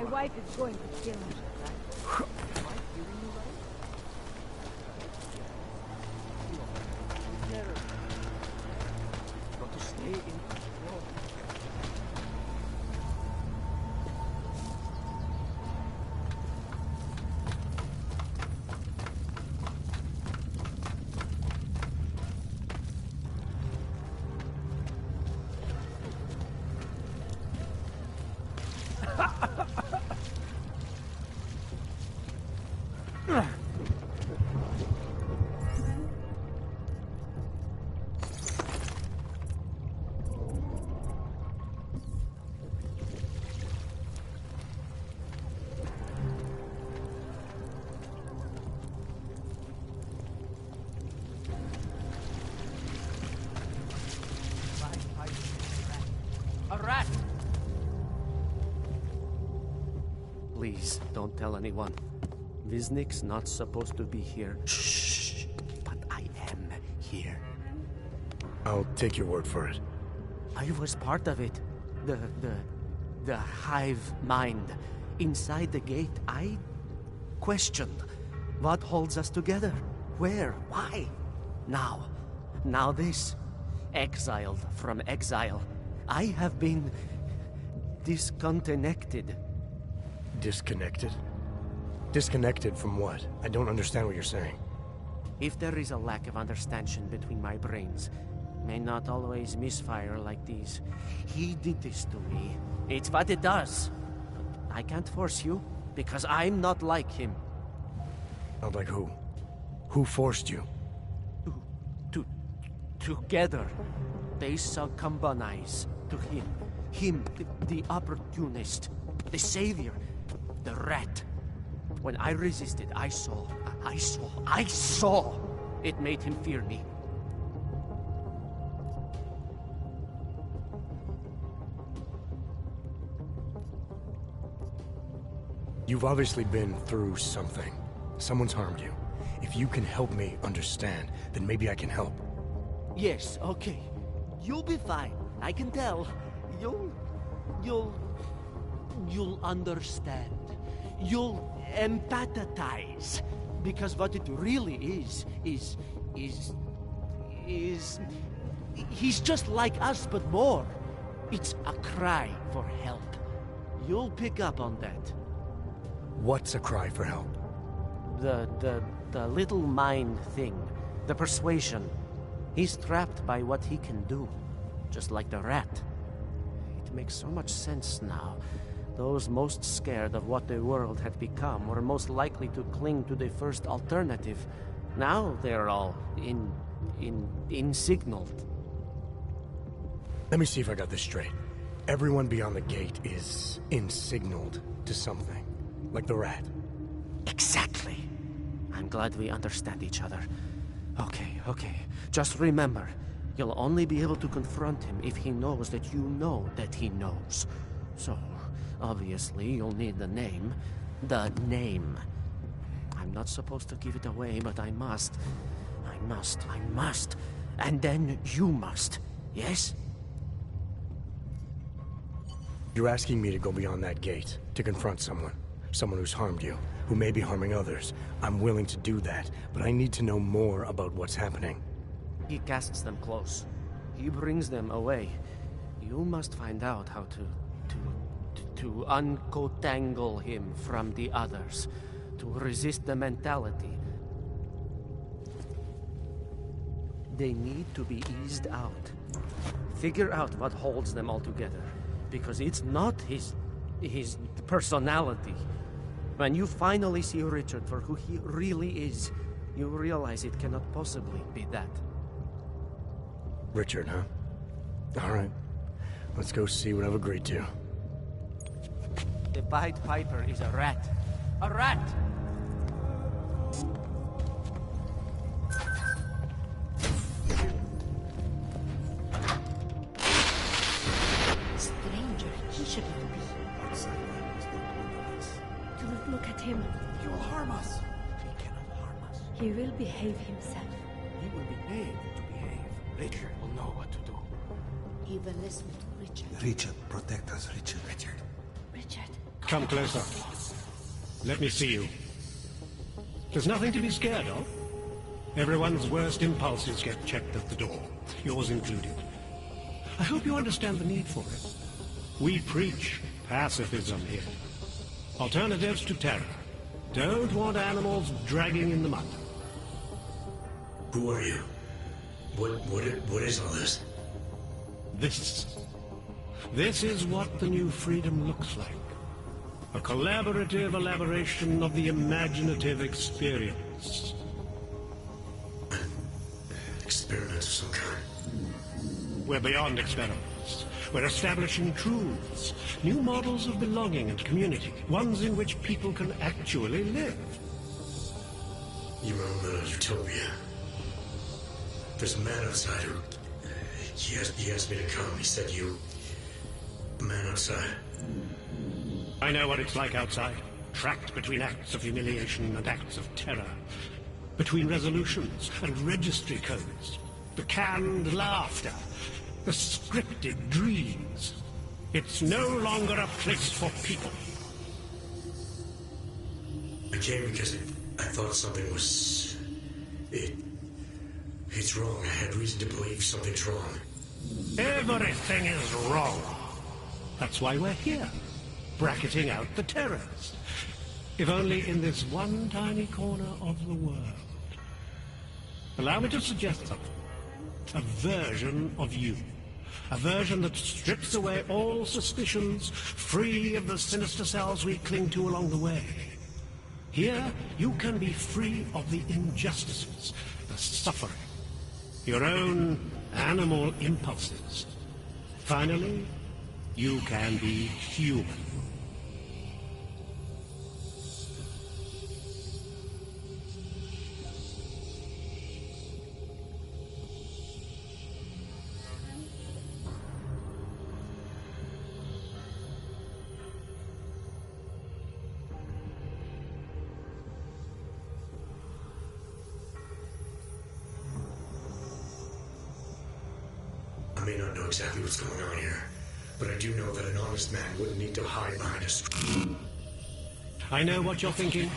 My wife is going to kill me. Got to stay in control. A rat! Please, don't tell anyone. Viznik's not supposed to be here. Shh! But I am here. I'll take your word for it. I was part of it. The hive mind. Inside the gate, I questioned what holds us together. Where? Why? Now this. Exiled from exile. I have been disconnected. Disconnected? Disconnected from what? I don't understand what you're saying. If there is a lack of understanding between my brains, may not always misfire like these. He did this to me. It's what it does. But I can't force you, because I'm not like him. Not like who? Who forced you? Together, they succumbanize to him. Him, the opportunist, the savior, the rat. When I resisted, I saw. It made him fear me. You've obviously been through something. Someone's harmed you. If you can help me understand, then maybe I can help. Yes, okay. You'll be fine. I can tell. You'll understand. You'll empathize. Because what it really is... He's just like us, but more. It's a cry for help. You'll pick up on that. What's a cry for help? The little mind thing. The persuasion. He's trapped by what he can do. Just like the rat. It makes so much sense now. Those most scared of what the world had become were most likely to cling to the first alternative. Now they're all insignaled. Let me see if I got this straight. Everyone beyond the gate is insignaled to something. Like the rat. Exactly. I'm glad we understand each other. Okay. Just remember, you'll only be able to confront him if he knows that you know that he knows. So, obviously, you'll need the name. The name. I'm not supposed to give it away, but I must. And then you must. Yes? You're asking me to go beyond that gate, to confront someone. Someone who's harmed you, who may be harming others. I'm willing to do that, but I need to know more about what's happening. He casts them close. He brings them away. You must find out how to uncotangle him from the others. To resist the mentality. They need to be eased out. Figure out what holds them all together. Because it's not his personality. When you finally see Richard for who he really is, you realize it cannot possibly be that. Richard, huh? All right. Let's go see what I've agreed to. The Pied Piper is a rat. A rat! Stranger, he shouldn't be. Do not look at him. He will harm us. He cannot harm us. He will behave himself. He will be made to behave. Richard will know what to do. He will listen to Richard. Richard, protect us, Richard. Richard. Come closer. Let me see you. There's nothing to be scared of. Everyone's worst impulses get checked at the door, yours included. I hope you understand the need for it. We preach pacifism here. Alternatives to terror. Don't want animals dragging in the mud. Who are you? What is all this? This is what the new freedom looks like. A collaborative elaboration of the imaginative experience. An experiment of some kind. We're beyond experiments. We're establishing truths, new models of belonging and community, ones in which people can actually live. You remember the utopia? There's a man outside who... He asked me to come. He said you... The man outside. I know what it's like outside. Trapped between acts of humiliation and acts of terror. Between resolutions and registry codes. The canned laughter. The scripted dreams. It's no longer a place for people. I came because I thought something was... It's wrong. I had reason to believe something's wrong. Everything is wrong. That's why we're here. Bracketing out the terrors. If only in this one tiny corner of the world. Allow me to suggest something. A version of you. A version that strips away all suspicions, free of the sinister cells we cling to along the way. Here, you can be free of the injustices, the suffering, your own animal impulses. Finally, you can be human. I may not know exactly what's going on here, but I do know that an honest man wouldn't need to hide behind a screen. I know what you're thinking.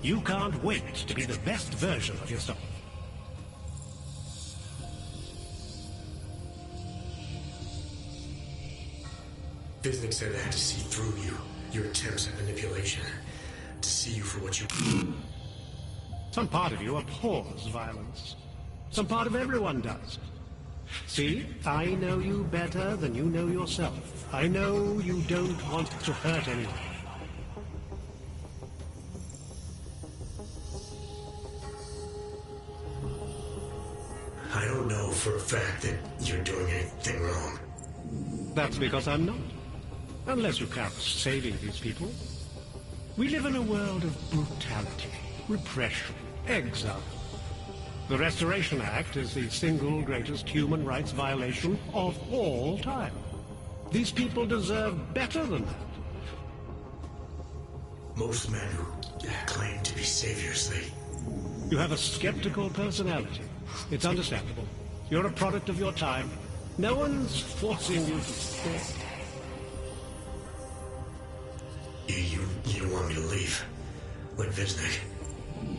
You can't wait to be the best version of yourself. Visnick said I had to see through you, your attempts at manipulation, to see you for what you... Some part of you abhors violence. Some part of everyone does. See, I know you better than you know yourself. I know you don't want to hurt anyone. I don't know for a fact that you're doing anything wrong. That's because I'm not. Unless you count saving these people. We live in a world of brutality, repression, exile. The Restoration Act is the single greatest human rights violation of all time. These people deserve better than that. Most men who claim to be saviors, You have a skeptical personality. It's understandable. You're a product of your time. No one's forcing you to stay. You want me to leave? Like Visnick?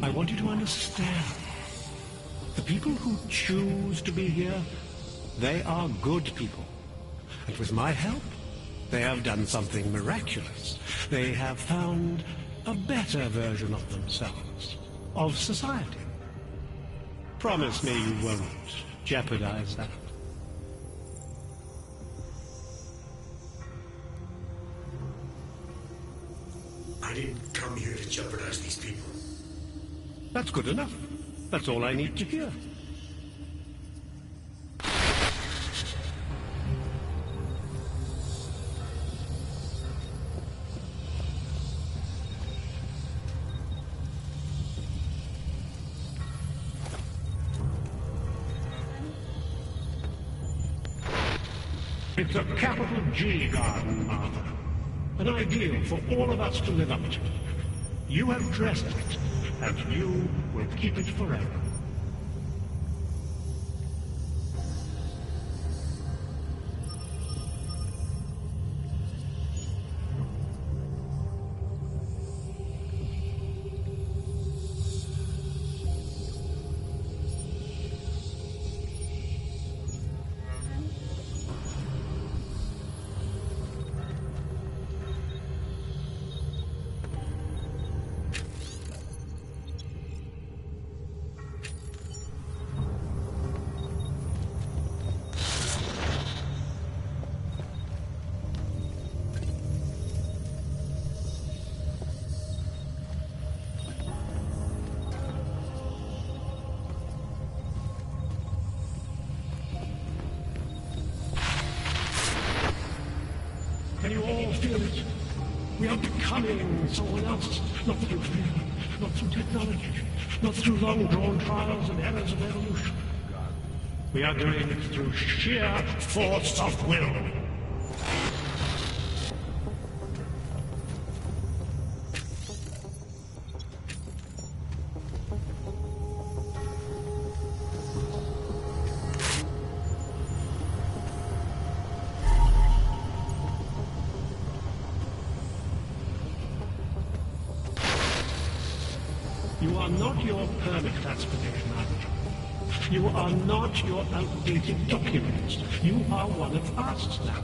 I want you to understand. The people who choose to be here, they are good people. And with my help, they have done something miraculous. They have found a better version of themselves, of society. Promise me you won't jeopardize that. I didn't come here to jeopardize these people. That's good enough. That's all I need to hear. It's a capital G garden, Martha. An ideal for all of us to live up to. You have dressed it, and you will keep it forever. feel it? We are becoming someone else, not through fear, not through technology, not through long-drawn trials and errors of evolution. We are doing it through sheer force of will. You are not your perfect explanation, Arthur. You are not your outdated documents. You are one of us now.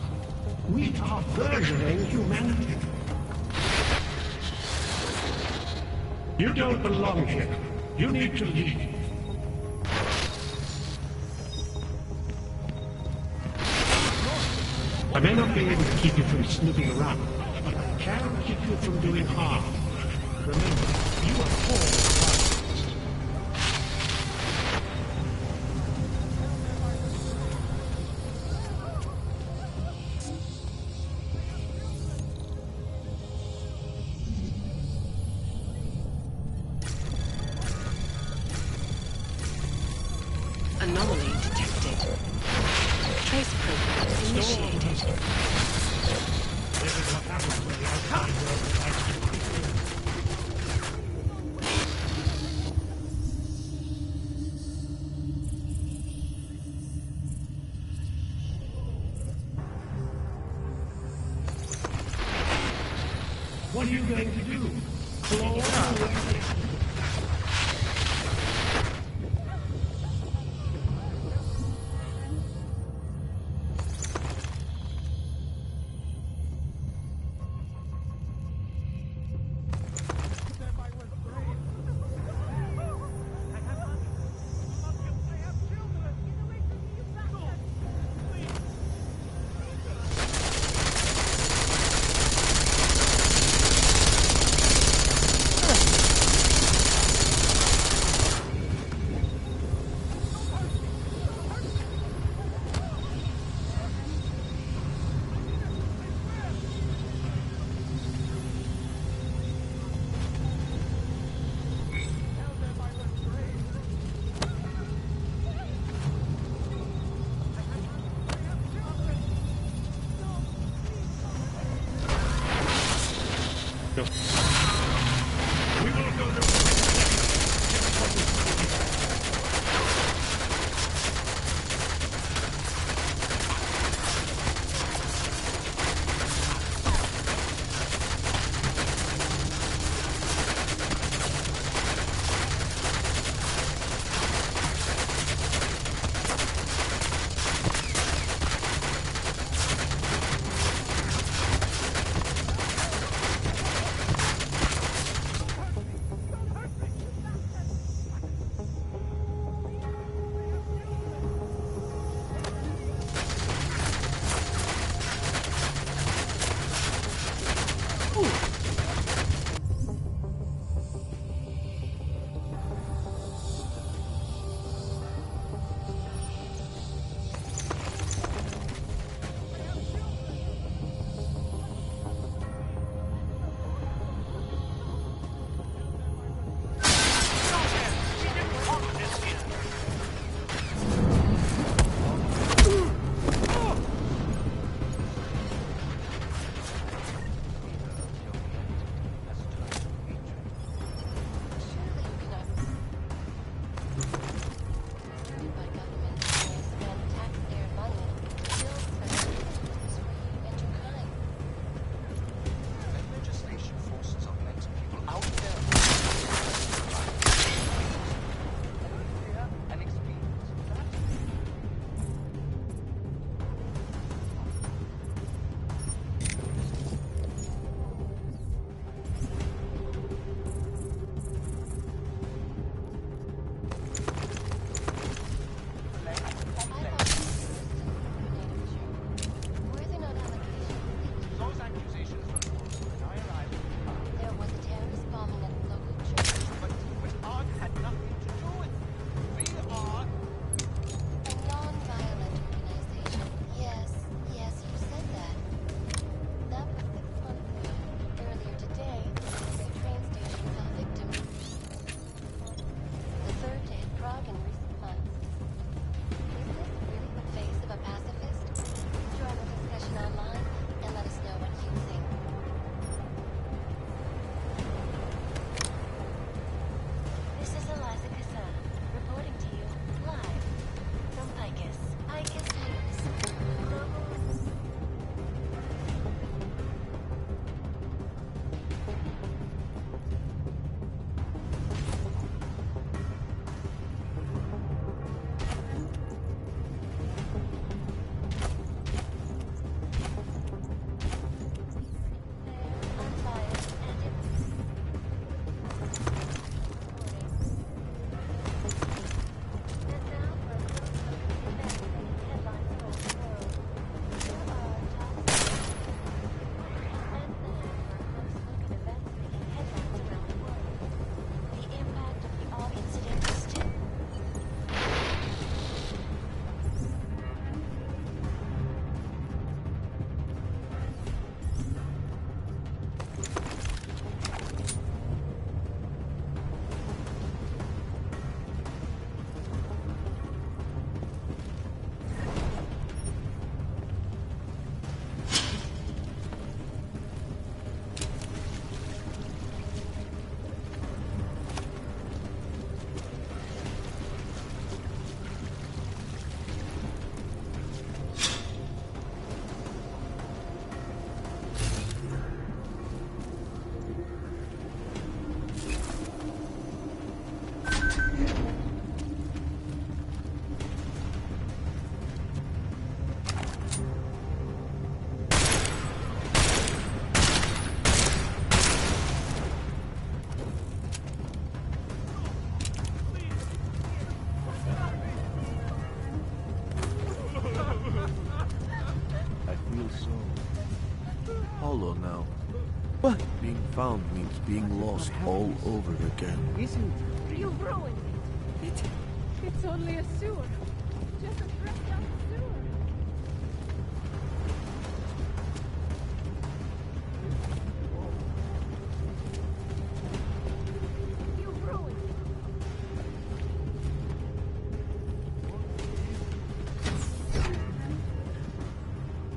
We are versioning humanity. You don't belong here. You need to leave. I may not be able to keep you from snooping around, but I can keep you from doing harm. Remember, you are born. Anomaly detected. Trace program initiated. This is what happens when the outside world decides to keep you. What are you going to do? Claw away? found means being lost all over again. You ruined it. It's only a sewer. Just a dressed up sewer. You ruined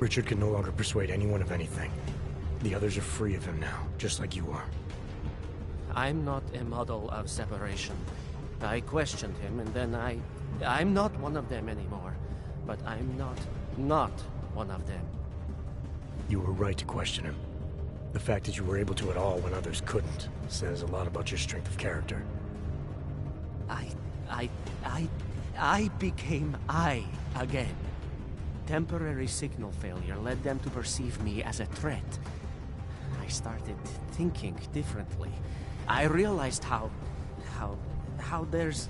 Richard can no longer persuade anyone of anything. The others are free of him now, just like you are. I'm not a model of separation. I questioned him, and then I'm not one of them anymore. But I'm not one of them. You were right to question him. The fact that you were able to at all when others couldn't says a lot about your strength of character. I became I again. Temporary signal failure led them to perceive me as a threat. I started thinking differently. I realized how there's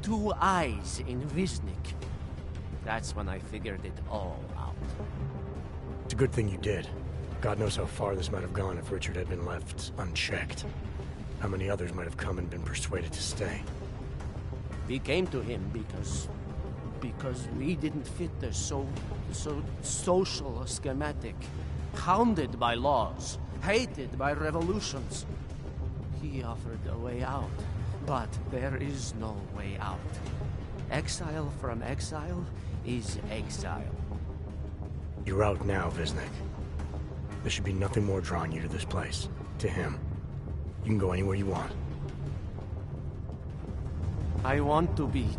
two eyes in Viznik. That's when I figured it all out. It's a good thing you did. God knows how far this might have gone if Richard had been left unchecked. How many others might have come and been persuaded to stay. We came to him because we didn't fit the so social schematic, hounded by laws, hated by revolutions. He offered a way out, but there is no way out. Exile from exile is exile. You're out now, Viznik. There should be nothing more drawing you to this place, to him. You can go anywhere you want. I want to be...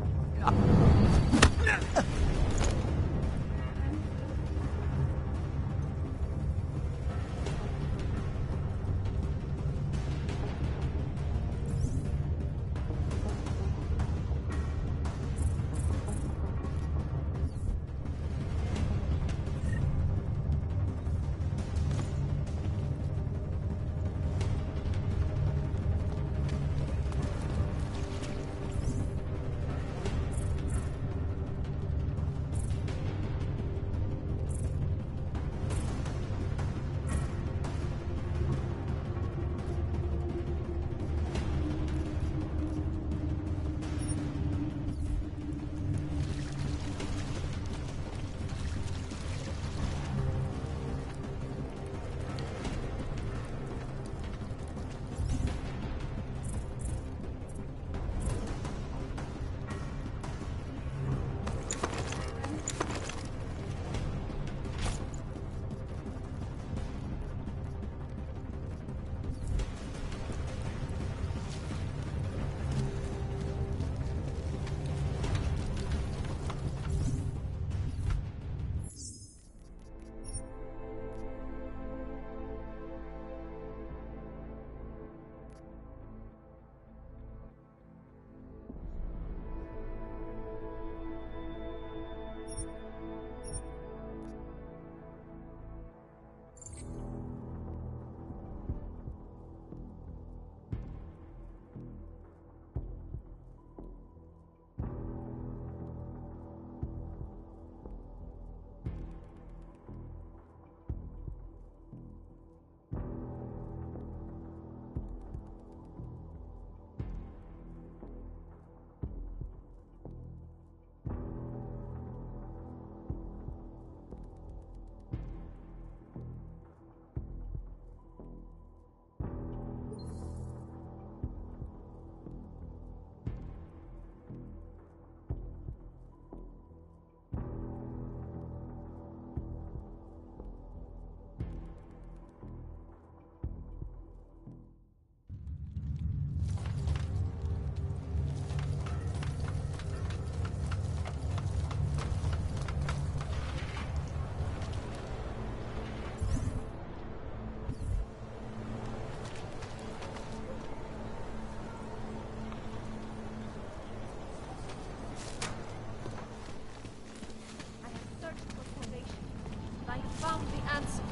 found the answer.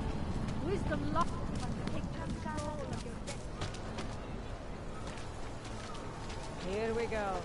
Wisdom locked but take control of your destiny. Here we go.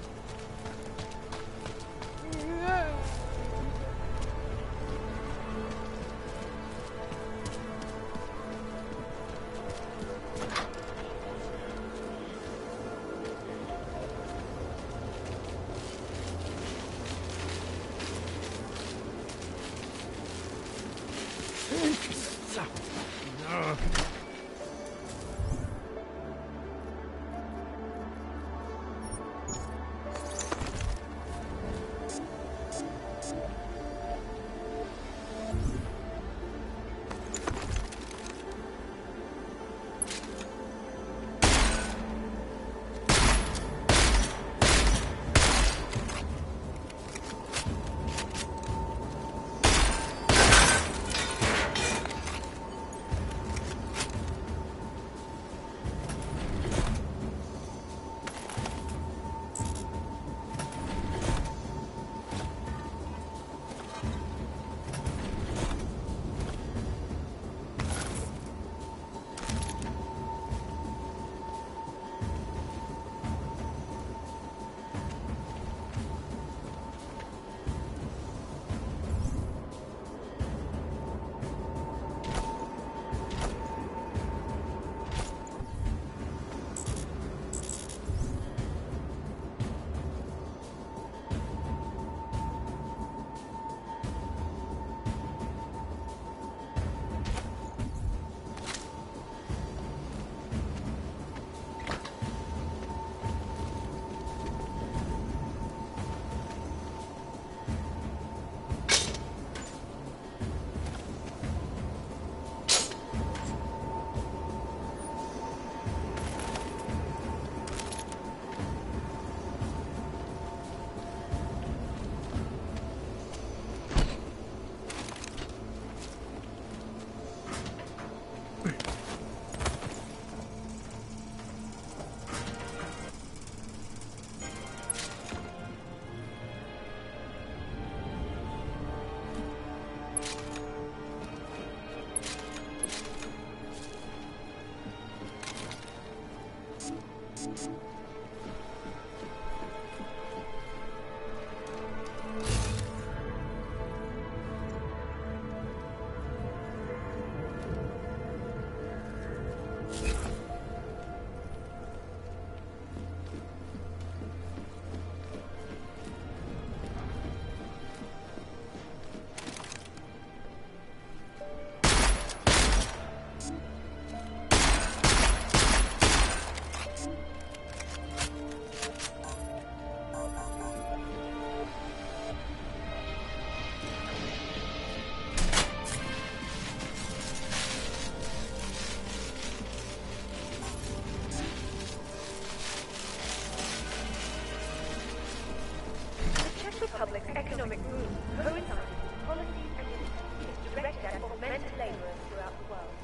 economic boom coincides with policies and initiatives directed at augmented laborers throughout the world,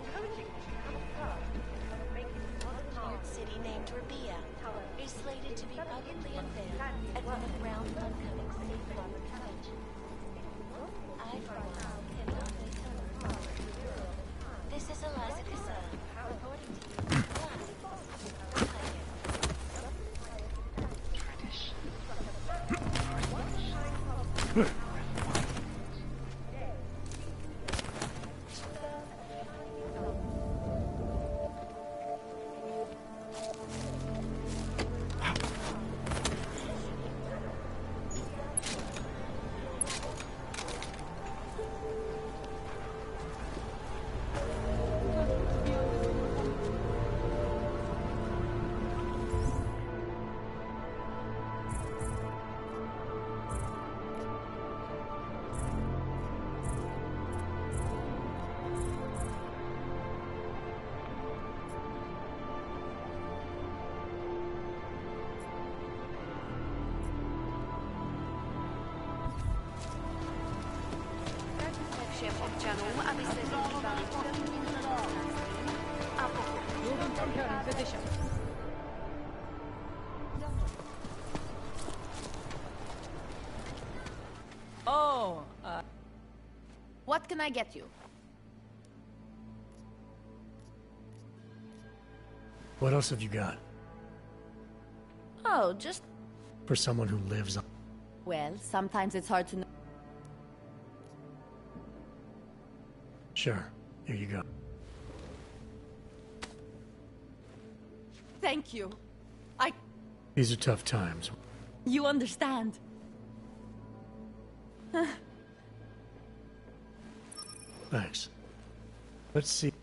encouraging them to come to task and making modern art. City named Rabia is slated to be publicly unveiled at one of Brown's upcoming Safe Harbor conventions. I, for one, cannot wait to learn more. This is Eliza Casella, reporting to you live from London. Oh, what can I get you? What else have you got? Oh, just... For someone who lives on... Well, sometimes it's hard to know. Sure, here you go. Thank you. These are tough times. You understand. Thanks. Let's see.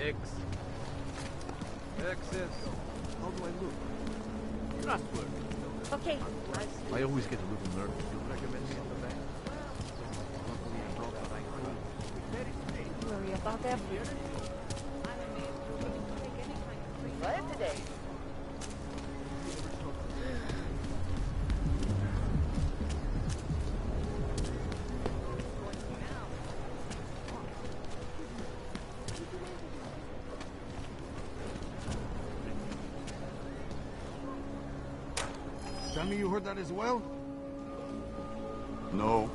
X. Access. How do I look? Trustworthy. Okay, I always get a little nervous. You recommend me on the back? worry about everything. What today? Tell me you heard that as well? No.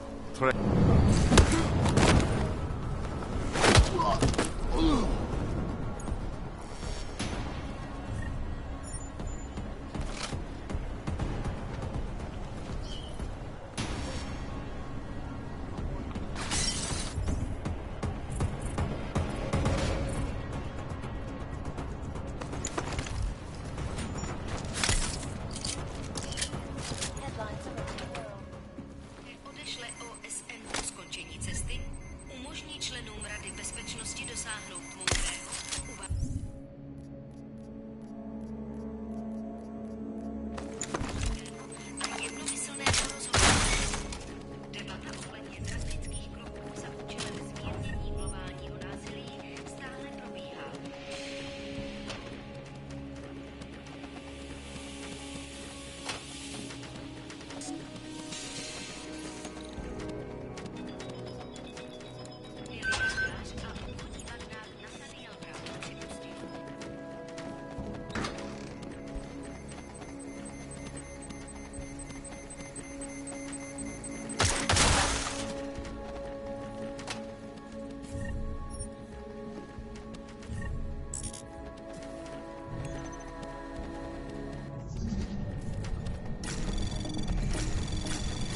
Headlines around the world. Odešle OSN po skončení cesty, umožní členům Rady bezpečnosti dosáhnout moudrého a jednomyslného rozhodnutí. Debata ohledně drastických kroků za účelem zmírnění globálního násilí stále probíhá.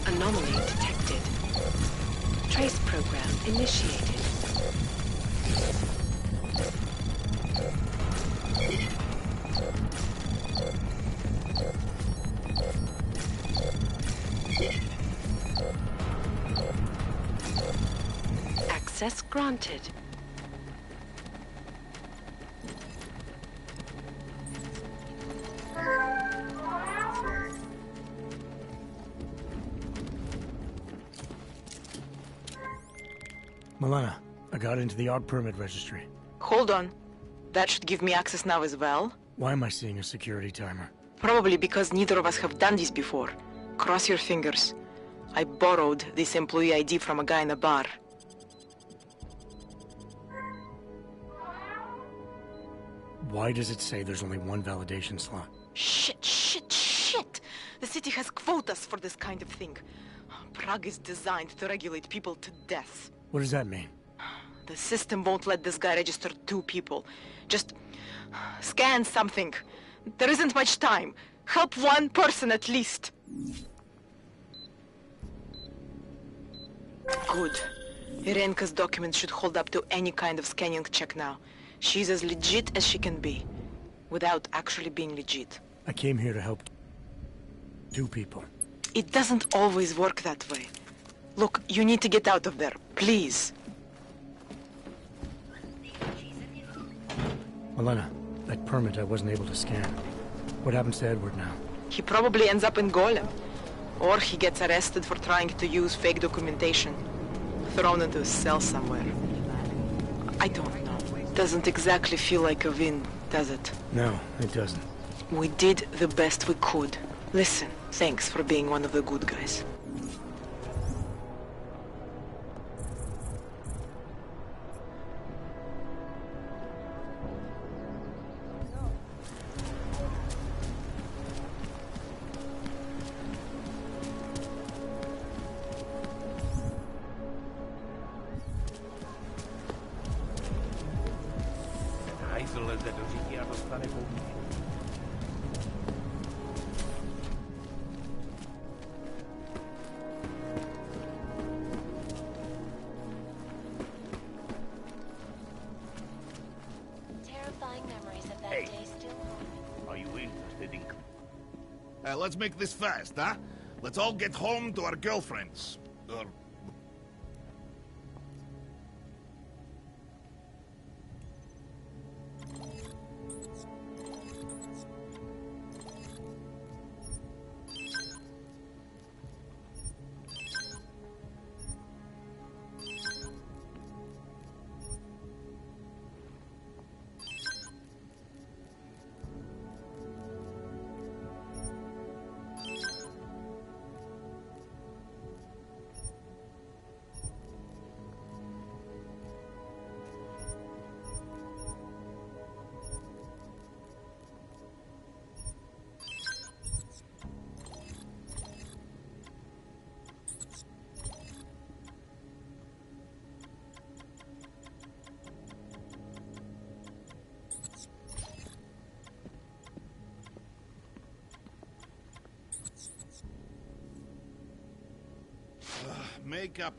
Anomaly detected. Trace program initiated. Access granted. Milena, I got into the art permit registry. Hold on. That should give me access now as well. Why am I seeing a security timer? Probably because neither of us have done this before. Cross your fingers. I borrowed this employee ID from a guy in a bar. Why does it say there's only one validation slot? Shit! The city has quotas for this kind of thing. Prague is designed to regulate people to death. What does that mean? The system won't let this guy register 2 people. Just scan something. There isn't much time. Help one person at least. Good. Irenka's documents should hold up to any kind of scanning check now. She's as legit as she can be, without actually being legit. I came here to help 2 people. It doesn't always work that way. Look, you need to get out of there, please. Milena, that permit I wasn't able to scan. What happens to Edward now? He probably ends up in Golem. Or he gets arrested for trying to use fake documentation. Thrown into a cell somewhere. I don't know. Doesn't exactly feel like a win, does it? No, it doesn't. We did the best we could. Listen, thanks for being one of the good guys. Terrifying memories of that day still haunt me. Are you interested in... Let's make this fast, huh? Let's all get home to our girlfriends. Make up...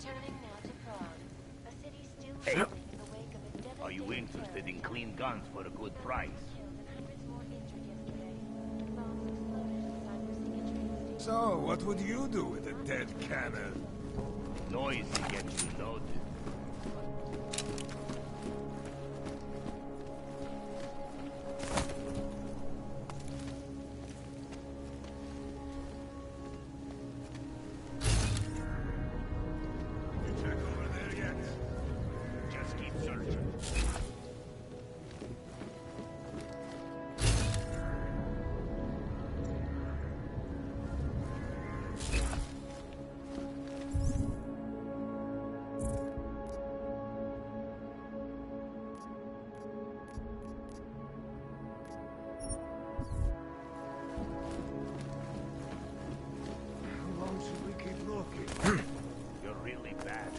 Turning now to Prague, a city still reeling in the wake of a devastating Are you interested in clean guns for a good price? So, what would you do with a dead cannon? Noise gets you loaded. You're really bad.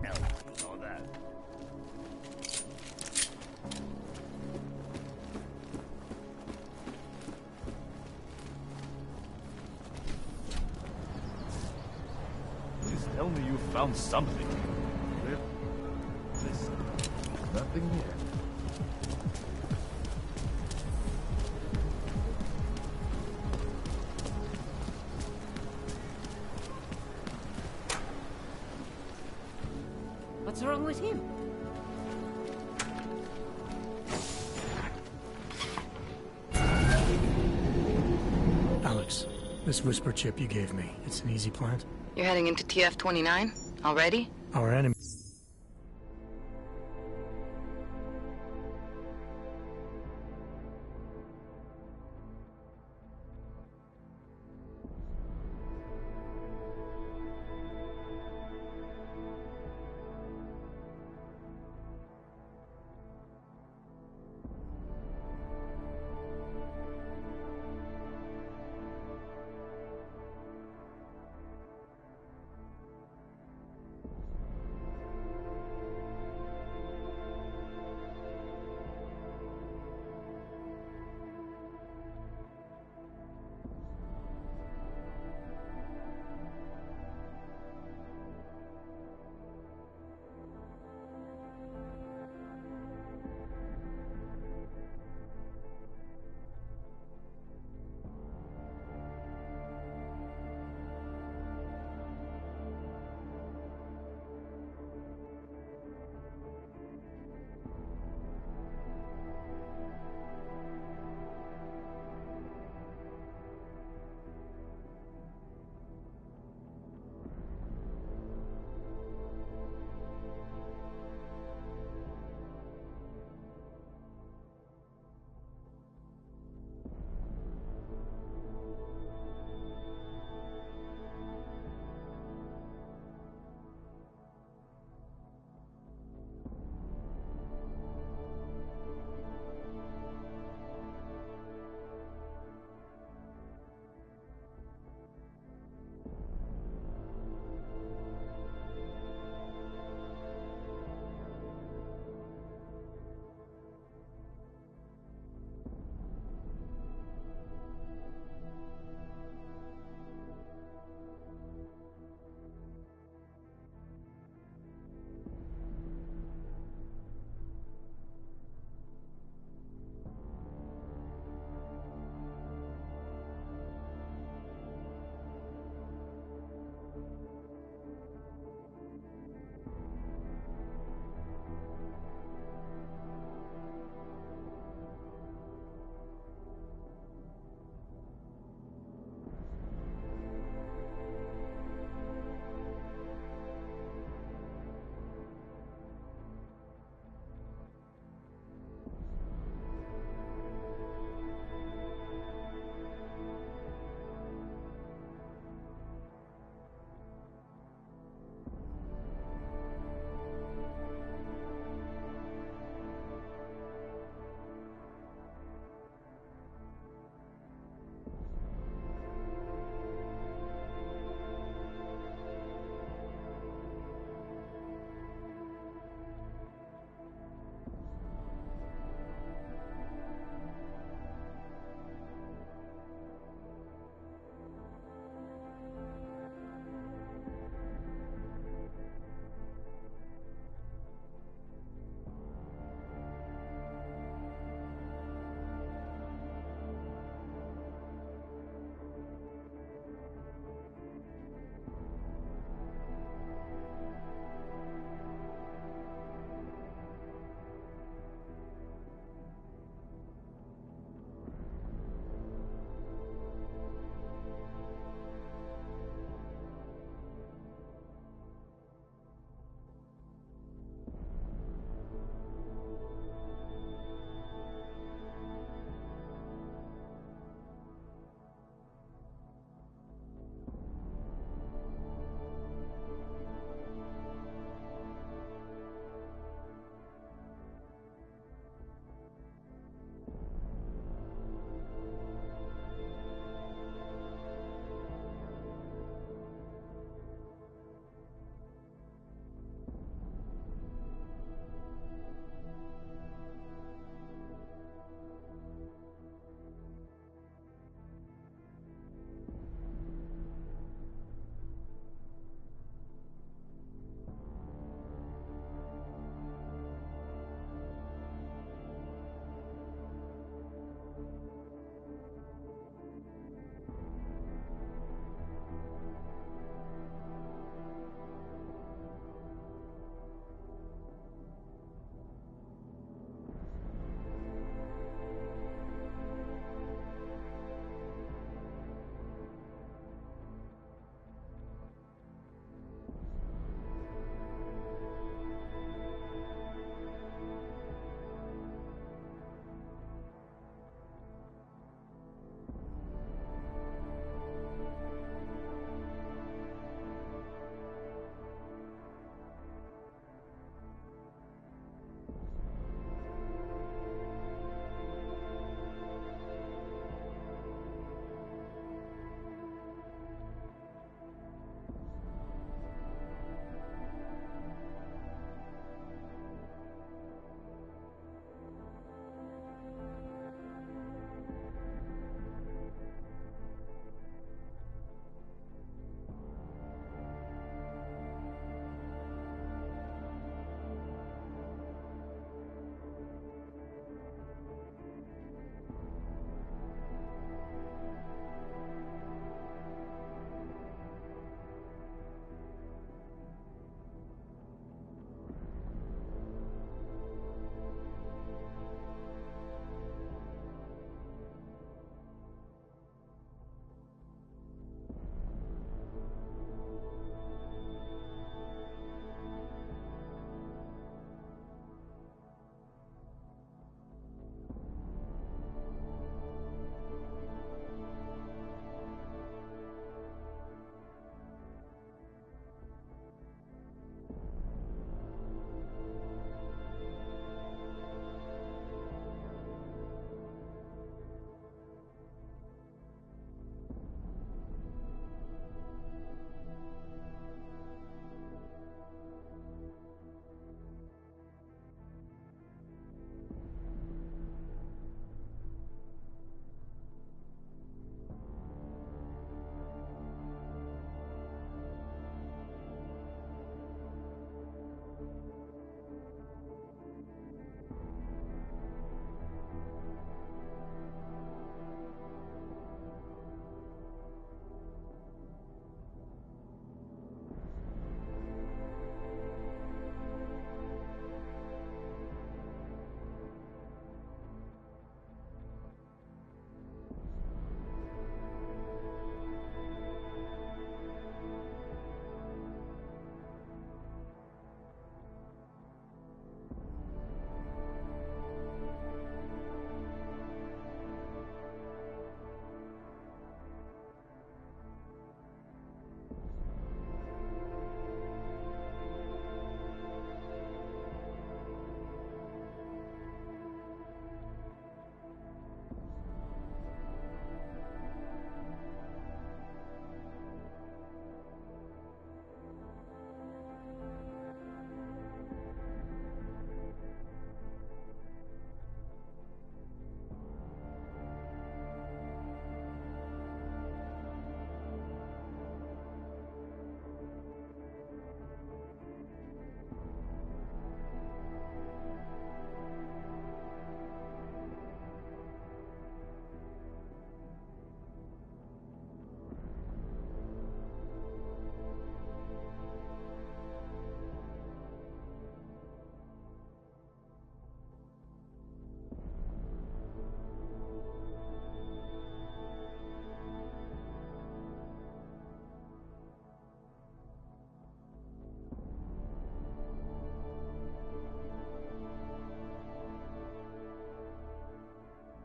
Hell, you know that. Please tell me you found something. Listen, nothing here. What's wrong with him? Alex, this whisper chip you gave me, it's an easy plant? You're heading into TF-29? Already? Our enemy...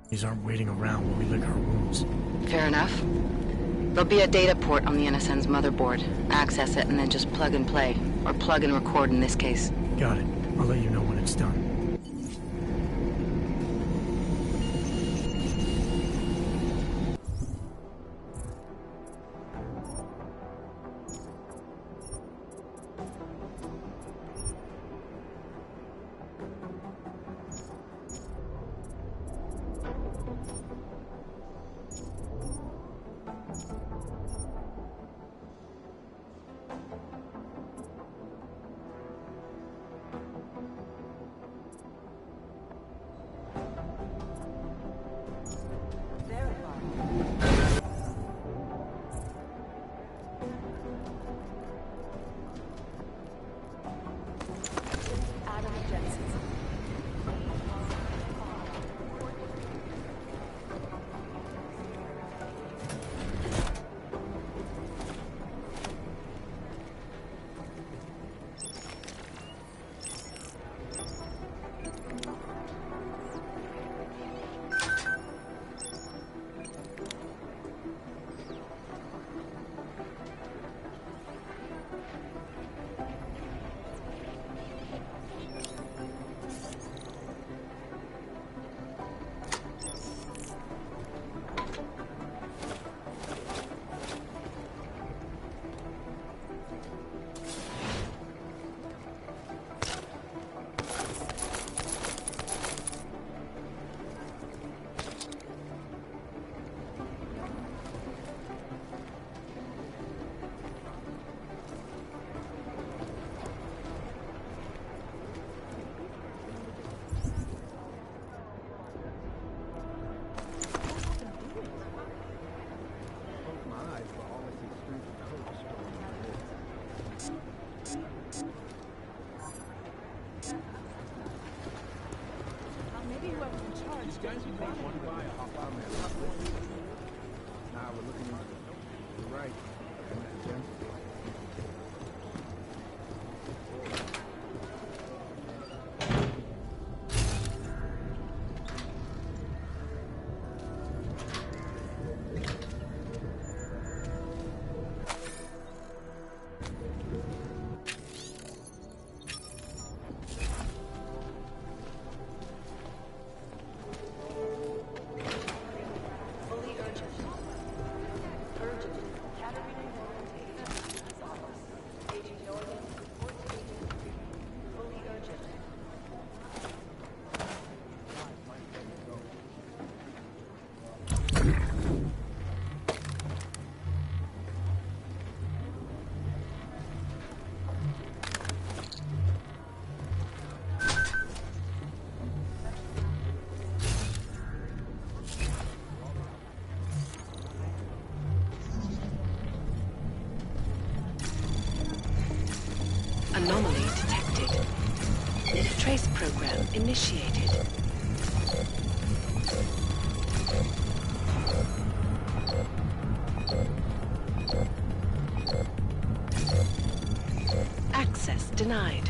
These aren't waiting around while we lick our wounds. Fair enough. There'll be a data port on the NSN's motherboard. Access it and then just plug and play. Or plug and record in this case. Got it. I'll let you know when it's done. Anomaly detected. Trace program initiated. Access denied.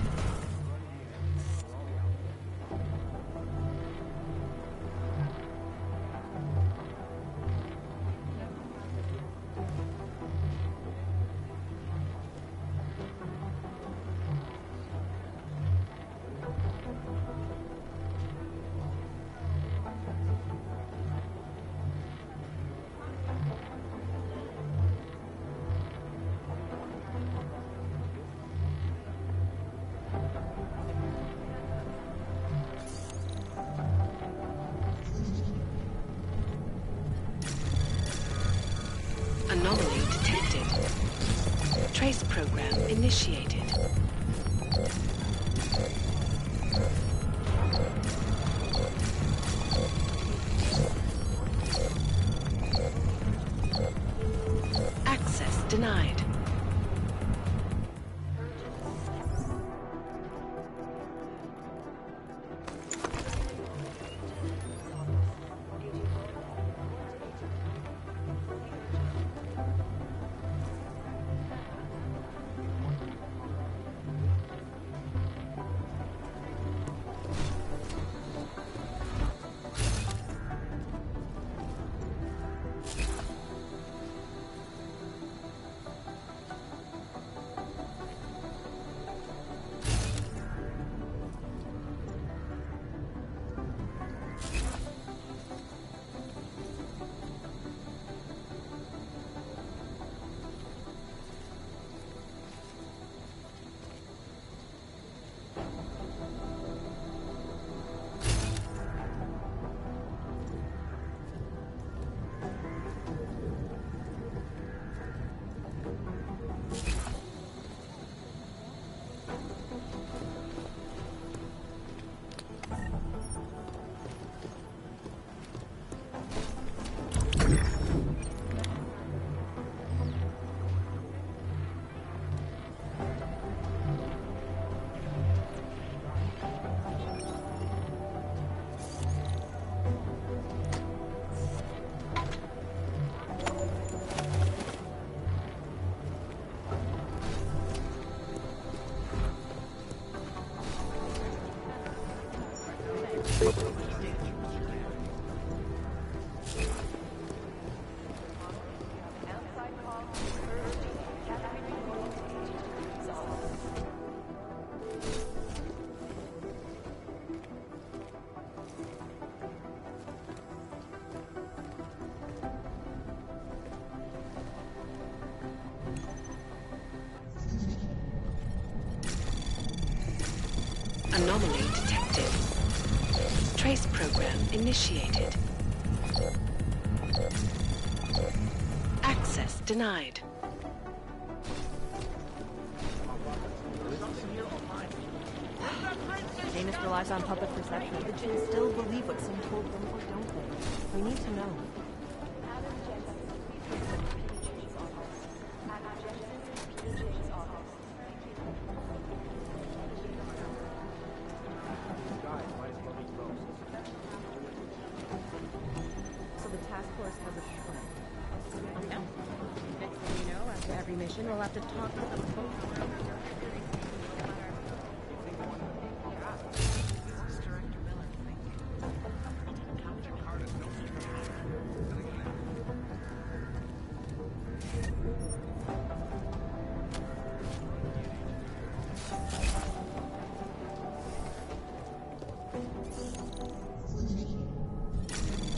Anomaly detected. Trace program initiated. Access denied. Anomaly detected. Trace program initiated. Access denied. Janus relies on public perception. The Jinn still believe what Sin told them, or don't they? We need to know. So the task force has a shrine. No. Next thing you know, after every mission, we'll have to talk to them both.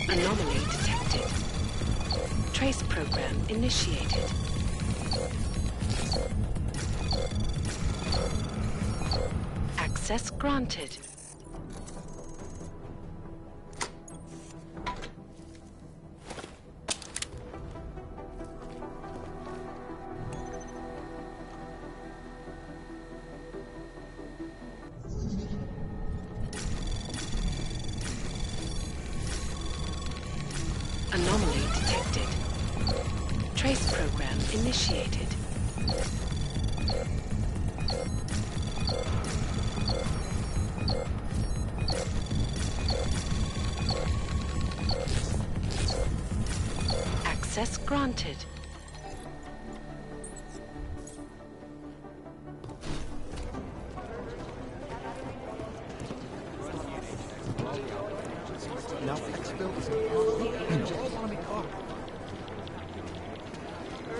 Anomaly detected. Trace program initiated. Access granted. Anomaly detected. Trace program initiated. Access granted. Nothing still is impossible. You just want to be caught.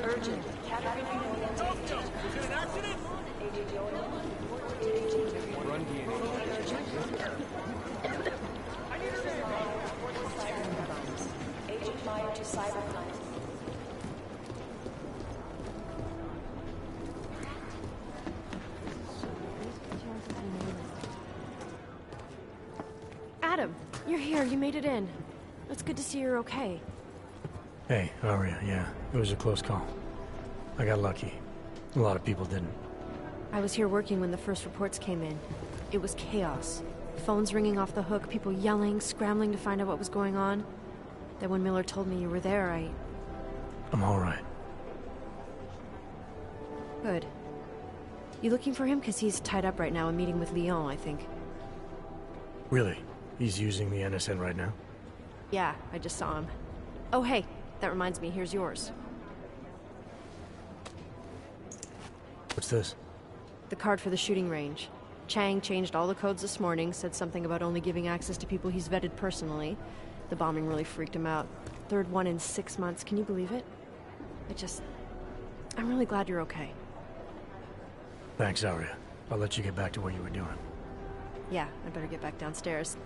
Urgent. Doctor! Is it an accident? Run DNA. Agent Meyer to Cybercrime. Adam, you're here. You made it in. It's good to see you're okay. Hey, Aria, yeah, it was a close call. I got lucky. A lot of people didn't. I was here working when the first reports came in. It was chaos. Phones ringing off the hook, people yelling, scrambling to find out what was going on. Then when Miller told me you were there, I'm all right. Good. You looking for him? Because he's tied up right now and meeting with Leon, I think. Really? He's using the NSN right now? Yeah, I just saw him. Oh, hey, that reminds me, here's yours. What's this? The card for the shooting range. Chang changed all the codes this morning, said something about only giving access to people he's vetted personally. The bombing really freaked him out. Third one in 6 months, can you believe it? I'm really glad you're okay. Thanks, Aria. I'll let you get back to what you were doing. Yeah, I better get back downstairs.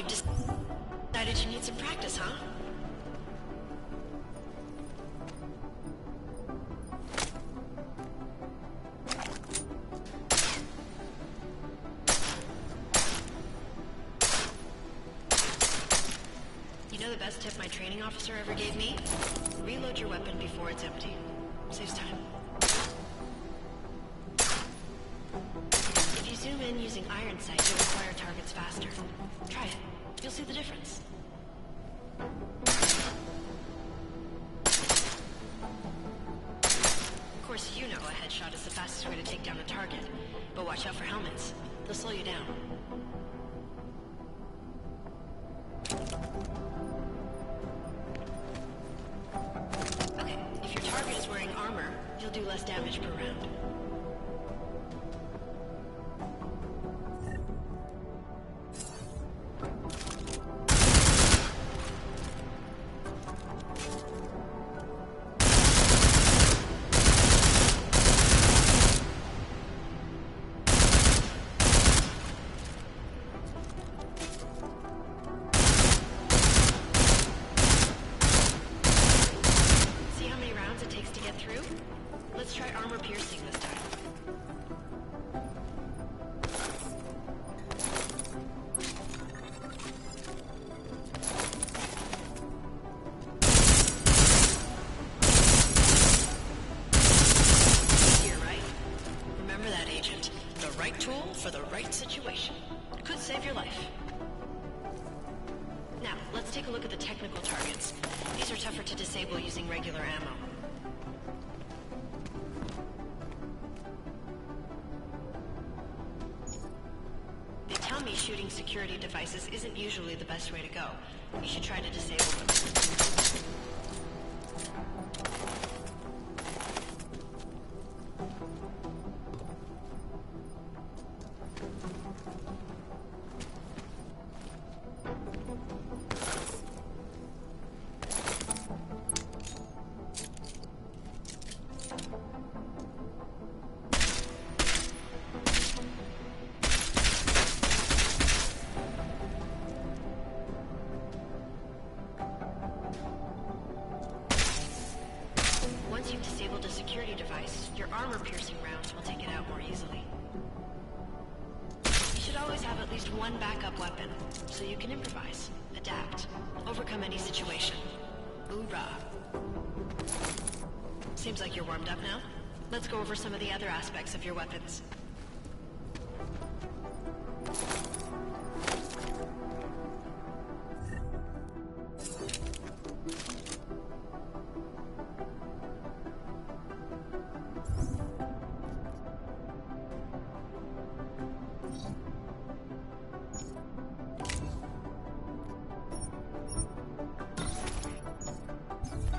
you've decided you need some practice, huh? You know the best tip my training officer ever gave me? Reload your weapon before it's empty. Saves time. If you zoom in using iron sight, you'll acquire targets faster. Try it. You'll see the difference. Of course, you know a headshot is the fastest way to take down a target. But watch out for helmets. They'll slow you down. Okay, if your target is wearing armor, you'll do less damage per round. Let's try armor piercing this time. You're right. Remember that, Agent. The right tool for the right situation. Could save your life. Now, let's take a look at the technical targets. These are tougher to disable using regular ammo. Shooting security devices isn't usually the best way to go. You should try to disable them. Once you've disabled a security device, your armor-piercing rounds will take it out more easily. You should always have at least one backup weapon, so you can improvise, adapt, overcome any situation. Hoorah! Seems like you're warmed up now. Let's go over some of the other aspects of your weapons.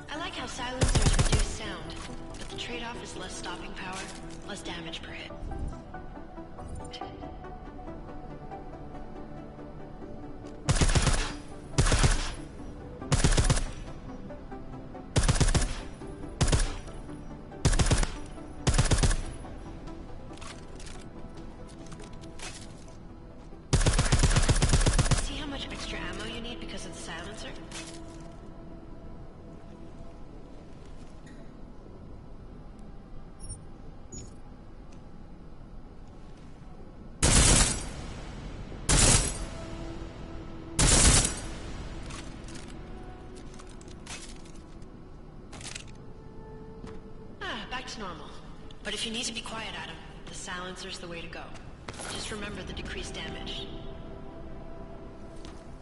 I like how silencers reduce sound, but the trade-off is less stopping power, less damage per hit. See how much extra ammo you need because of the silencer? Back to normal. But if you need to be quiet, Adam, the silencer's the way to go. Just remember the decreased damage.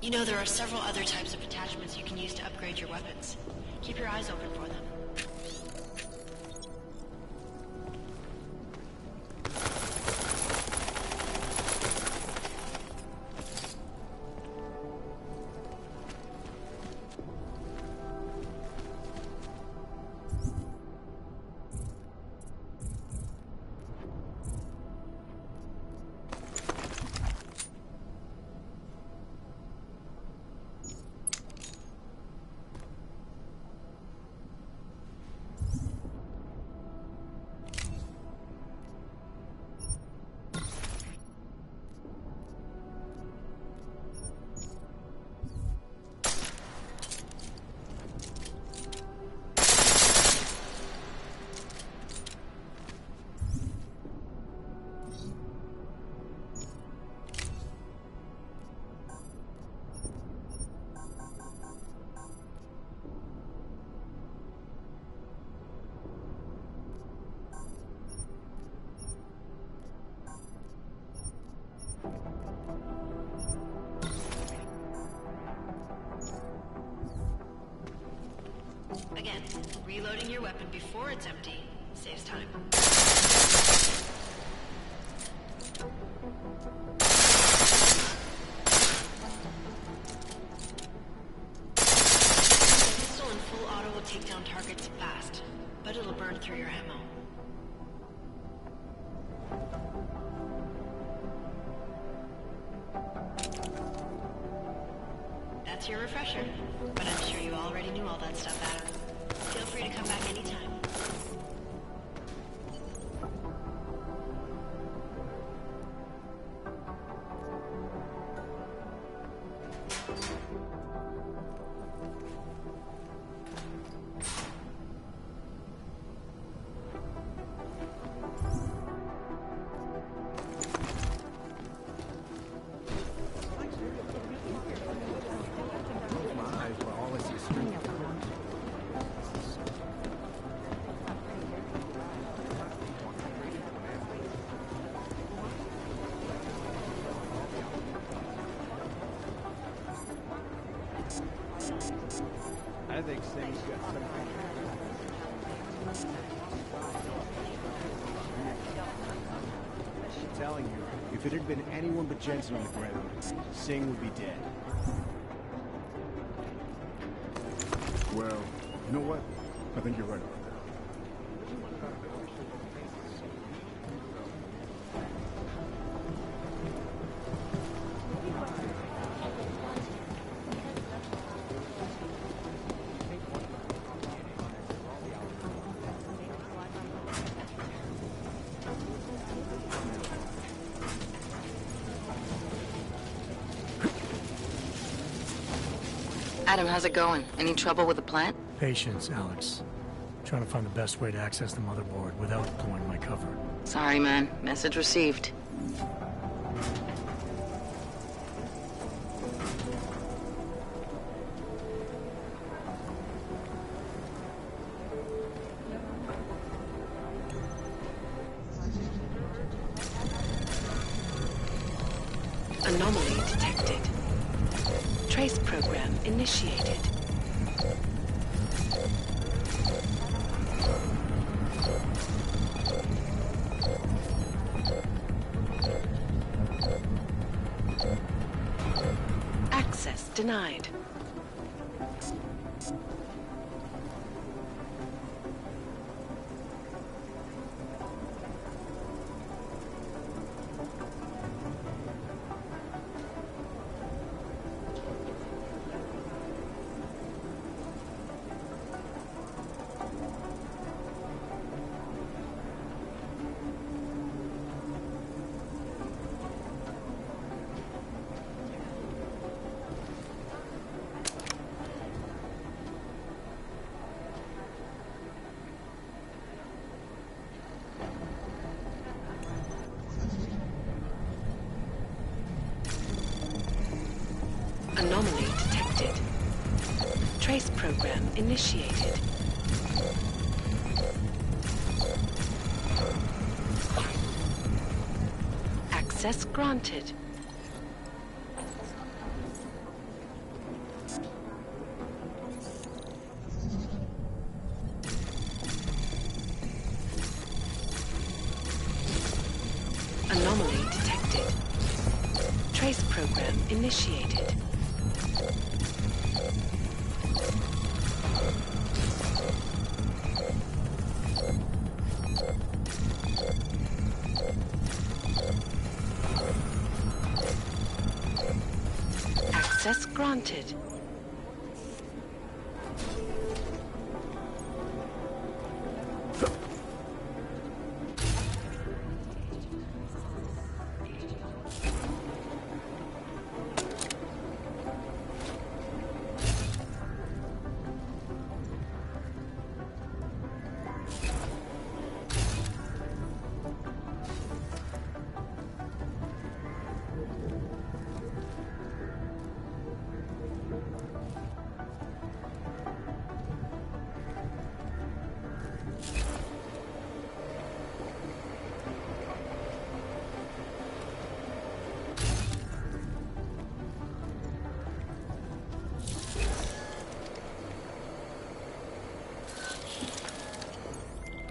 You know, there are several other types of attachments you can use to upgrade your weapons. Keep your eyes open for them. can. Reloading your weapon before it's empty saves time. Pistol in full auto will take down targets fast, but it'll burn through your ammo. That's your refresher, but I'm sure you already knew all that stuff, Adam. Feel free to come back anytime. I think Sam's got something. I'm telling you, if it had been anyone but Jensen on the ground, Singh would be dead. Well, you know what? I think you're right. Adam, how's it going? Any trouble with the plant? Patience, Alex. Trying to find the best way to access the motherboard without blowing my cover. Sorry, man. Message received. Anomaly detected. Trace program initiated. Access denied. Anomaly detected. Trace program initiated. Access granted. Anomaly detected. Trace program initiated. Access granted.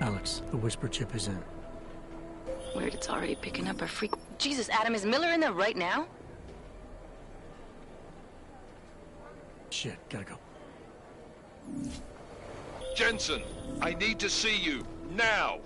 Alex, the whisper chip is in. Weird, it's already picking up a freak. Jesus, Adam, is Miller in there right now? Shit, gotta go. Jensen, I need to see you, now!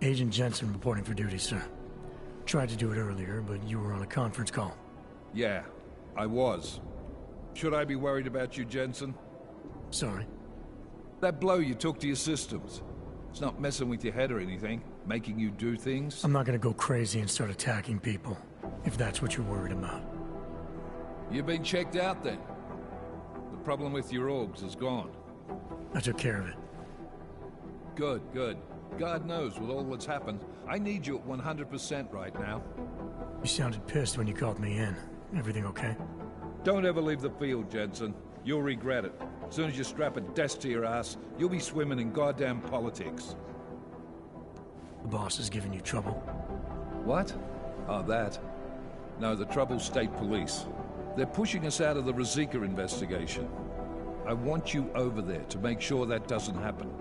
Agent Jensen reporting for duty, sir. Tried to do it earlier, but you were on a conference call. Yeah, I was. Should I be worried about you, Jensen? Sorry. That blow you took to your systems. It's not messing with your head or anything, making you do things. I'm not gonna go crazy and start attacking people, if that's what you're worried about. You've been checked out then. The problem with your orgs is gone. I took care of it. Good, good. God knows with all that's happened, I need you at 100% right now. You sounded pissed when you called me in. Everything okay? Don't ever leave the field, Jensen. You'll regret it. As soon as you strap a desk to your ass, you'll be swimming in goddamn politics. The boss is giving you trouble. What? Oh, that. No, the Trouble's State Police. They're pushing us out of the Rosika investigation. I want you over there to make sure that doesn't happen.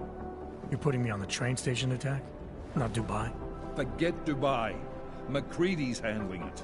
You're putting me on the train station attack? Not Dubai? Forget Dubai. McCready's handling it.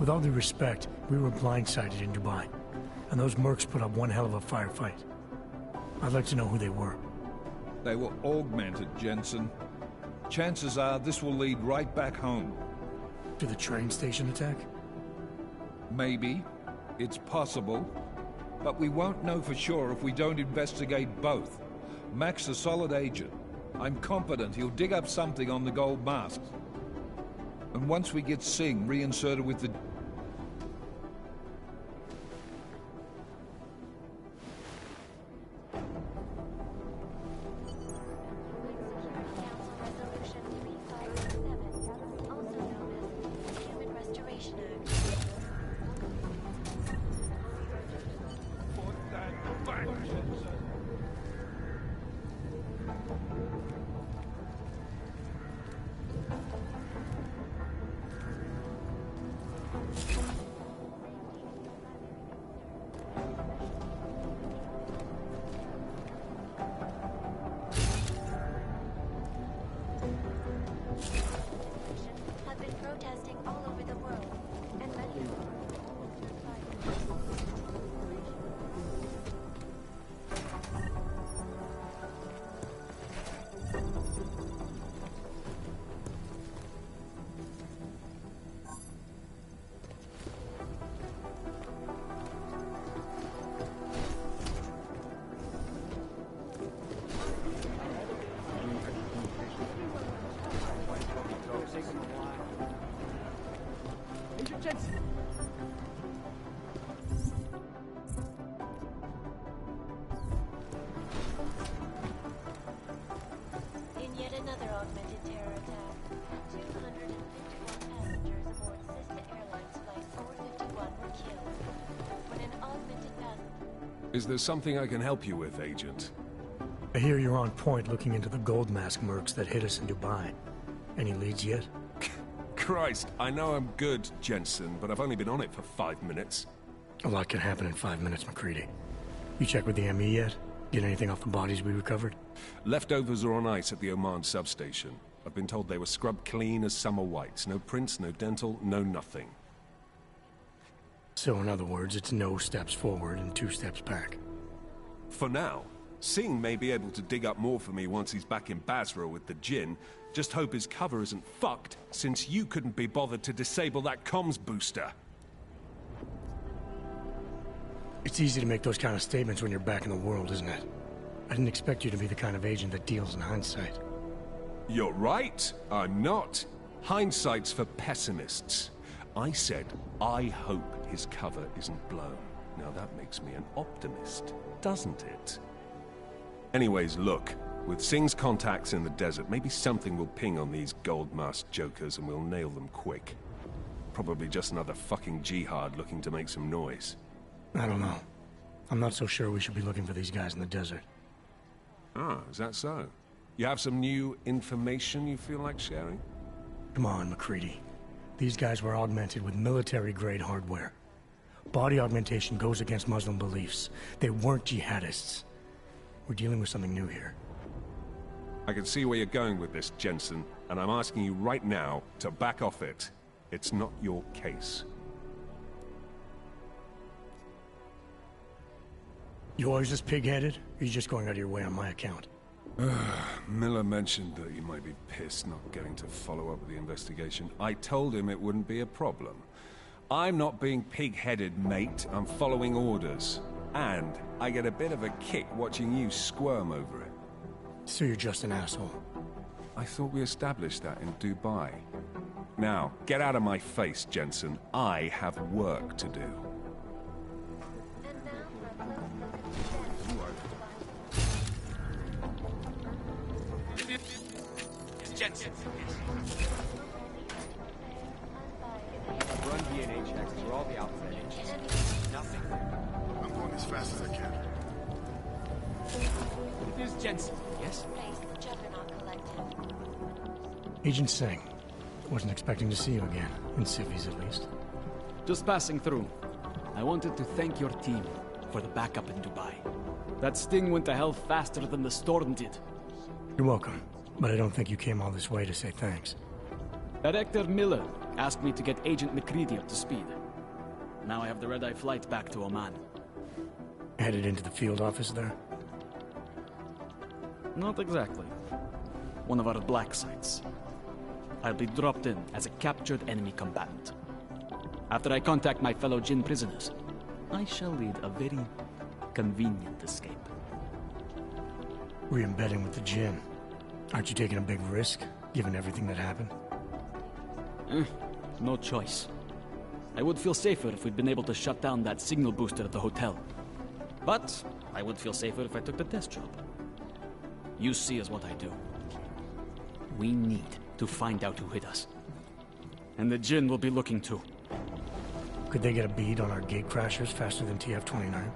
With all due respect, we were blindsided in Dubai, and those mercs put up one hell of a firefight. I'd like to know who they were. They were augmented, Jensen. Chances are this will lead right back home. To the train station attack? Maybe. It's possible. But we won't know for sure if we don't investigate both. Mac's a solid agent. I'm confident he'll dig up something on the gold masks. And once we get Singh reinserted with the... In yet another augmented terror attack, 251 passengers aboard Sister Airlines Flight 451 were killed. When an augmented passenger... Is there something I can help you with, Agent? I hear you're on point looking into the gold mask mercs that hit us in Dubai. Any leads yet? Christ, I know I'm good, Jensen, but I've only been on it for 5 minutes. A lot can happen in 5 minutes, McCready. You checked with the ME yet? Get anything off the bodies we recovered? Leftovers are on ice at the Oman substation. I've been told they were scrubbed clean as summer whites. No prints, no dental, no nothing. So in other words, it's no steps forward and 2 steps back. For now. Singh may be able to dig up more for me once he's back in Basra with the Jinn. Just hope his cover isn't fucked, since you couldn't be bothered to disable that comms booster. It's easy to make those kind of statements when you're back in the world, isn't it? I didn't expect you to be the kind of agent that deals in hindsight. You're right, I'm not. Hindsight's for pessimists. I said, I hope his cover isn't blown. Now that makes me an optimist, doesn't it? Anyways, look. With Singh's contacts in the desert, maybe something will ping on these gold-masked jokers and we'll nail them quick. Probably just another fucking jihad looking to make some noise. I don't know. I'm not so sure we should be looking for these guys in the desert. Ah, is that so? You have some new information you feel like sharing? Come on, McCready. These guys were augmented with military-grade hardware. Body augmentation goes against Muslim beliefs. They weren't jihadists. We're dealing with something new here. I can see where you're going with this, Jensen, and I'm asking you right now to back off it. It's not your case. You always this pig-headed, or are you just going out of your way on my account? Miller mentioned that you might be pissed not getting to follow up with the investigation. I told him it wouldn't be a problem. I'm not being pig-headed, mate. I'm following orders. And I get a bit of a kick watching you squirm over it. So you're just an asshole. I thought we established that in Dubai. Now, get out of my face, Jensen. I have work to do. It's Jensen. Run DNA checks through all the outside agents. Nothing. I'm going as fast as I can. It is Jensen, yes? Agent Singh. Wasn't expecting to see you again, in civvies at least. Just passing through. I wanted to thank your team for the backup in Dubai. That sting went to hell faster than the storm did. You're welcome, but I don't think you came all this way to say thanks. Director Miller asked me to get Agent McCready up to speed. Now I have the red-eye flight back to Oman. Headed into the field office there? Not exactly. One of our black sites. I'll be dropped in as a captured enemy combatant. After I contact my fellow Jinn prisoners, I shall lead a very convenient escape. Re-embedding with the Jinn. Aren't you taking a big risk, given everything that happened? No choice. I would feel safer if we'd been able to shut down that signal booster at the hotel. But I would feel safer if I took the desk job. You see is what I do. We need to find out who hit us. And the Jinn will be looking too. Could they get a bead on our gate crashers faster than TF-29?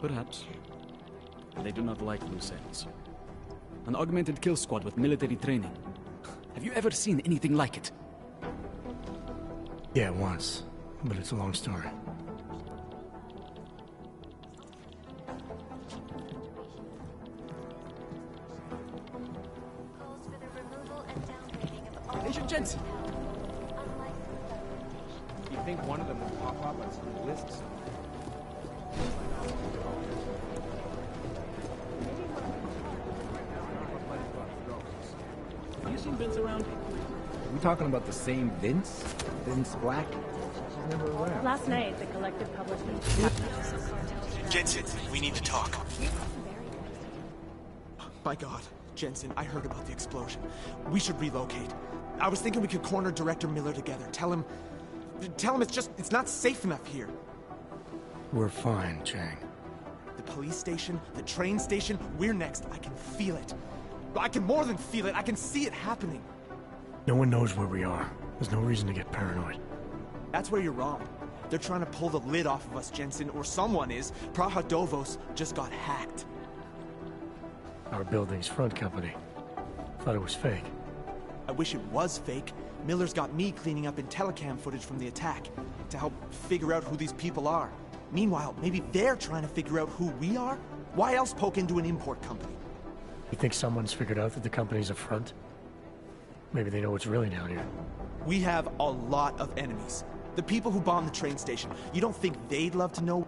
Perhaps. They do not like loose ends. An augmented kill squad with military training. Have you ever seen anything like it? Yeah, once. But it's a long story. Agent Jensen! You think one of them will pop up on some lists? Have you seen Vince around? Are we talking about the same Vince? Vince Black? She's never around. Last night, the collective published Jensen, we need to talk. By God, Jensen, I heard about the explosion. We should relocate. I was thinking we could corner Director Miller together. Tell him it's not safe enough here. We're fine, Chang. The police station, the train station, we're next. I can feel it. I can more than feel it. I can see it happening. No one knows where we are. There's no reason to get paranoid. That's where you're wrong. They're trying to pull the lid off of us, Jensen, or someone is. Praha Dovos just got hacked. Our building's front company. Thought it was fake. I wish it was fake. Miller's got me cleaning up IntelliCam footage from the attack to help figure out who these people are. Meanwhile, maybe they're trying to figure out who we are? Why else poke into an import company? You think someone's figured out that the company's a front? Maybe they know what's really down here. We have a lot of enemies. The people who bombed the train station. You don't think they'd love to know?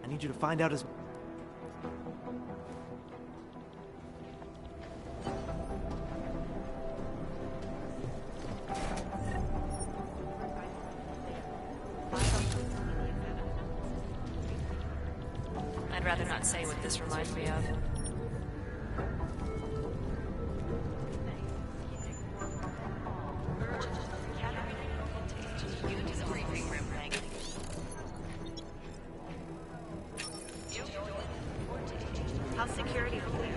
I need you to find out as... I'd rather not say what this reminds me of. How's security over there?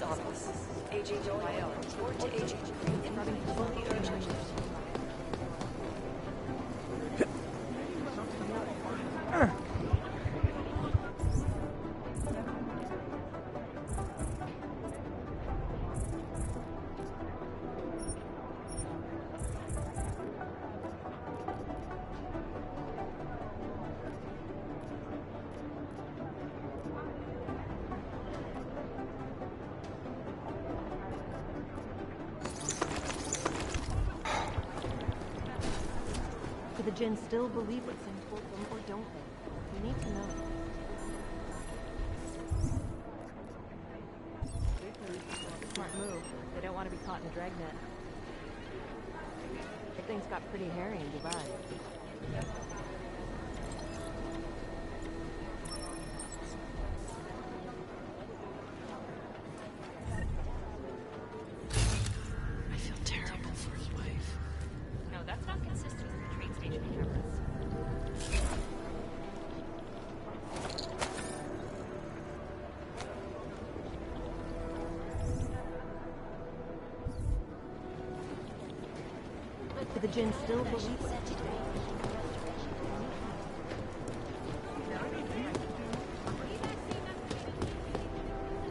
Office. Agent Doyle. Report to Agent. Incoming fully urgent. Do the Jinn still believe what's important, or don't they? We need to know. Smart move. They don't want to be caught in a dragnet. Things got pretty hairy in Dubai. I feel terrible for his wife. No, that's not consistent with the train station cameras. Do the Jinn still believe it?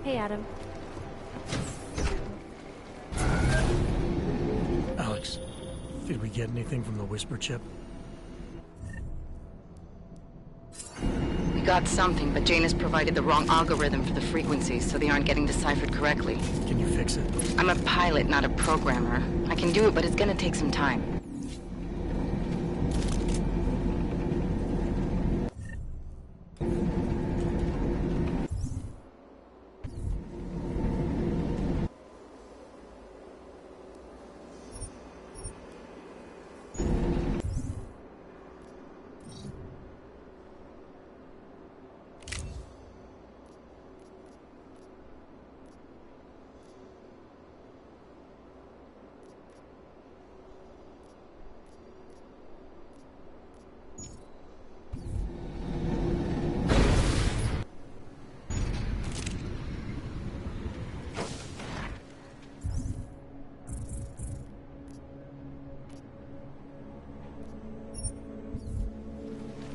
Hey, Adam. Alex, did we get anything from the Whisper chip? We got something, but Jane has provided the wrong algorithm for the frequencies, so they aren't getting deciphered correctly. Can you fix it? I'm a pilot, not a programmer. I can do it, but it's gonna take some time.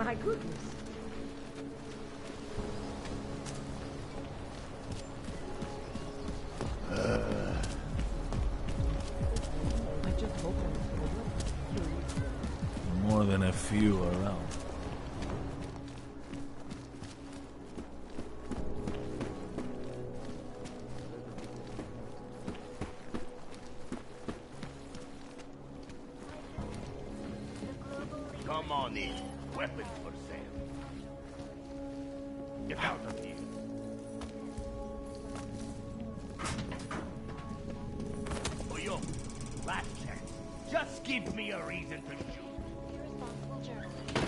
My goodness. I just hope More than a few around. Come on in. Weapons for sale. Get out of here. Oh, yo. Last chance. Just give me a reason to shoot. Irresponsible journalist.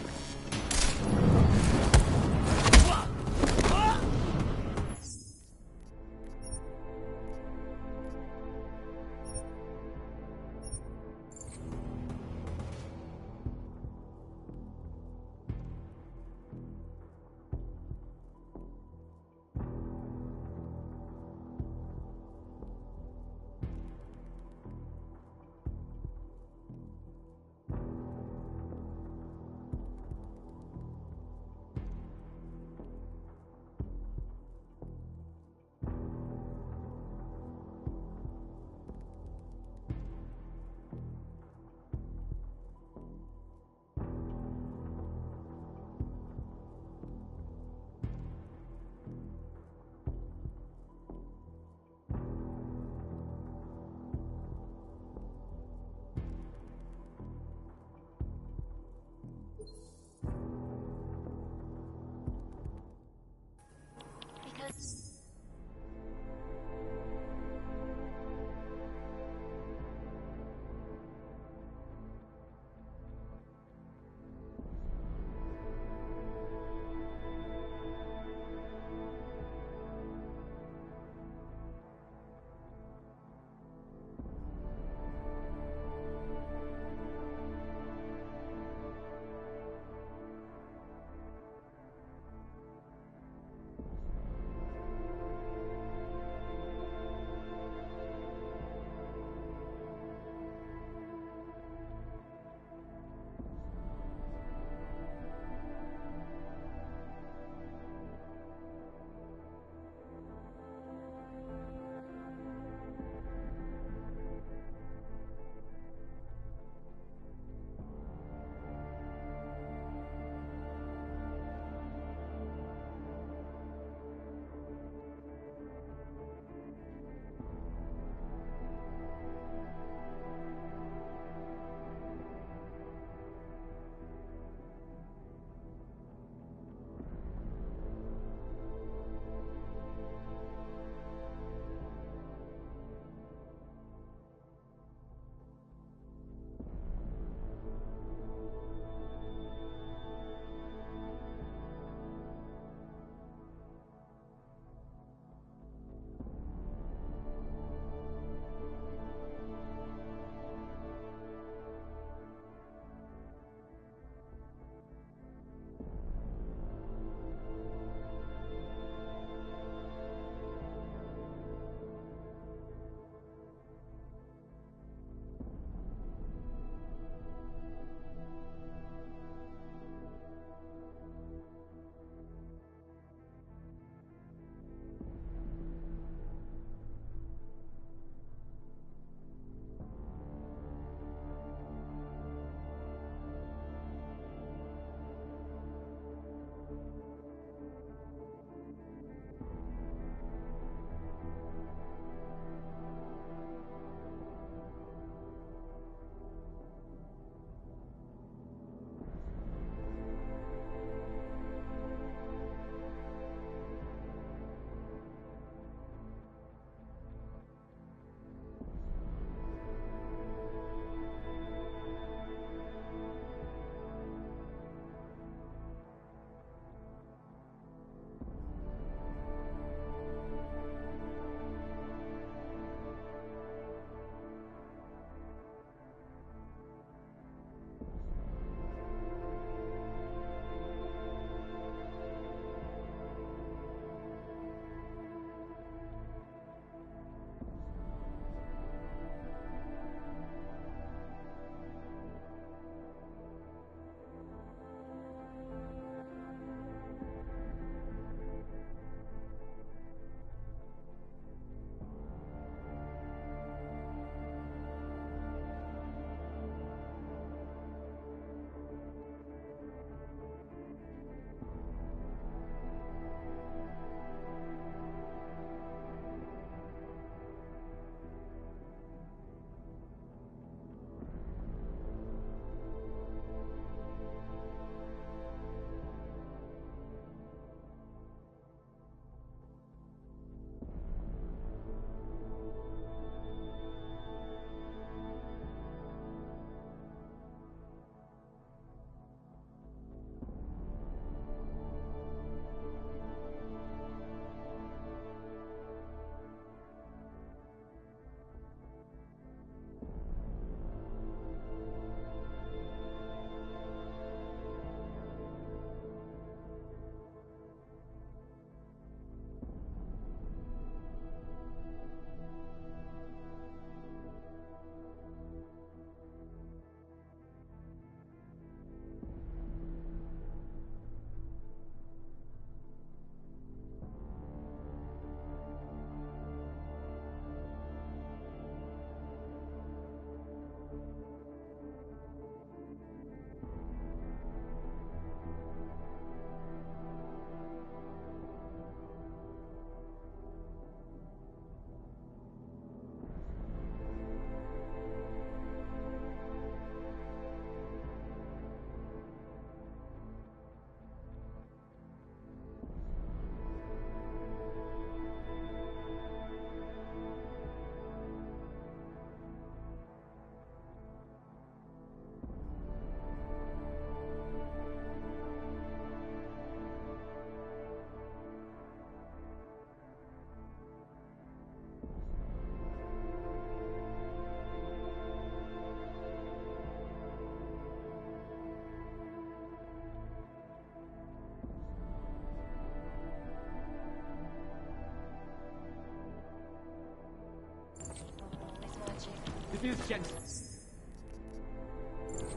Diffuse Jensen.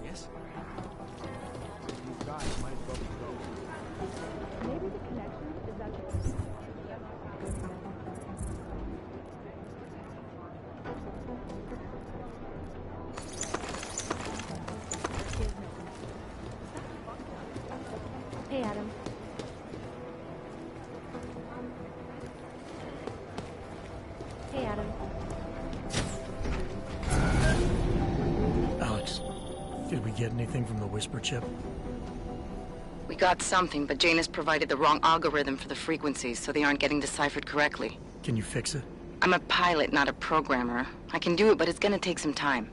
Yes? These guys might as well be gone. Maybe the connection is that Hey, Adam. Hey, Adam. Alex, did we get anything from the Whisper chip? We got something, but Jane has provided the wrong algorithm for the frequencies, so they aren't getting deciphered correctly. Can you fix it? I'm a pilot, not a programmer. I can do it, but it's gonna take some time.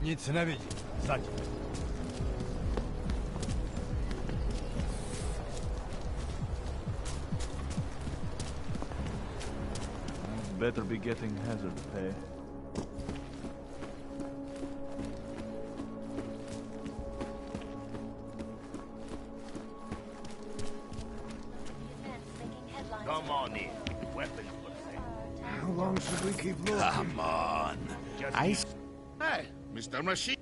Nic nevidím. Zatím. Better be getting hazard pay. Come on in. Weapons for sale. How long should we keep looking? Come on. Hey, Mr. Machine.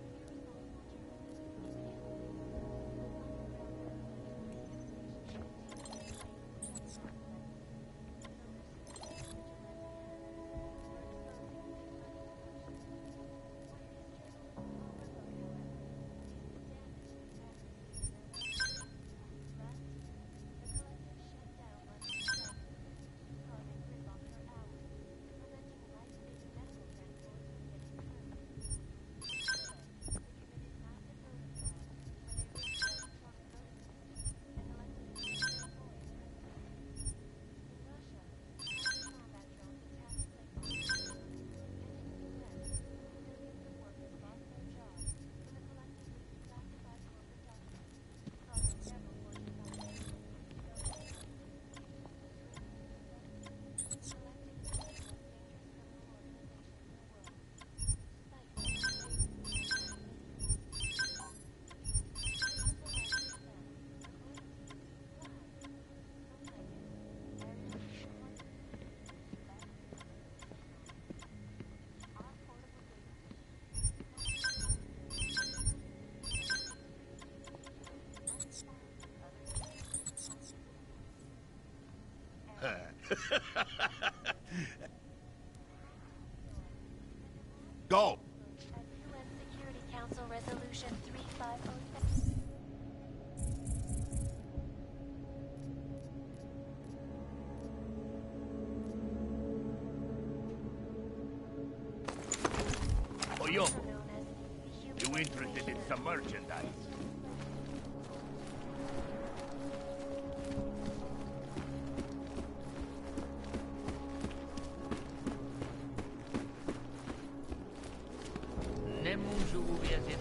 Go! UN Security Council Resolution 3507. Oh, yo. You interested in some merchandise? Nie můžu uvěřit.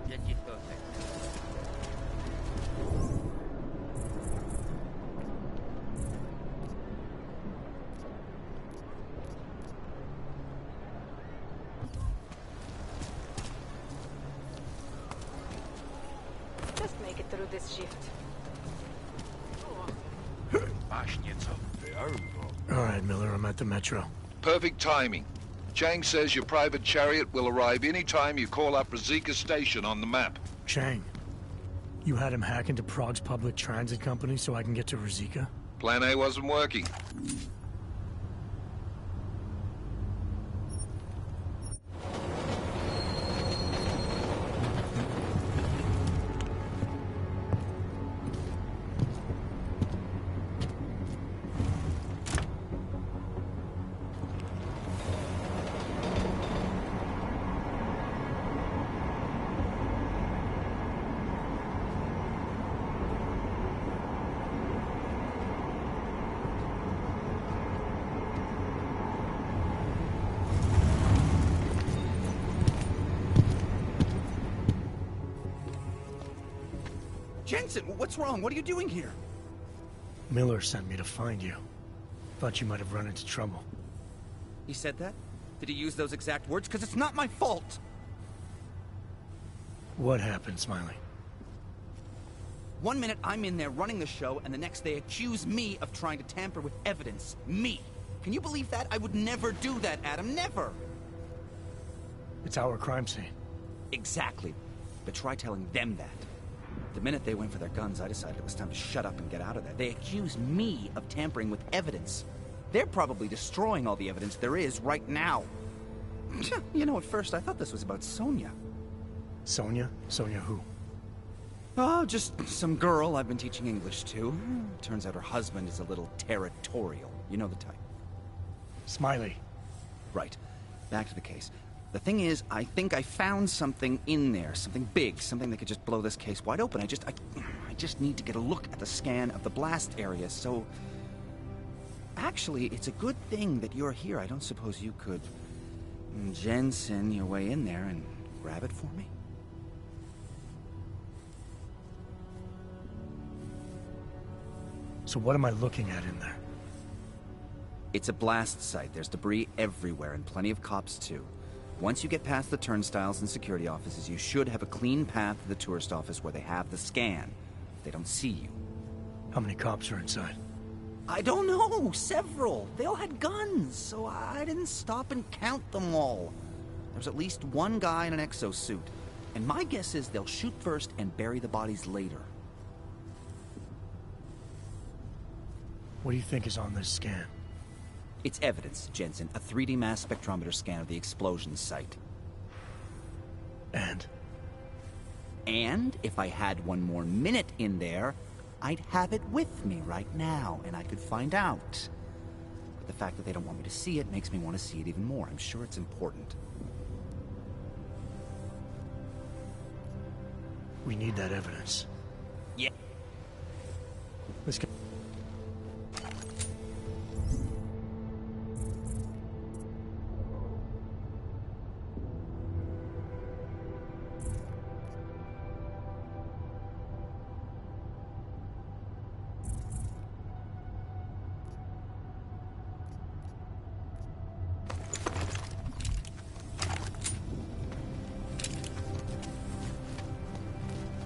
Děti to Just make it through this shift. Máš něco? All right, Miller, I'm at the Metro. Perfect timing. Chang says your private chariot will arrive any time you call up Rizika Station on the map. Chang, you had him hack into Prague's public transit company so I can get to Rizika? Plan A wasn't working. Jensen, what's wrong? What are you doing here? Miller sent me to find you. Thought you might have run into trouble. He said that? Did he use those exact words? Because it's not my fault! What happened, Smiley? One minute I'm in there running the show, and the next they accuse me of trying to tamper with evidence. Me! Can you believe that? I would never do that, Adam. Never! It's our crime scene. Exactly. But try telling them that. The minute they went for their guns, I decided it was time to shut up and get out of there. They accuse me of tampering with evidence. They're probably destroying all the evidence there is right now. You know, at first I thought this was about Sonia. Sonia? Sonia who? Oh, just some girl I've been teaching English to. Turns out her husband is a little territorial. You know the type. Smiley. Right. Back to the case. The thing is, I think I found something in there, something big, something that could just blow this case wide open. I just need to get a look at the scan of the blast area, so... Actually, it's a good thing that you're here. I don't suppose you could... Jensen your way in there and grab it for me? So what am I looking at in there? It's a blast site. There's debris everywhere, and plenty of cops, too. Once you get past the turnstiles and security offices, you should have a clean path to the tourist office where they have the scan. They don't see you. How many cops are inside? I don't know. Several. They all had guns, so I didn't stop and count them all. There's at least one guy in an exosuit. And my guess is they'll shoot first and bury the bodies later. What do you think is on this scan? It's evidence, Jensen. A 3D mass spectrometer scan of the explosion site. And? And if I had one more minute in there, I'd have it with me right now, and I could find out. But the fact that they don't want me to see it makes me want to see it even more. I'm sure it's important. We need that evidence. Yeah. Let's go.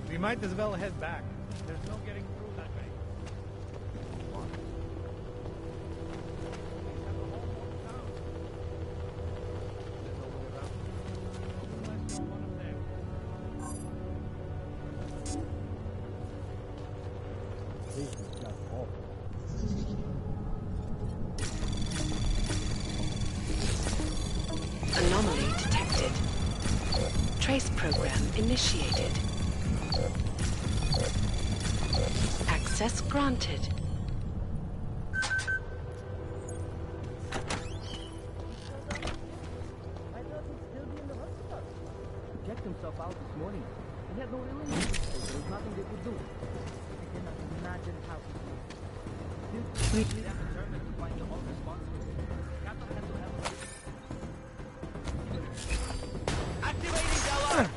We might as well head back. There's no getting through that way. Anomaly detected. Trace program initiated. Access granted. He checked himself out this morning. He had no illness. There was nothing they could do. I cannot imagine how he feels. We are determined to find the all responsible. Captain has to help. Activating Della!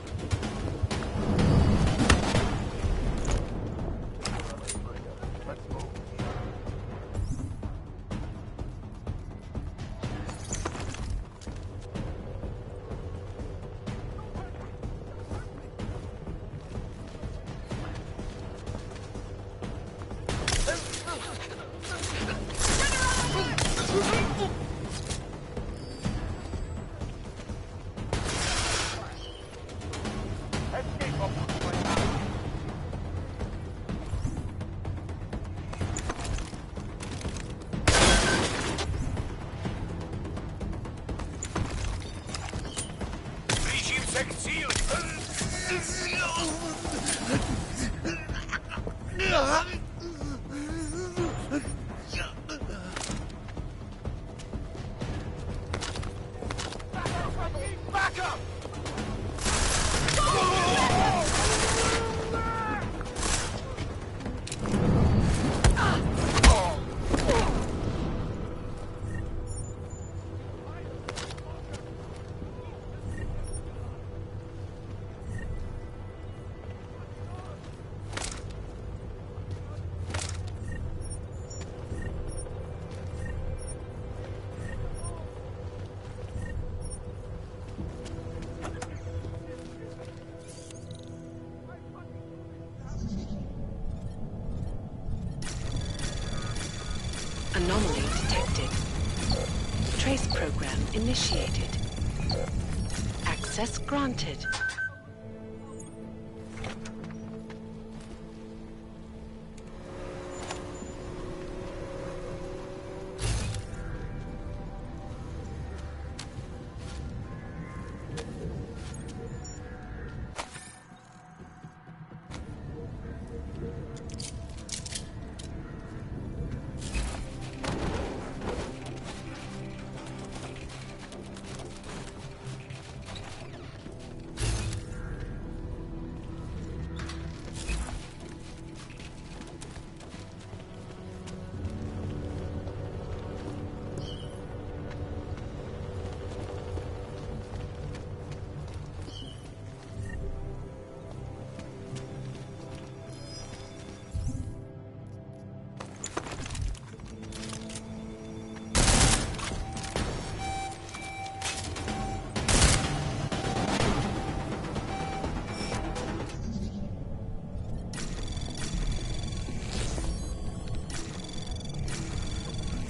Back up! Anomaly detected. Trace program initiated. Access granted.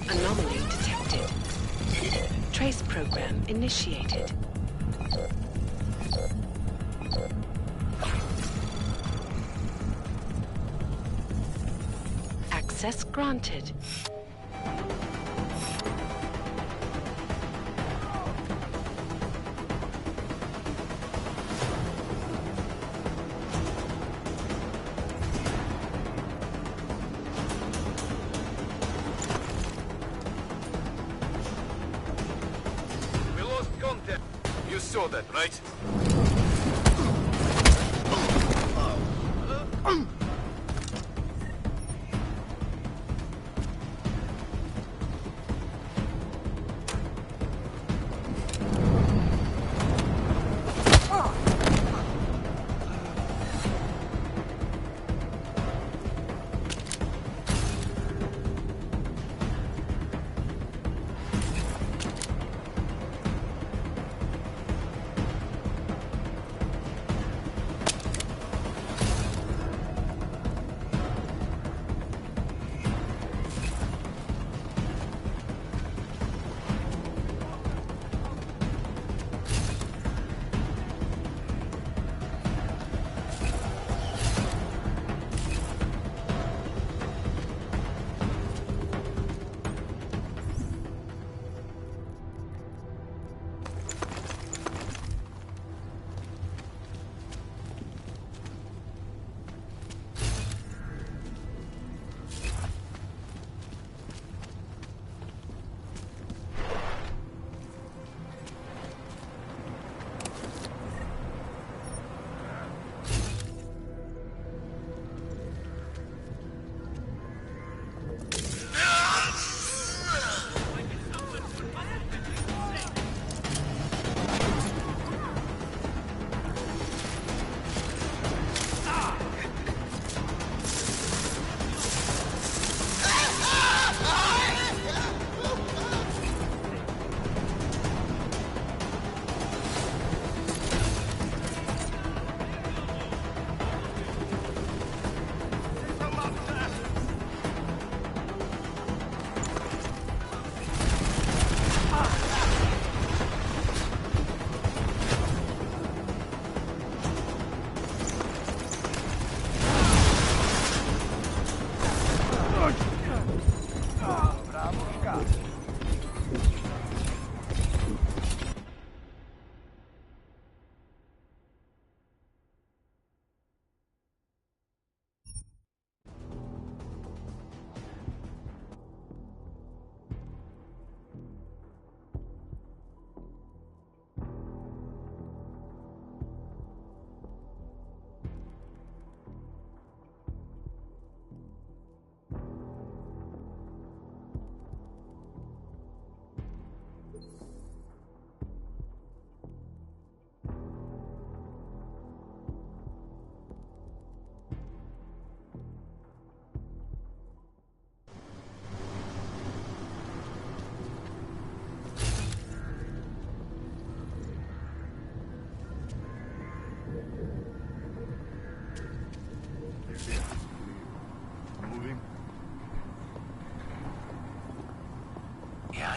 Anomaly detected. Trace program initiated. Access granted. We lost contact. You saw that, right?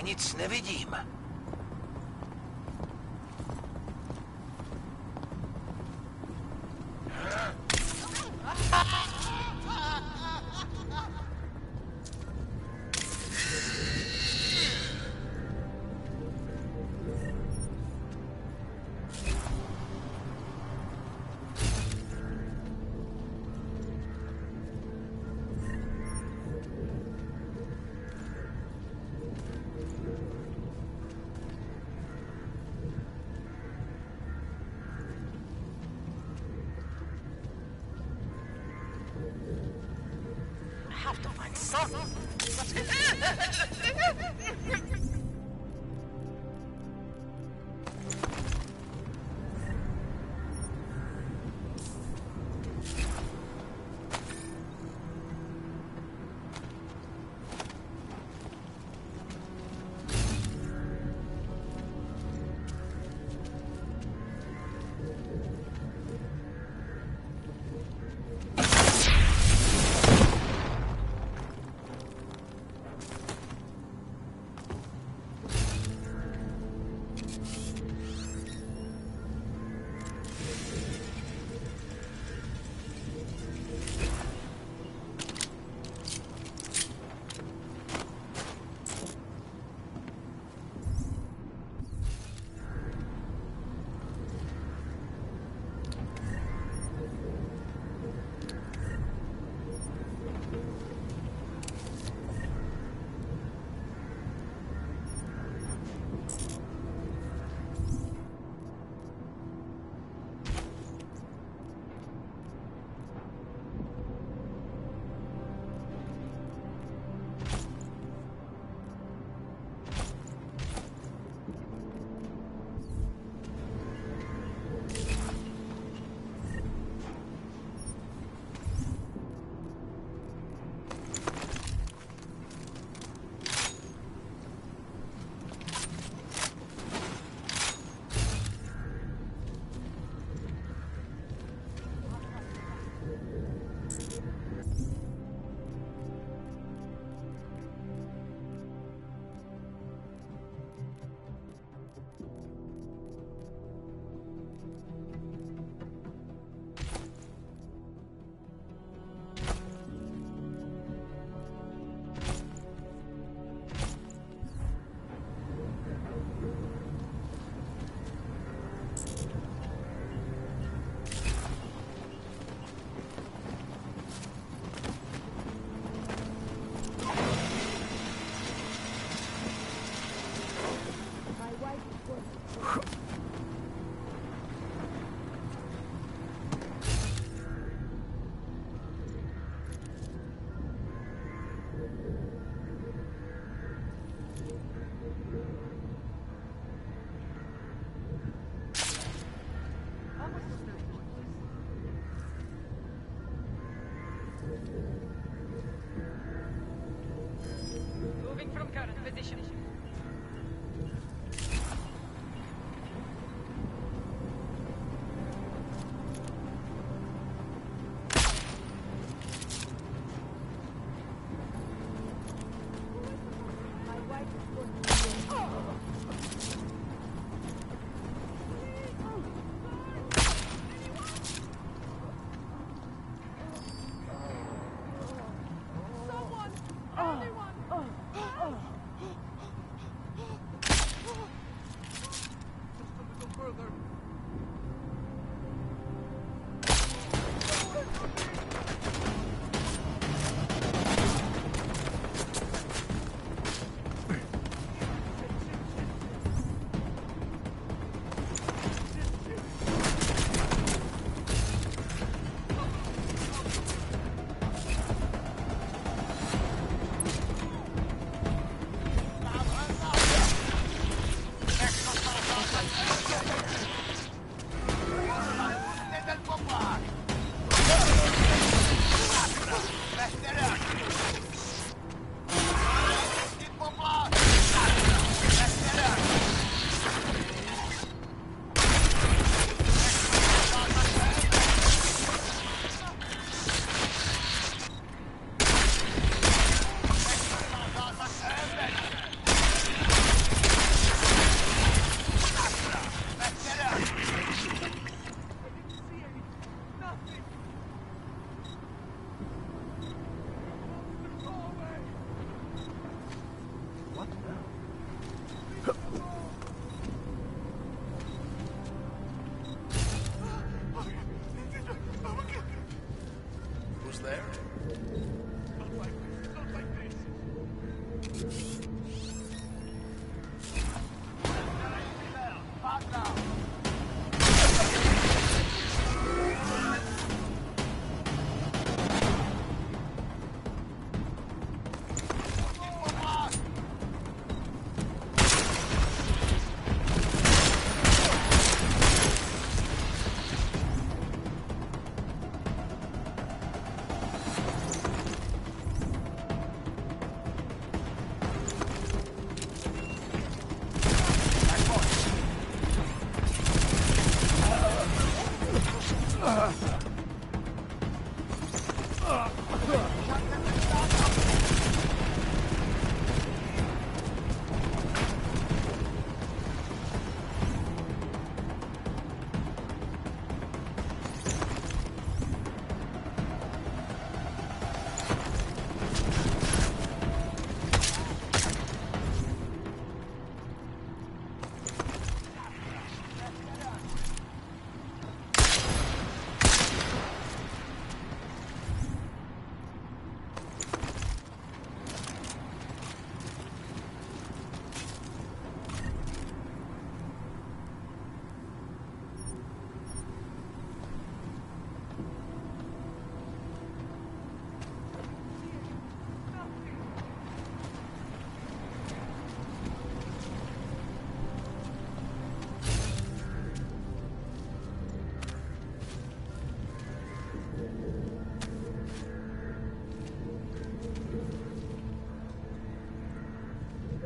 nic nevidím. I have to find something. Moving from current position.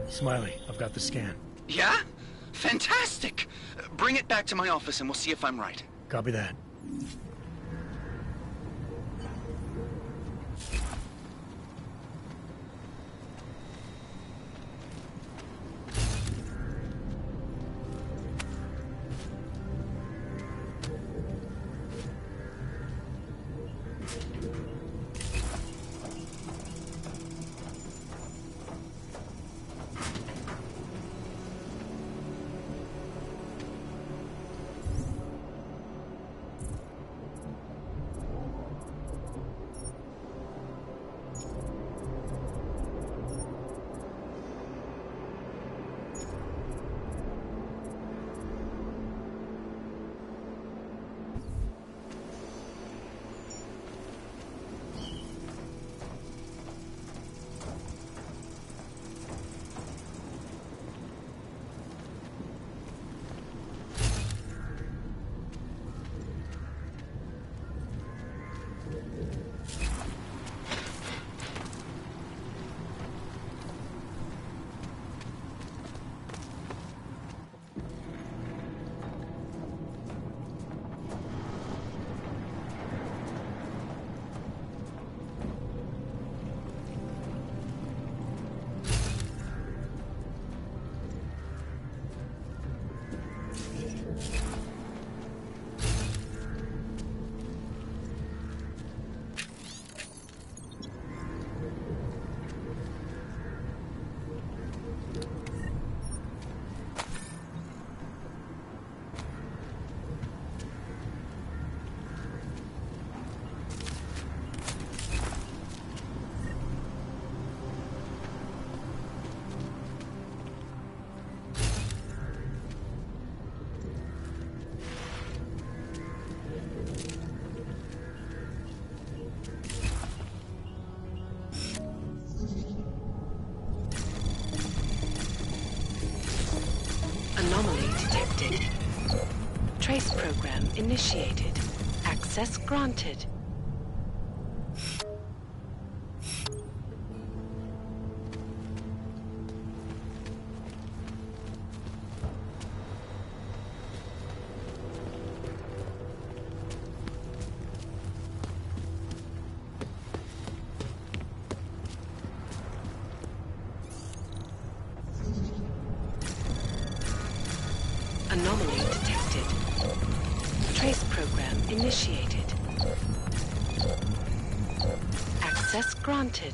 Smiley, I've got the scan. Yeah? Fantastic! Bring it back to my office and we'll see if I'm right. Copy that. Anomaly detected. Trace program initiated. Access granted. Anomaly detected. Trace program initiated. Access granted.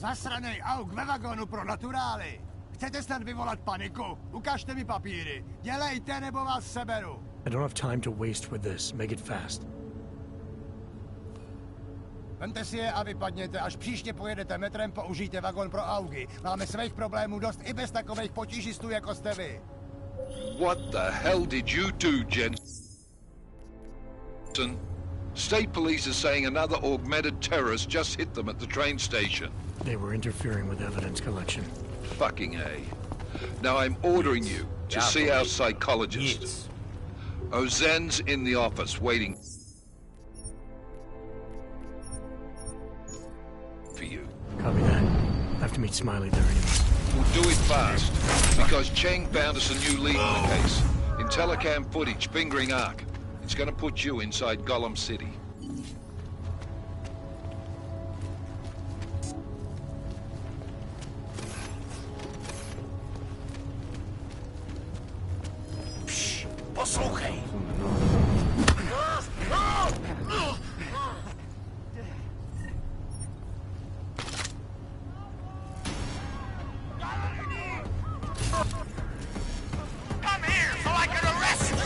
Zasranej auk ve vagonu pro naturály! Chcete snad vyvolat paniku? Ukažte mi papíry. Dělejte, nebo vás seberu. I don't have time to waste with this. Make it fast. Vemte si je a vypadněte. Až příště pojedete metrem, použijte vagon pro augy. Máme svých problémů dost i bez takových potížistů, jako jste vy. What the hell did you do, Jensen? State police is saying another augmented terrorist just hit them at the train station. They were interfering with evidence collection. Fucking A. Now I'm ordering you to see our psychologist. Ozen's in the office waiting for you. Copy that. I have to meet Smiley there anyway. We'll do it fast, because Cheng found us a new lead in the case. In telecam footage fingering Ark. It's gonna put you inside Gollum City. Posłuchaj. Come here so I can arrest you.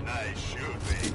Nice shooting.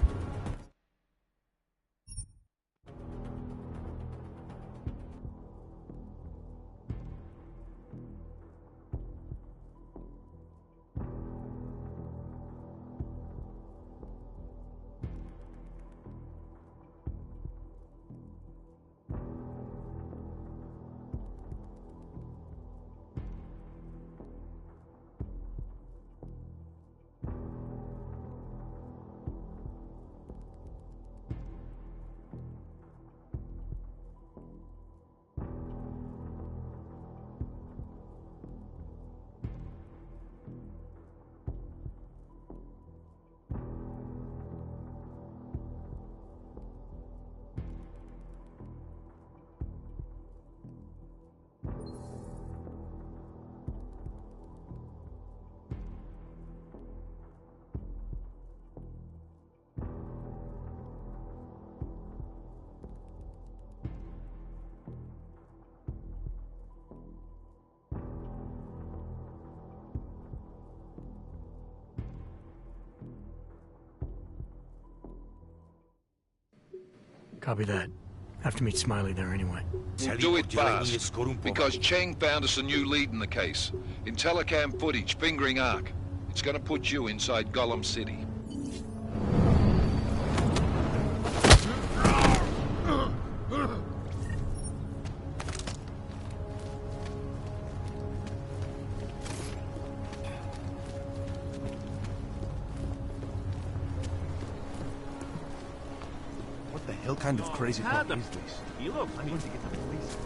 Copy that. Have to meet Smiley there anyway. We'll do it fast, because Cheng found us a new lead in the case. In telecam footage fingering Ark. It's gonna put you inside Gollum City. What the hell kind of crazy cop is this? You look, I'm going to get the police.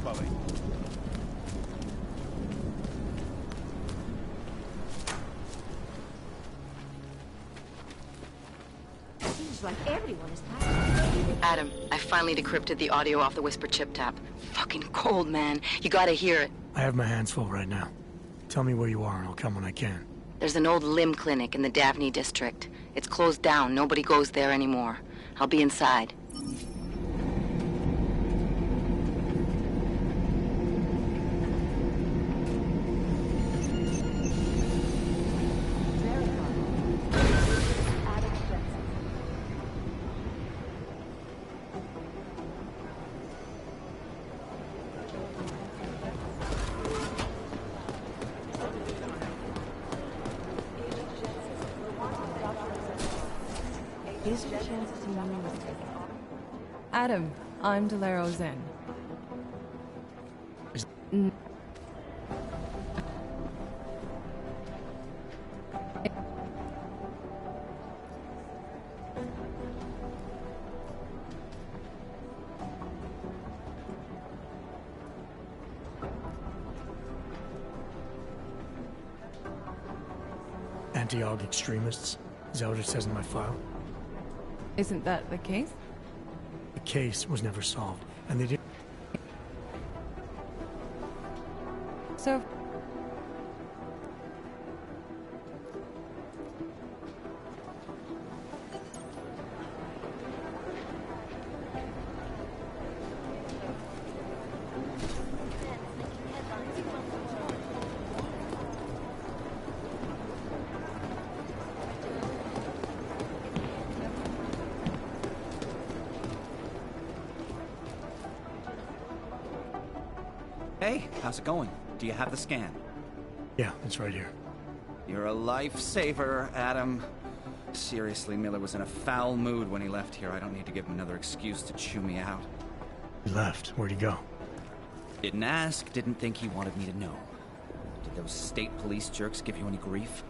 Follow. Seems like everyone is passing. Adam, I finally decrypted the audio off the Whisper chip tap. Fucking cold, man. You gotta hear it. I have my hands full right now. Tell me where you are and I'll come when I can. There's an old limb clinic in the Daphne district. It's closed down. Nobody goes there anymore. I'll be inside. Adam, I'm Delero Zen. Anti-AUG extremists? Is that what it says in my file? Isn't that the case? The case was never solved, and they didn't... So... Hey, how's it going? Do you have the scan? Yeah, it's right here. You're a lifesaver, Adam. Seriously, Miller was in a foul mood when he left here. I don't need to give him another excuse to chew me out. He left. Where'd he go? Didn't ask, didn't think he wanted me to know. Did those state police jerks give you any grief?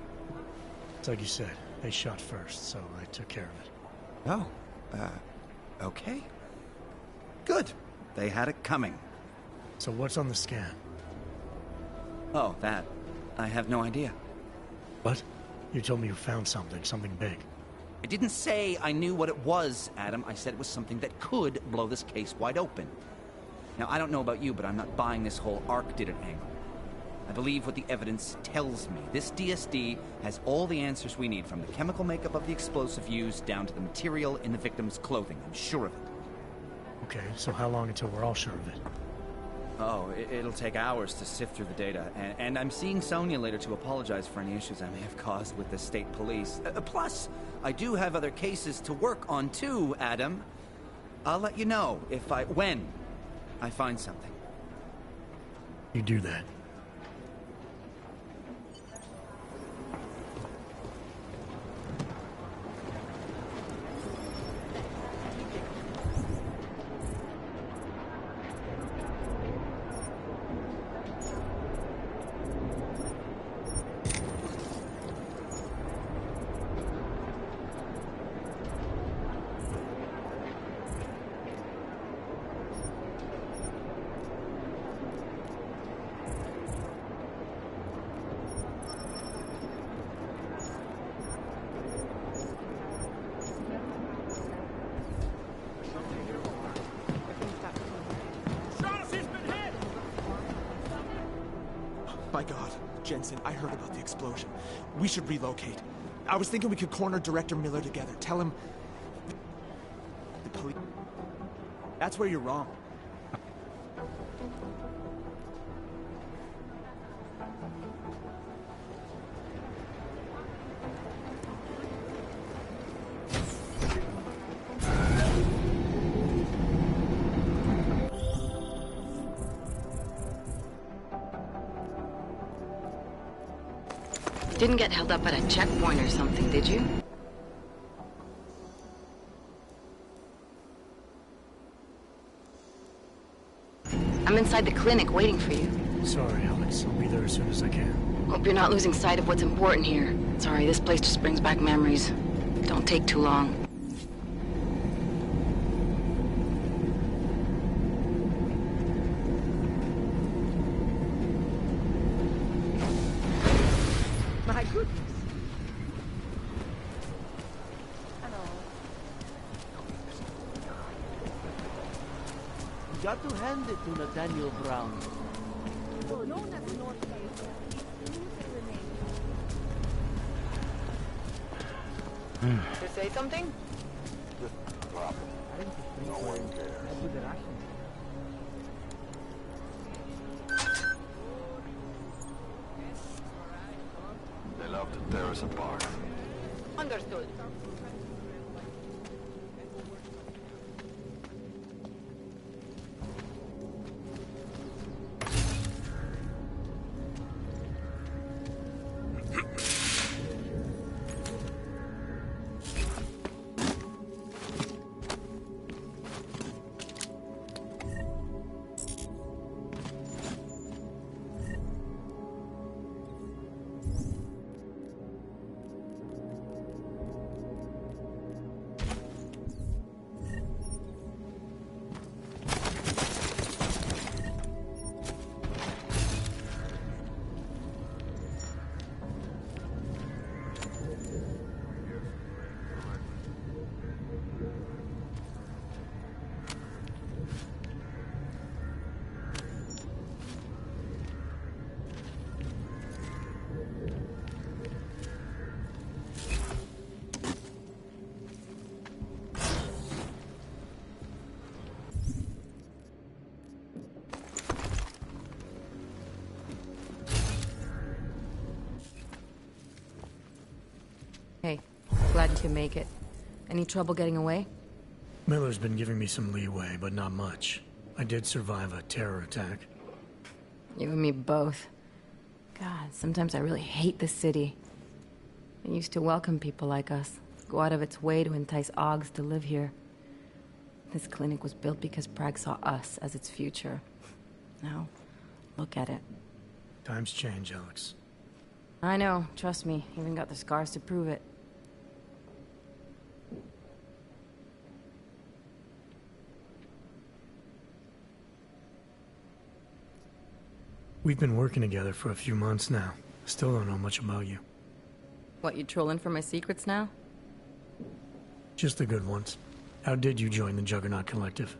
It's like you said. They shot first, so I took care of it. Oh, okay. Good. They had it coming. So what's on the scan? Oh, that. I have no idea. What? You told me you found something big. I didn't say I knew what it was, Adam. I said it was something that could blow this case wide open. Now, I don't know about you, but I'm not buying this whole Ark did it angle. I believe what the evidence tells me. This DSD has all the answers we need, from the chemical makeup of the explosive used down to the material in the victim's clothing. I'm sure of it. Okay, so how long until we're all sure of it? Oh, it'll take hours to sift through the data, and I'm seeing Sonia later to apologize for any issues I may have caused with the state police. Plus, I do have other cases to work on too, Adam. I'll let you know when I find something. You do that. My God, Jensen, I heard about the explosion. We should relocate. I was thinking we could corner Director Miller together. Tell him... the police... That's where you're wrong. Didn't get held up at a checkpoint or something, did you? I'm inside the clinic waiting for you. Sorry, Alex. I'll be there as soon as I can. Hope you're not losing sight of what's important here. Sorry, this place just brings back memories. Don't take too long. Got to hand it to Nathaniel Brown. Oh, no, that's North Bay. To say something? I think the streets were bad with the rations. They love to tear us apart. Understood. Hey, glad you can make it. Any trouble getting away? Miller's been giving me some leeway, but not much. I did survive a terror attack. You and me both. God, sometimes I really hate this city. It used to welcome people like us, go out of its way to entice Augs to live here. This clinic was built because Prague saw us as its future. Now, look at it. Times change, Alex. I know, trust me, even got the scars to prove it. We've been working together for a few months now. Still don't know much about you. What, you trolling for my secrets now? Just the good ones. How did you join the Juggernaut Collective?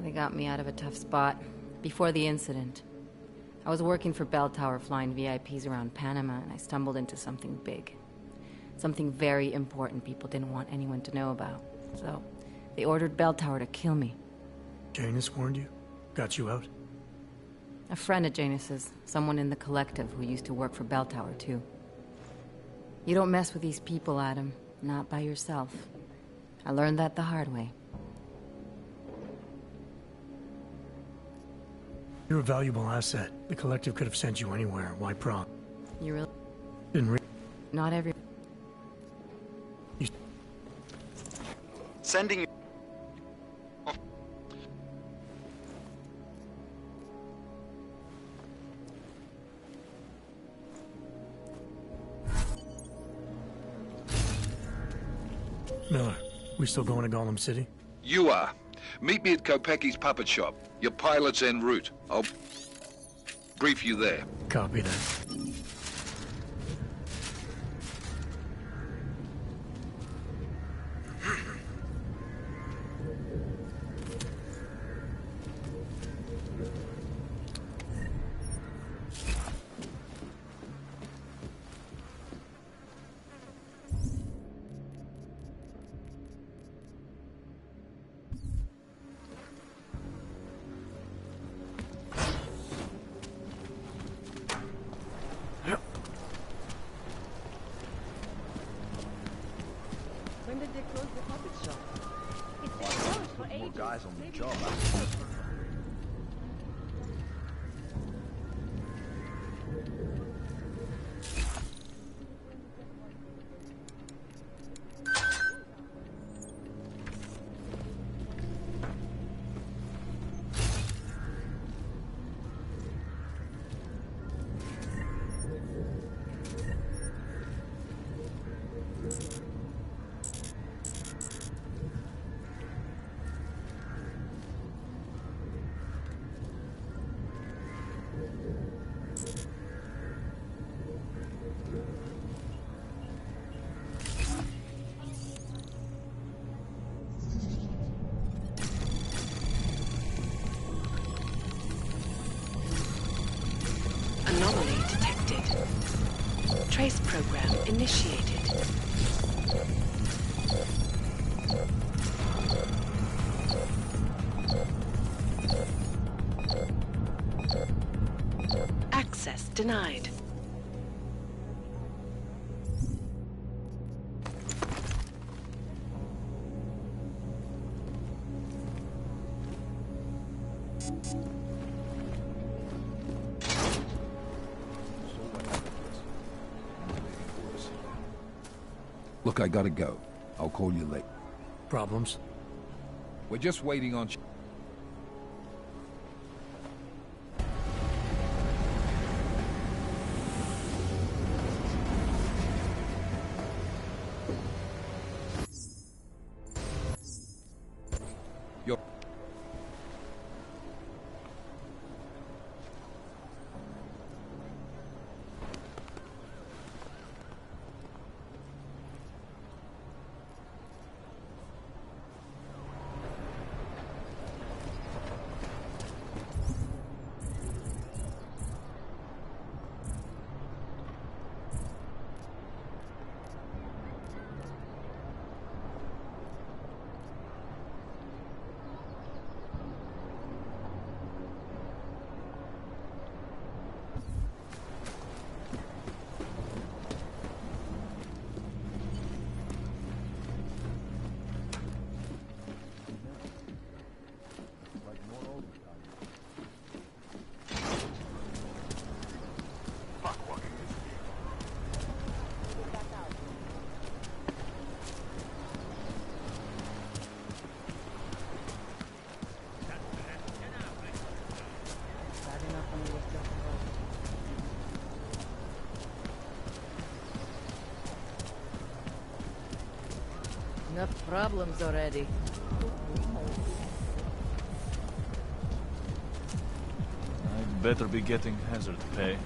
They got me out of a tough spot. Before the incident. I was working for Bell Tower flying VIPs around Panama, and I stumbled into something big. Something very important people didn't want anyone to know about. So, they ordered Bell Tower to kill me. Janus warned you? Got you out? A friend of Janus's, someone in the collective who used to work for Bell Tower too. You don't mess with these people, Adam. Not by yourself. I learned that the hard way. You're a valuable asset. The collective could have sent you anywhere. Why Prague? You really... Didn't Not every... Sending you. Miller, we still going to Gollum City? You are. Meet me at Kopecki's puppet shop. Your pilot's en route. I'll brief you there. Copy that. When did they close the puppet shop? It's been closed for ages. More guys on the job. program initiated. Access denied. Look, I gotta go. I'll call you late. Problems? We're just waiting on... You're... Enough problems already. I'd better be getting hazard pay.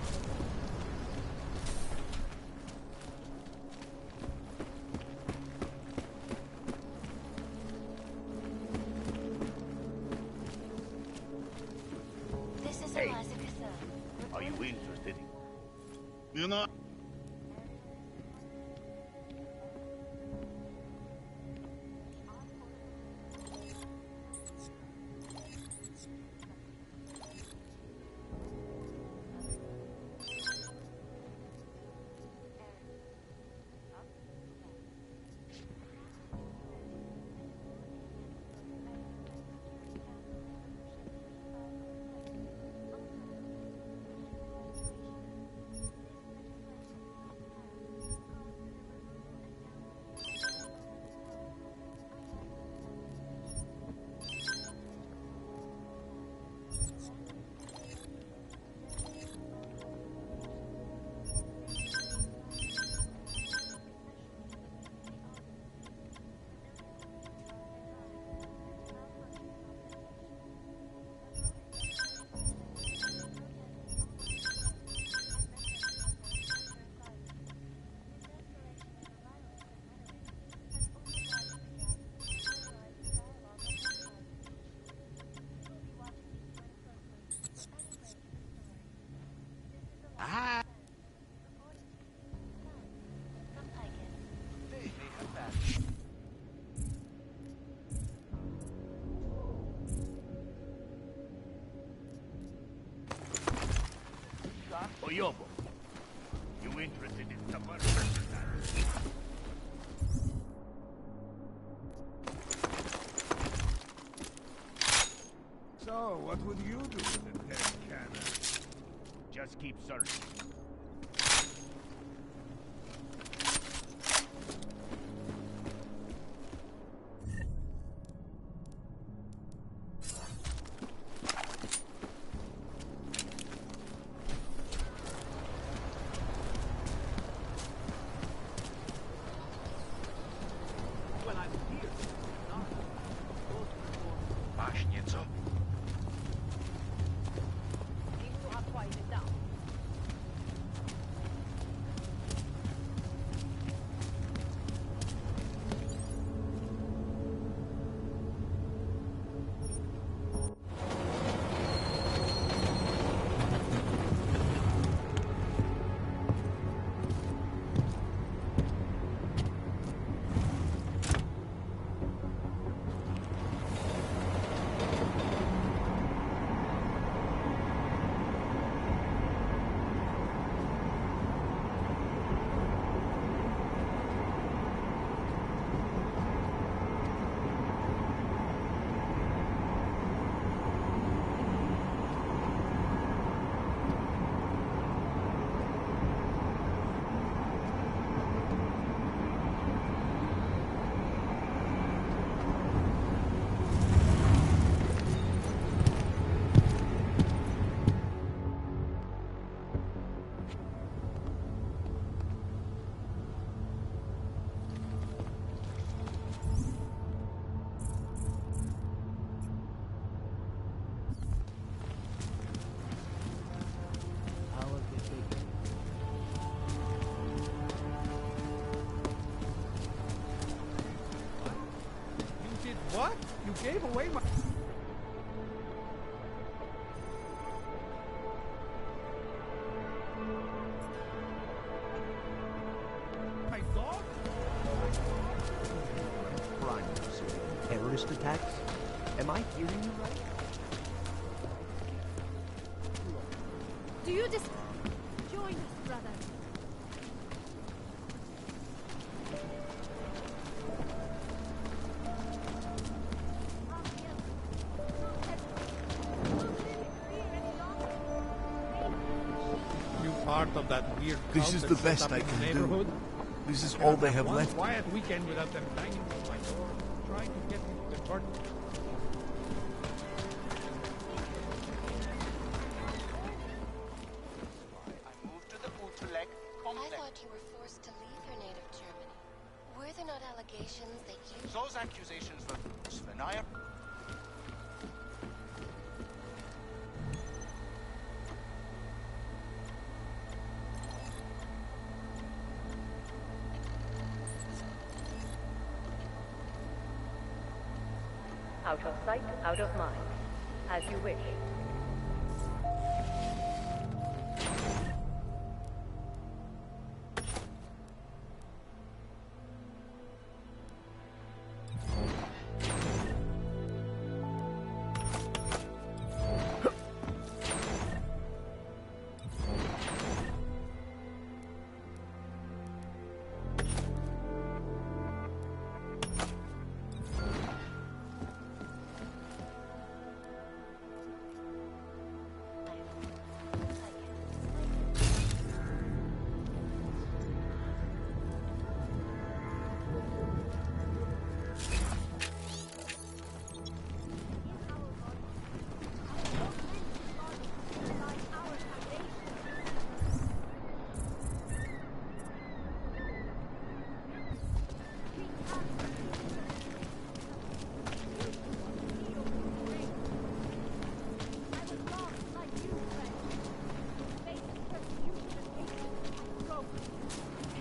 This is Hey. Eliza Cassell. Are you interested? You know... Oyobo, you interested in some more merchandise? So, what would you do with a dead cannon? Just keep searching. Masz nieco? What? You gave away my... My dog? Crime scene. Terrorist attacks? Am I hearing you right? Do you just join us, brother? You part of that weird This cult is that the set best up I in the can do. neighborhood? This is Can all I they have one left. quiet weekend without them banging on my door, trying to get me to convert. I thought you were forced to leave your native Germany. Were there not allegations that you... Those accusations were false, when I... Out of sight, out of mind. As you wish.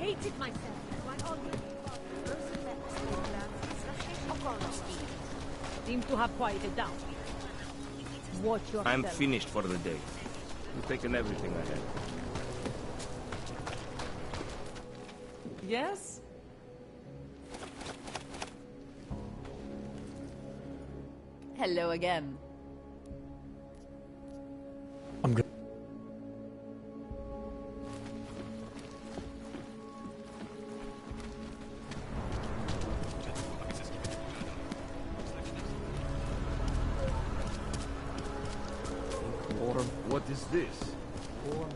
Hated myself. My seem to have quieted down. Watch yourself. I'm finished for the day. You've taken everything I had. Yes? Hello again. I'm good. Or what is this? Or...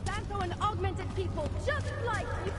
Santo and augmented people, just like you.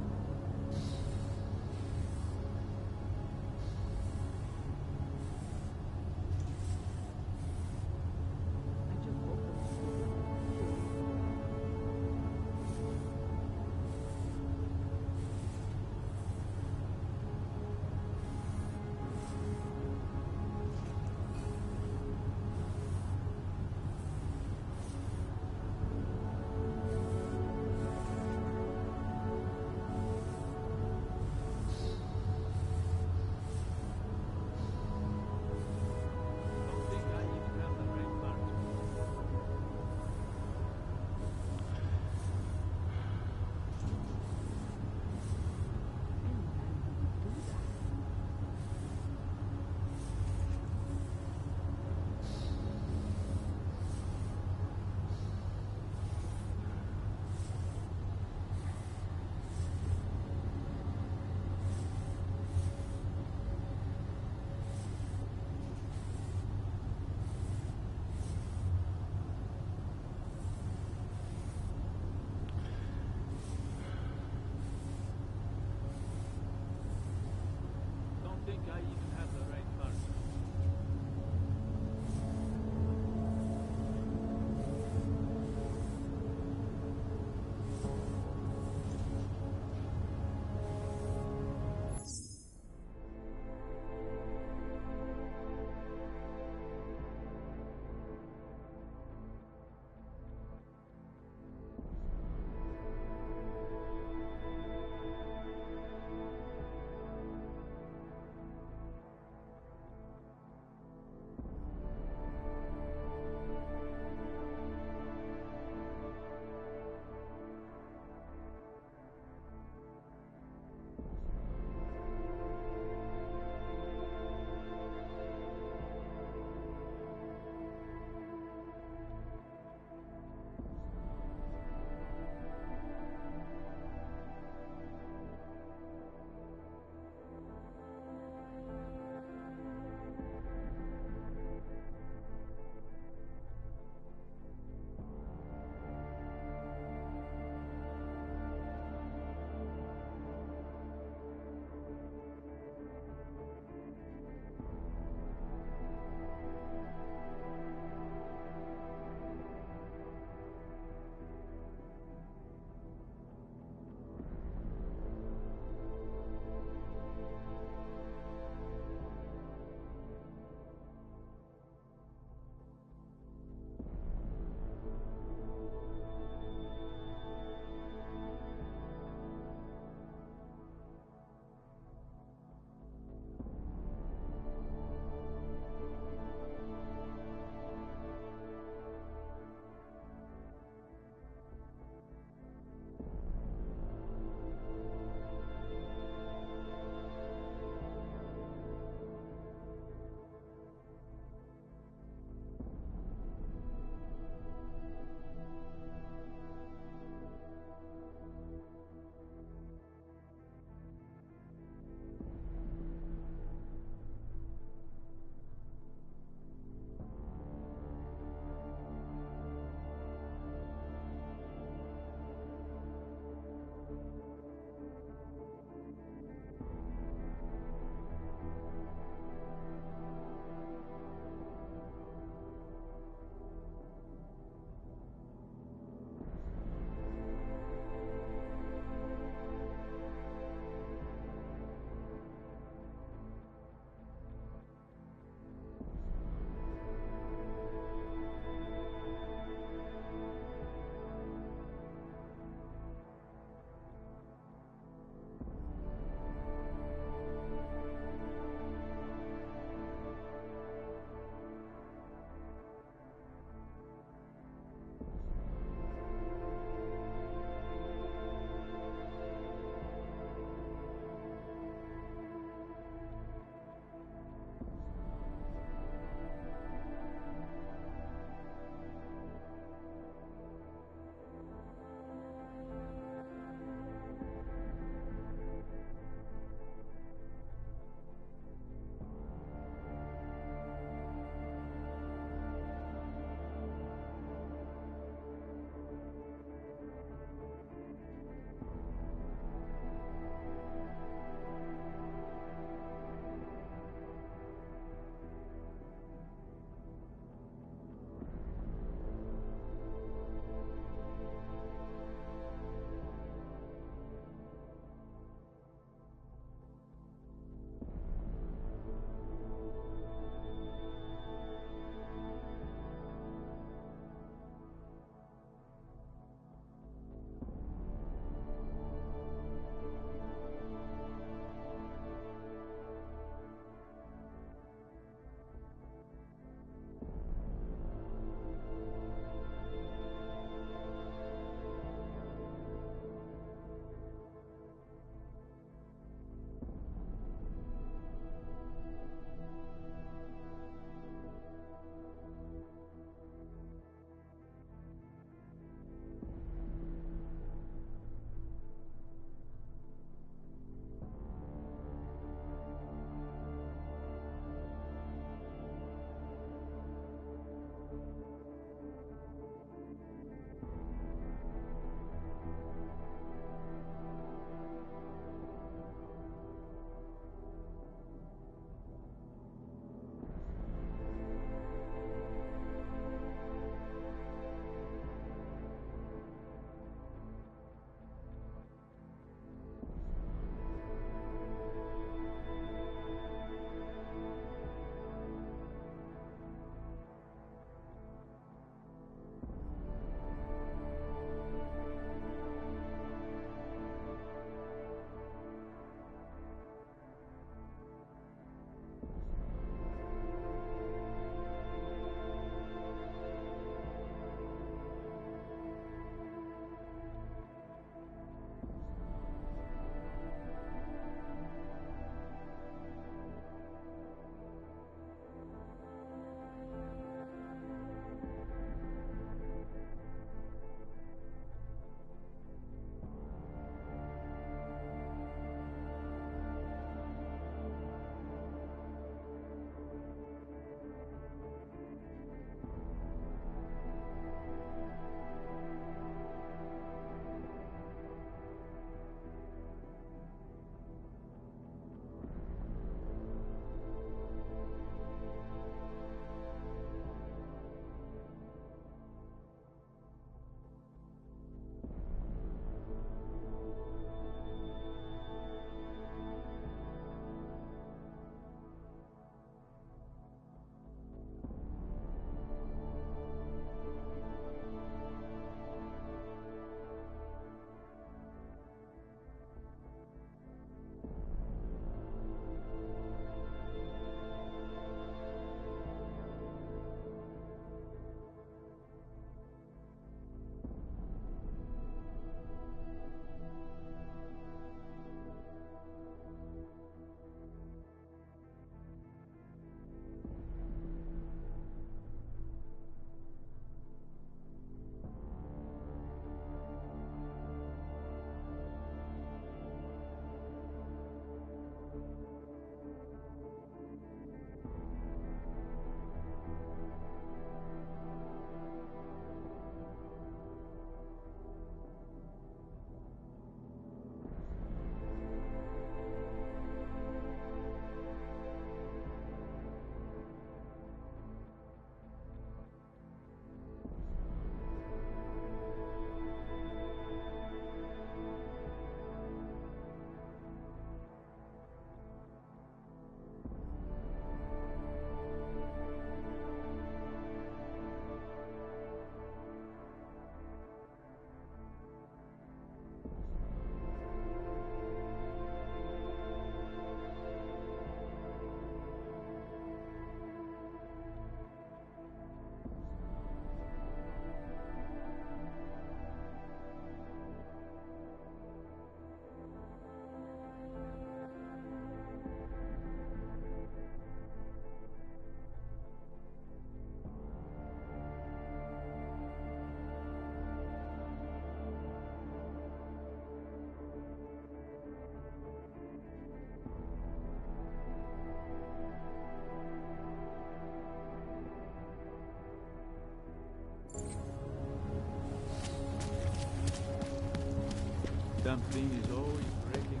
Damn thing is always breaking.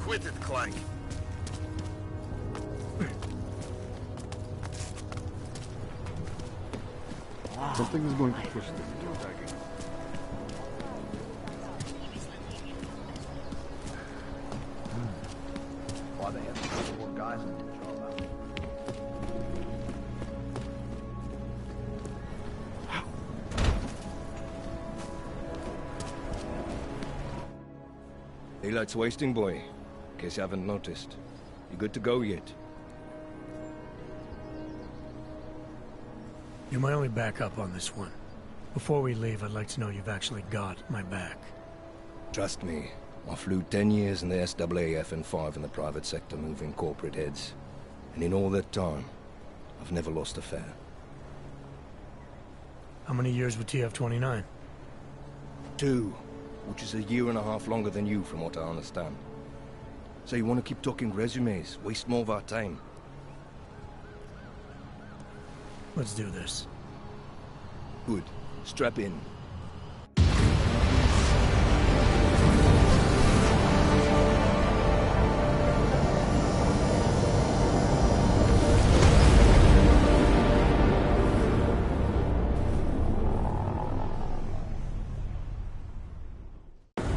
Quit it, Clank. Something is going to push them into attacking. Why they have more guys in control now? Daylight's wasting, boy. In case you haven't noticed. You good to go yet? You're my only backup on this one. Before we leave, I'd like to know you've actually got my back. Trust me. I flew 10 years in the SAAF and 5 in the private sector moving corporate heads. And in all that time, I've never lost a fare. How many years with TF-29? 2, which is a year and a half longer than you from what I understand. So you want to keep talking resumes, waste more of our time? Let's do this. Good. Strap in.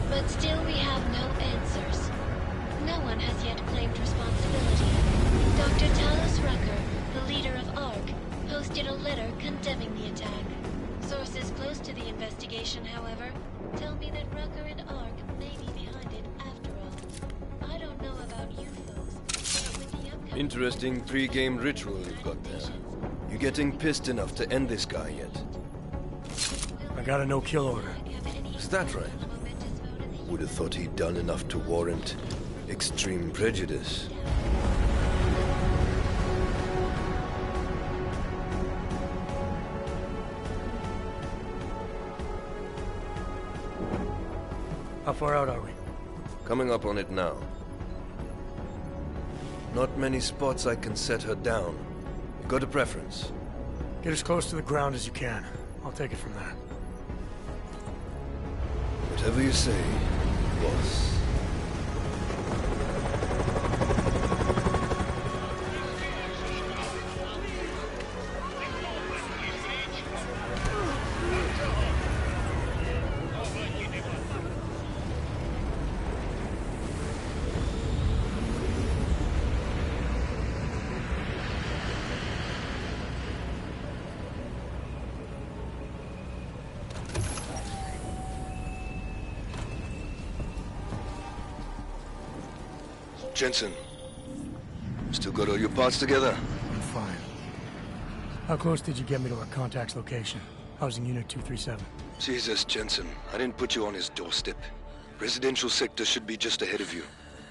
But still we have no answers. No one has yet claimed responsibility. Dr. Talos Rucker, the leader of ARC, posted a letter condemning the attack. Sources close to the investigation, however, tell me that Rucker and ARC may be behind it after all. I don't know about you folks, but with the upcoming... Interesting pre-game ritual you've got there. You getting pissed enough to end this guy yet? I got a no-kill order. Is that right? Would have thought he'd done enough to warrant extreme prejudice. How far out are we? Coming up on it now. Not many spots I can set her down. You got a preference? Get as close to the ground as you can. I'll take it from there. Whatever you say, boss. Jensen, still got all your parts together? I'm fine. How close did you get me to our contact's location? Housing Unit 237. Jesus, Jensen, I didn't put you on his doorstep. Residential sector should be just ahead of you.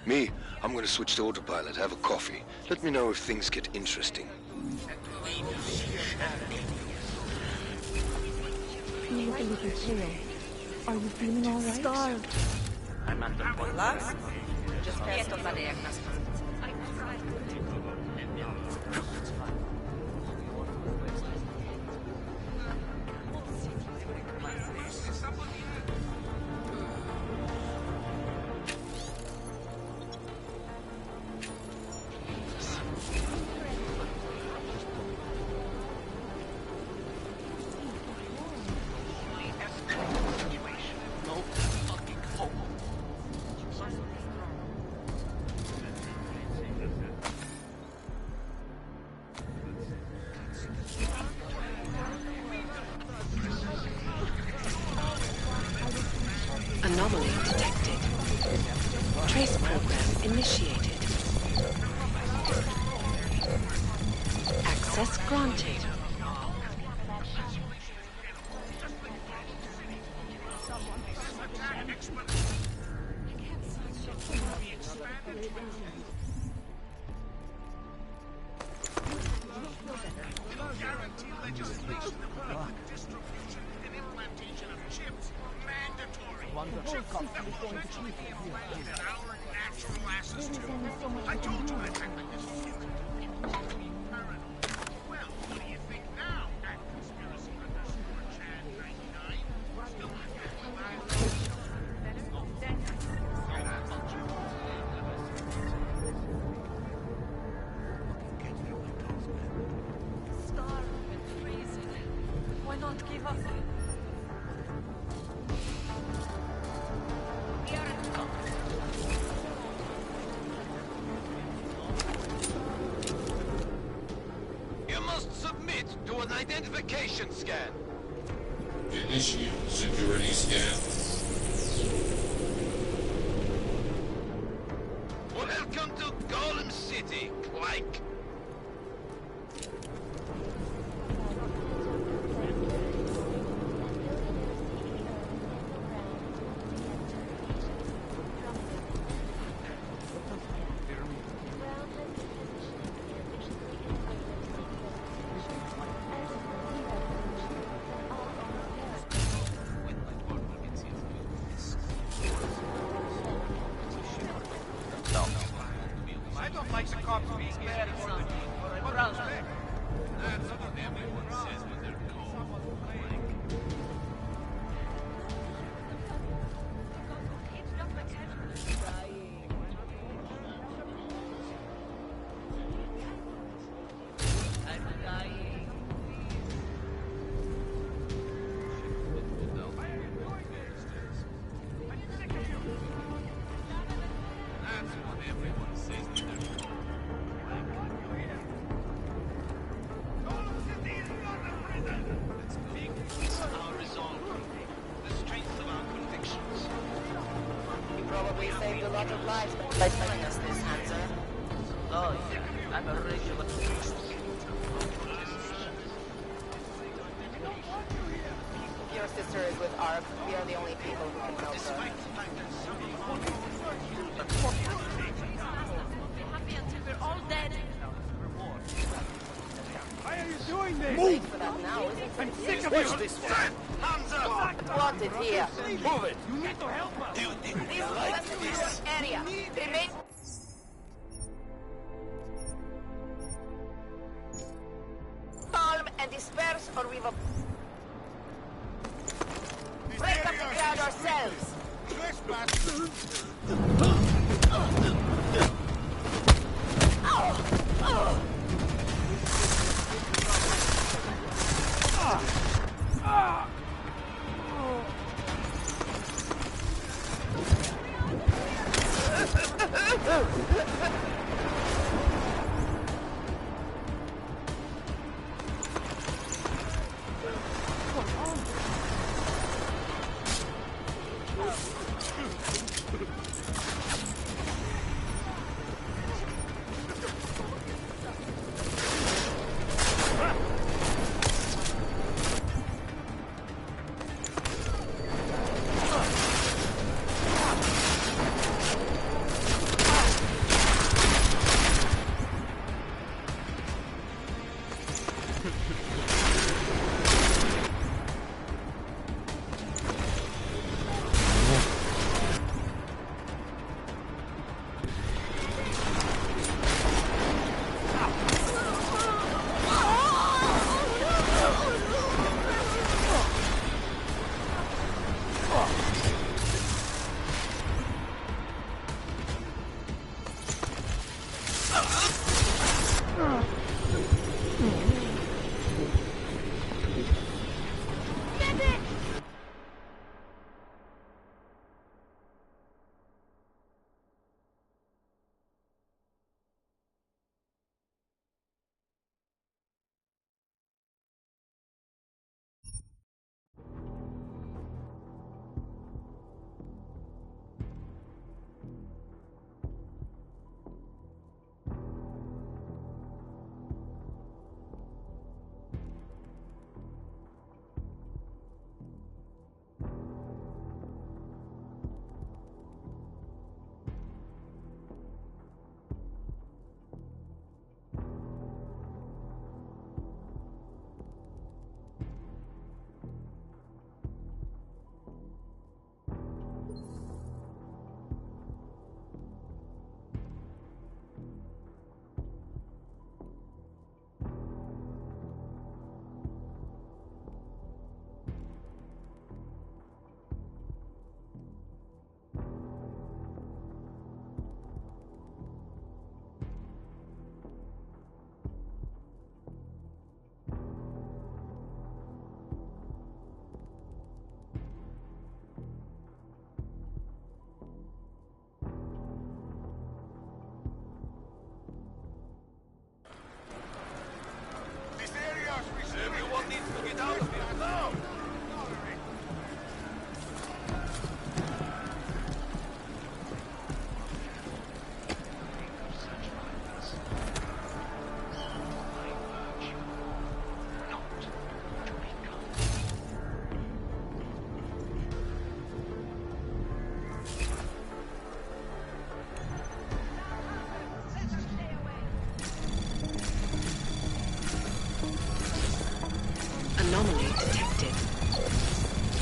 Me, I'm gonna switch to autopilot, have a coffee. Let me know if things get interesting. You look a little pale. Are you feeling all right? Starved. Just passed on the diagnosis. Anomaly detected. Trace program initiated. Access granted. Guarantee legislation that will make distribution and implantation of chips mandatory. Chip companies and our natural asses too. I told you an attack like this was paranoid. Well, what do you think now, at Conspiracy _Chad 99? Still Location scan. Initiate security scan. Welcome to Golem City, Clank. I don't like the cops being bad or the morale's back. That's what everyone says when they're cold. I'm dying. That's what everyone says when they're cold. It's our resolve. The strength of our convictions. You probably saved a lot of lives by telling us this, Hansa. Oh, yeah. I'm a regular. Your sister is with ARC. We are the only people who can help her. Happy until we're all dead. Why are you doing this? Late for that now, isn't it? I'm sick of Watch you. this one. Hands up. Wanted here. Move it. You need to help us. You didn't This is like a secure this. area. Remain. Calm and disperse, or we've break up the crowd ourselves.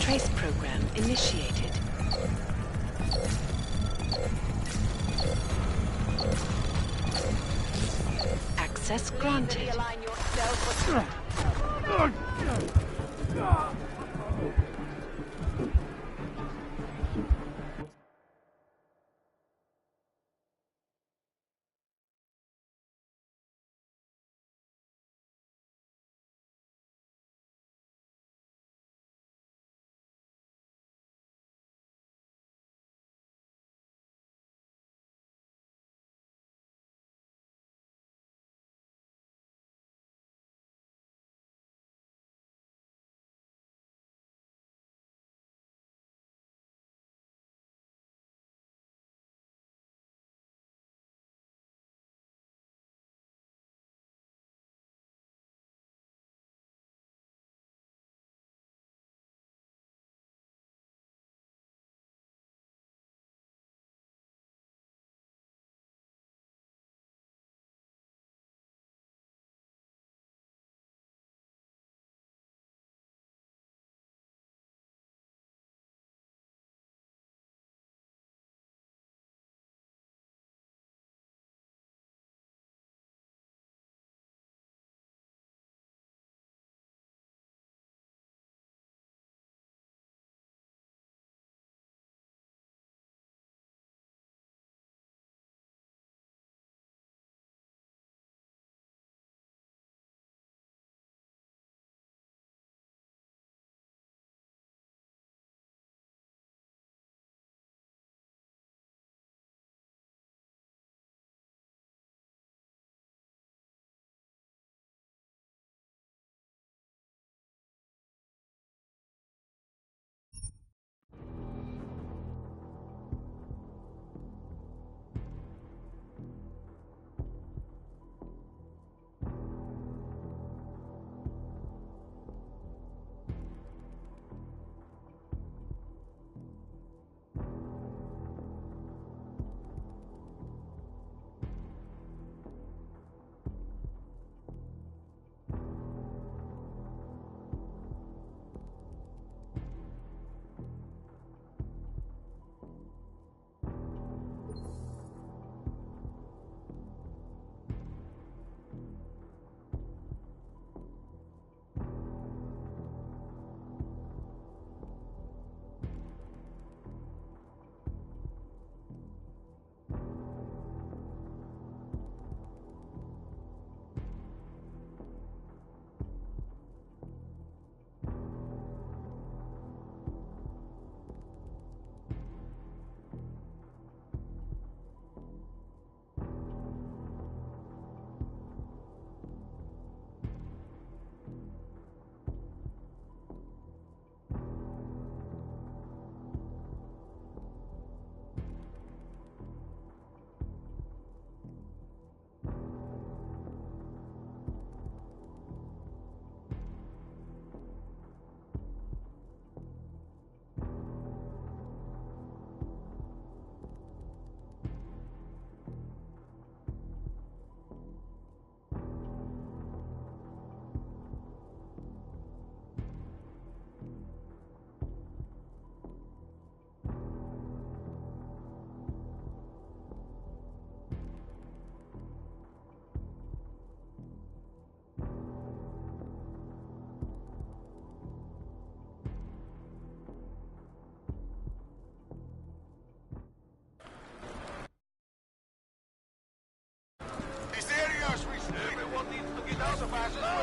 Trace program initiated. Access granted. Realign yourself with...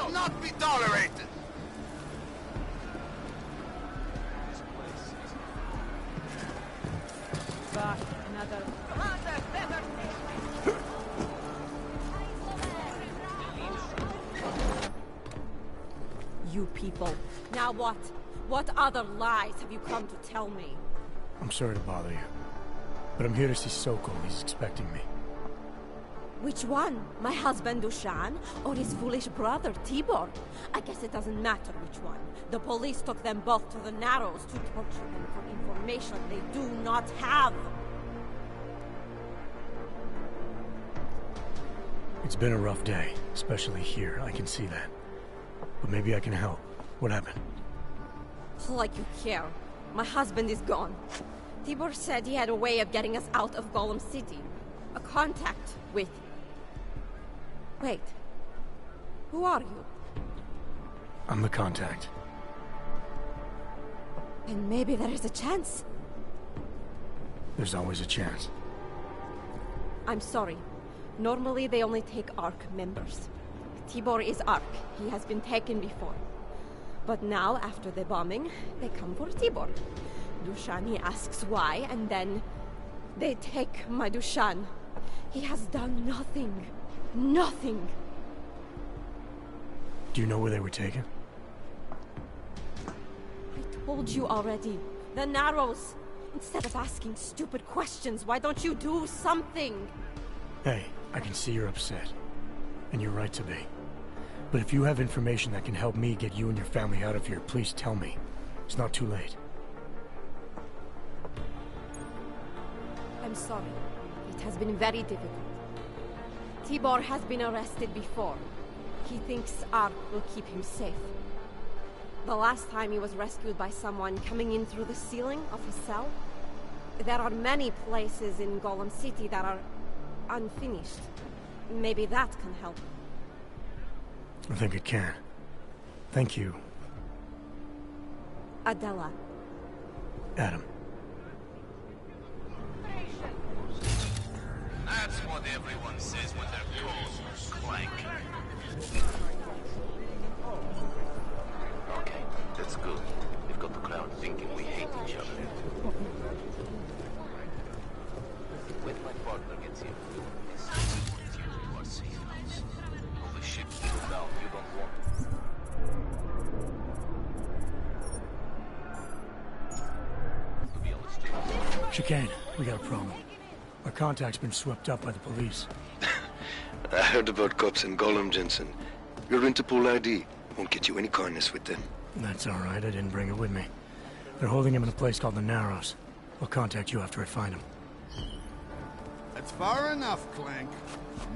Will not be tolerated. Back, another. You people. Now what? What other lies have you come to tell me? I'm sorry to bother you, but I'm here to see Sokol. He's expecting me. Which one? My husband Dushan, or his foolish brother Tibor? I guess it doesn't matter which one. The police took them both to the Narrows to torture them for information they do not have. It's been a rough day, especially here. I can see that. But maybe I can help. What happened? Like you care. My husband is gone. Tibor said he had a way of getting us out of Golem City. A contact with... Wait. Who are you? I'm the contact. And maybe there is a chance. There's always a chance. I'm sorry. Normally they only take ARC members. Tibor is ARC. He has been taken before. But now, after the bombing, they come for Tibor. Dushan, he asks why, and then they take my Dushan. He has done nothing. Nothing. Do you know where they were taken? I told you already. The Narrows. Instead of asking stupid questions, why don't you do something? Hey, I can see you're upset. And you're right to be. But if you have information that can help me get you and your family out of here, please tell me. It's not too late. I'm sorry. It has been very difficult. Tibor has been arrested before. He thinks ARC will keep him safe. The last time he was rescued by someone coming in through the ceiling of his cell. There are many places in Golem City that are unfinished. Maybe that can help. I think it can. Thank you. Adela. Adam. That's what everyone says when they're called Clank. Okay, that's good. We've got the crowd thinking we hate each other. When my partner gets here, it's you who are safe house. When the ship goes down, you don't want it. To be honest, Chicane, we got a problem. Our contact's been swept up by the police. I heard about cops in Golem, Jensen. Your Interpol ID won't get you any kindness with them. That's all right. I didn't bring it with me. They're holding him in a place called the Narrows. I'll contact you after I find him. That's far enough, Clank.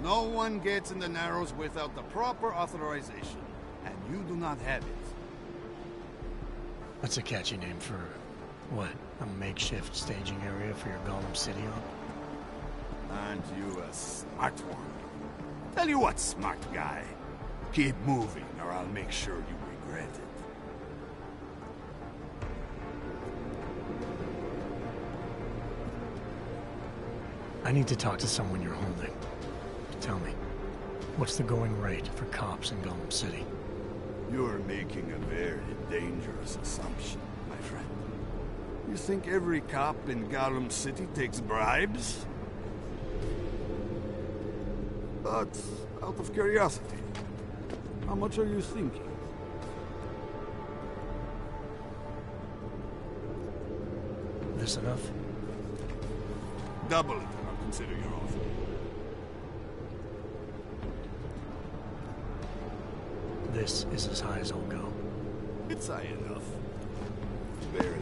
No one gets in the Narrows without the proper authorization, and you do not have it. That's a catchy name for... what? A makeshift staging area for your Golem City on? Aren't you a smart one? Tell you what, smart guy. Keep moving, or I'll make sure you regret it. I need to talk to someone you're holding. Tell me, what's the going rate for cops in Golem City? You're making a very dangerous assumption, my friend. You think every cop in Golem City takes bribes? But, out of curiosity, how much are you thinking? This enough? Double it, and I'll consider your offer. This is as high as I'll go. It's high enough. Barely.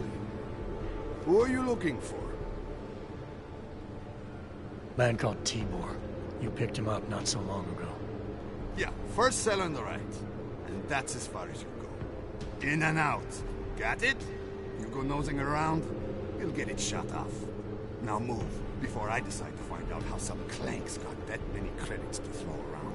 Who are you looking for? Man called Tibor. You picked him up not so long ago. Yeah, first cell on the right. And that's as far as you go. In and out. Got it? You go nosing around, you'll get it shut off. Now move, before I decide to find out how some clanks got that many credits to throw around.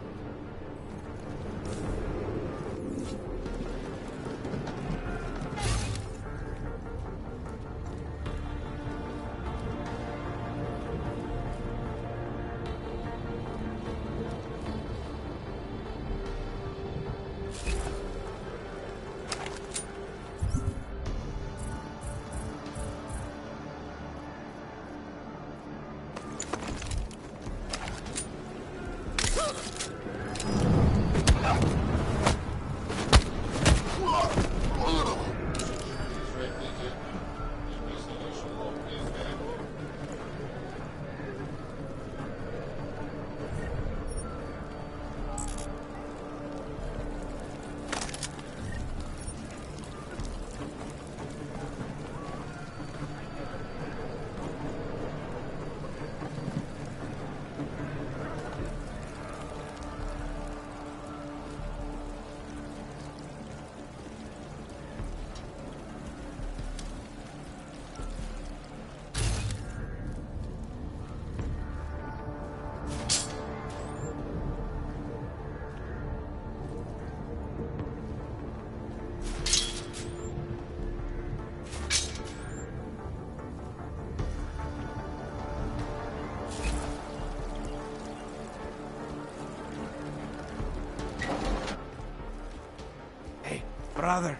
Brother,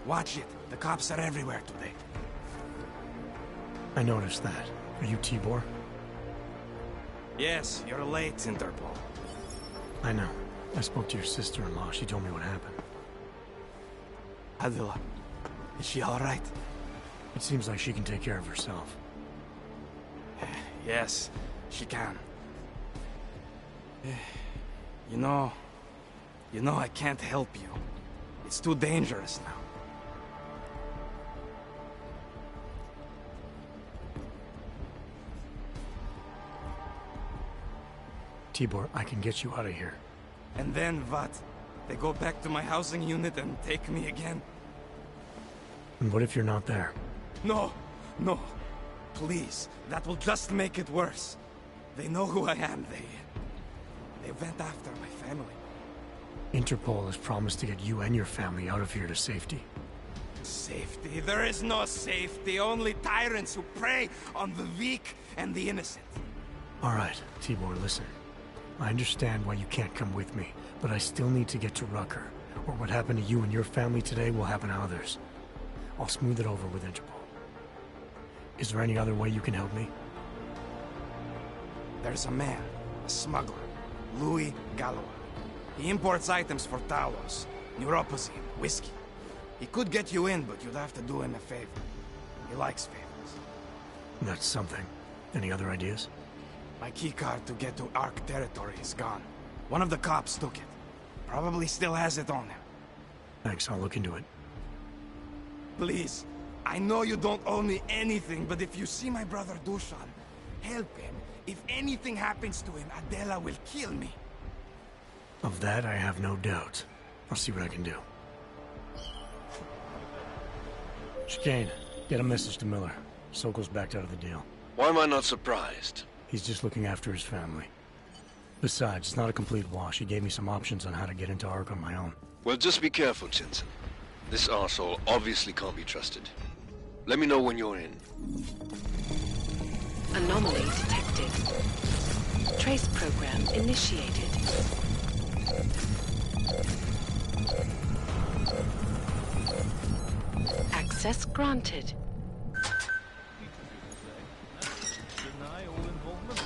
watch it. The cops are everywhere today. I noticed that. Are you Tibor? Yes, you're late, Interpol. I know. I spoke to your sister-in-law. She told me what happened. Adila, is she all right? It seems like she can take care of herself. Yes, she can. You know, I can't help you. It's too dangerous now. Tibor, I can get you out of here. And then what? They go back to my housing unit and take me again? And what if you're not there? No, no. Please, that will just make it worse. They know who I am. They went after my family. Interpol has promised to get you and your family out of here to safety. Safety? There is no safety. Only tyrants who prey on the weak and the innocent. All right, Tibor, listen. I understand why you can't come with me, but I still need to get to Rucker, or what happened to you and your family today will happen to others. I'll smooth it over with Interpol. Is there any other way you can help me? There's a man, a smuggler, Louis Galloway. He imports items for Talos, neuropozyne, whiskey. He could get you in, but you'd have to do him a favor. He likes favors. That's something. Any other ideas? My keycard to get to Ark territory is gone. One of the cops took it. Probably still has it on him. Thanks, I'll look into it. Please, I know you don't owe me anything, but if you see my brother Dushan, help him. If anything happens to him, Adela will kill me. Of that, I have no doubt. I'll see what I can do. Chicane, get a message to Miller. Sokol's backed out of the deal. Why am I not surprised? He's just looking after his family. Besides, it's not a complete wash. He gave me some options on how to get into Ark on my own. Well, just be careful, Jensen. This arsehole obviously can't be trusted. Let me know when you're in. Anomaly detected. Trace program initiated. Access granted. Deny all involvement.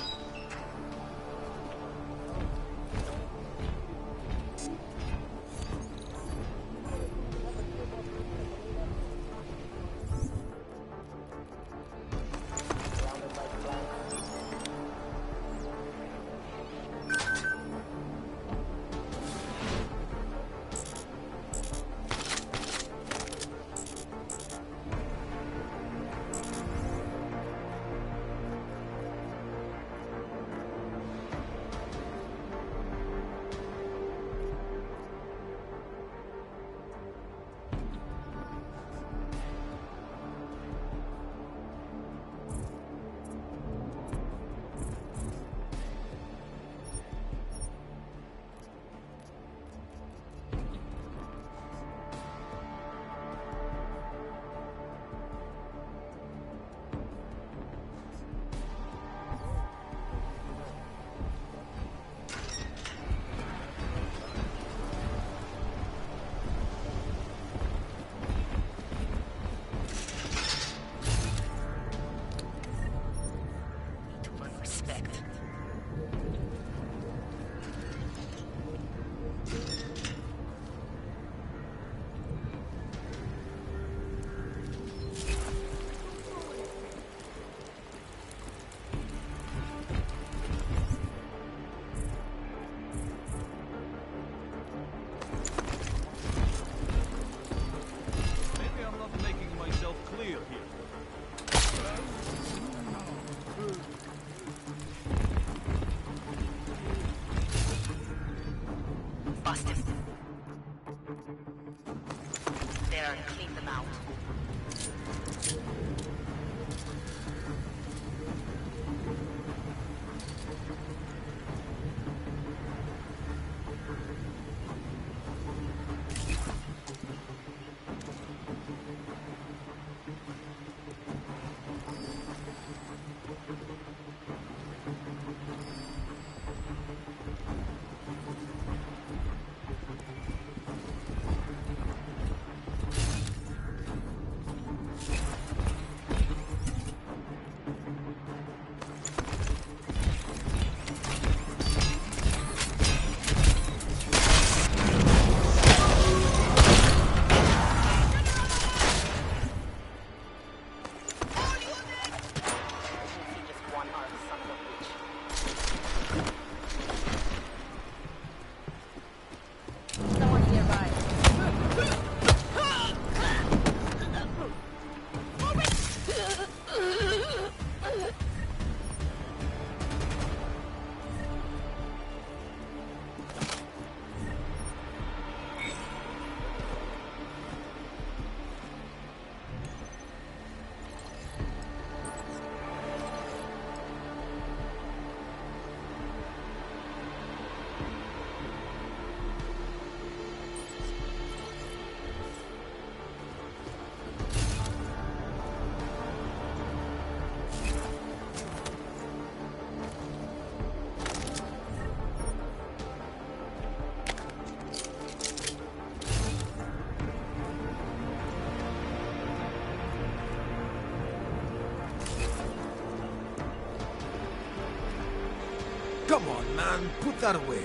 Come on, man. Put that away.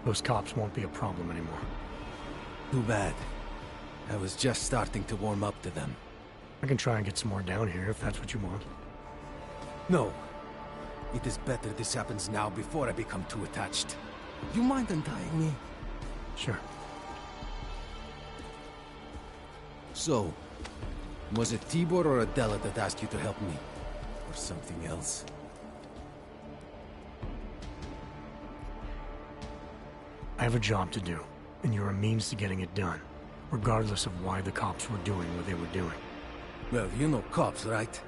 Those cops won't be a problem anymore. Too bad. I was just starting to warm up to them. I can try and get some more down here if that's what you want. No. It is better this happens now before I become too attached. You mind untying me? Sure. So, was it Tibor or Adela that asked you to help me? Or something else? I have a job to do, and you're a means to getting it done, regardless of why the cops were doing what they were doing. Well, you know cops, right?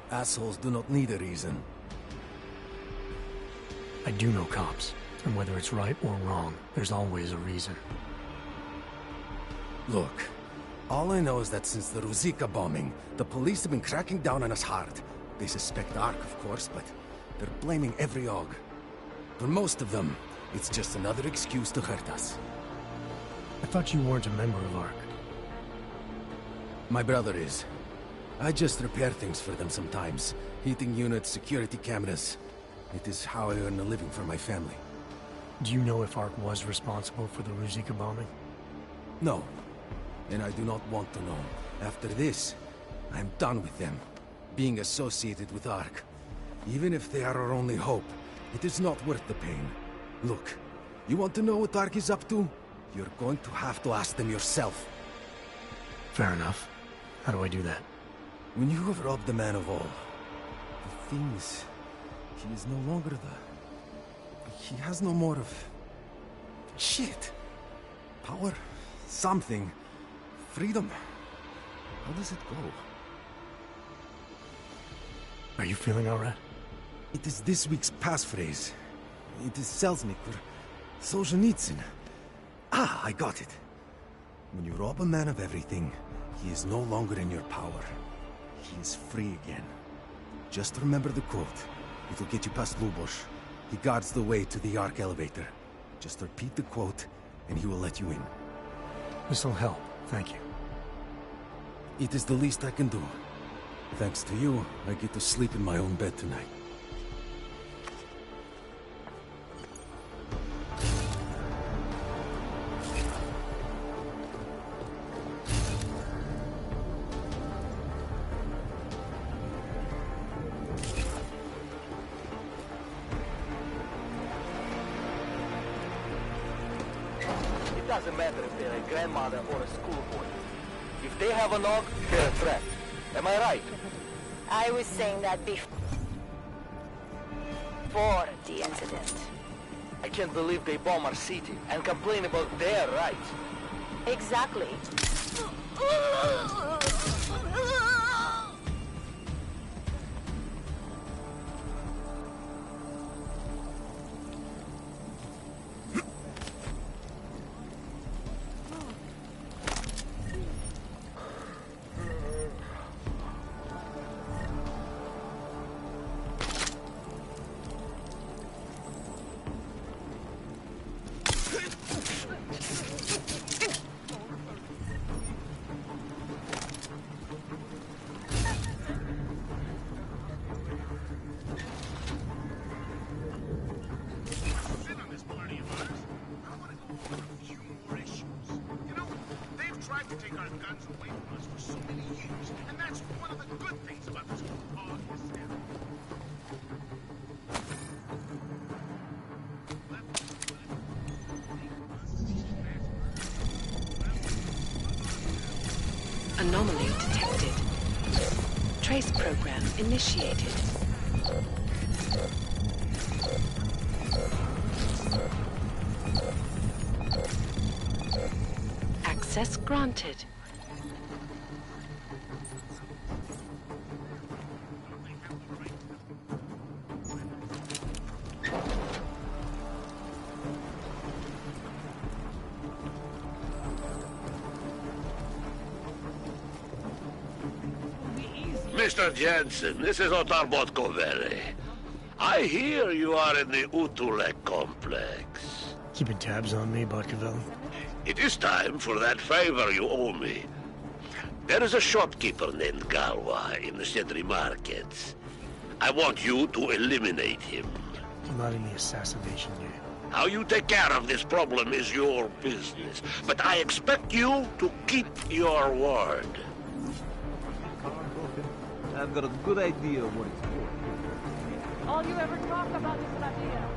Assholes do not need a reason. I do know cops, and whether it's right or wrong, there's always a reason. Look, all I know is that since the Ruzicka bombing, the police have been cracking down on us hard. They suspect Ark, of course, but they're blaming every AUG. For most of them, it's just another excuse to hurt us. I thought you weren't a member of ARC. My brother is. I just repair things for them sometimes. Heating units, security cameras. It is how I earn a living for my family. Do you know if ARC was responsible for the Ruzicka bombing? No. And I do not want to know. After this, I'm done with them. Being associated with ARC. Even if they are our only hope, it is not worth the pain. Look, you want to know what ARC is up to? You're going to have to ask them yourself. Fair enough. How do I do that? When you have robbed the man of all, the thing is, he is no longer the... He has no more of... shit. Power. Something. Freedom. How does it go? Are you feeling alright? It is this week's passphrase. It is Selznick or Solzhenitsyn. Ah, I got it. When you rob a man of everything, he is no longer in your power. He is free again. Just remember the quote. It will get you past Lubosh. He guards the way to the Ark elevator. Just repeat the quote, and he will let you in. This'll help, thank you. It is the least I can do. Thanks to you, I get to sleep in my own bed tonight. It doesn't matter if they're a grandmother or a schoolboy. If they have an AUG, they're a threat. Am I right? I was saying that before the incident. I can't believe they bomb our city and complain about their rights. Exactly. Anomaly detected. Trace program initiated. Access granted. Mr. Jensen, this is Otar Botkovere. I hear you are in the Utulek complex. Keeping tabs on me, Botkovelli? It is time for that favor you owe me. There is a shopkeeper named Galwa in the Sentry Markets. I want you to eliminate him. I'm not in the assassination game. How you take care of this problem is your business, but I expect you to keep your word. I've got a good idea of what it's for. All you ever talk about is an idea.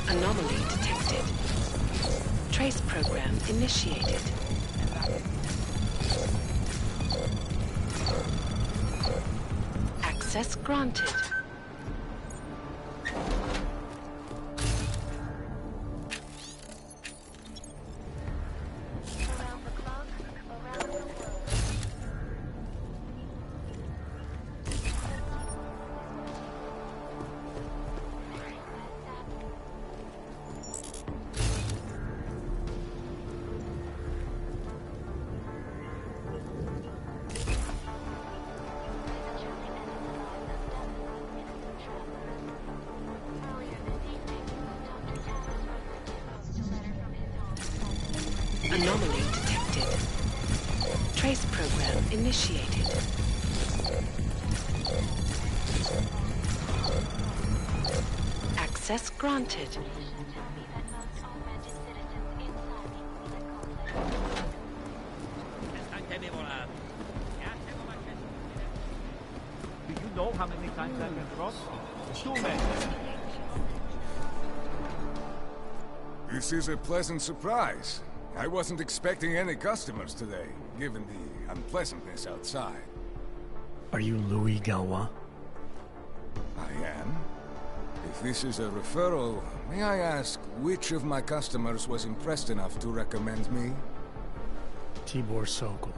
Anomaly detected. Trace program initiated. Access granted. Anomaly detected. Trace program initiated. Access granted. Do you know how many times I've been crossed? Too many. This is a pleasant surprise. I wasn't expecting any customers today, given the unpleasantness outside. Are you Louis Galwa? I am. If this is a referral, may I ask which of my customers was impressed enough to recommend me? Tibor Sokol.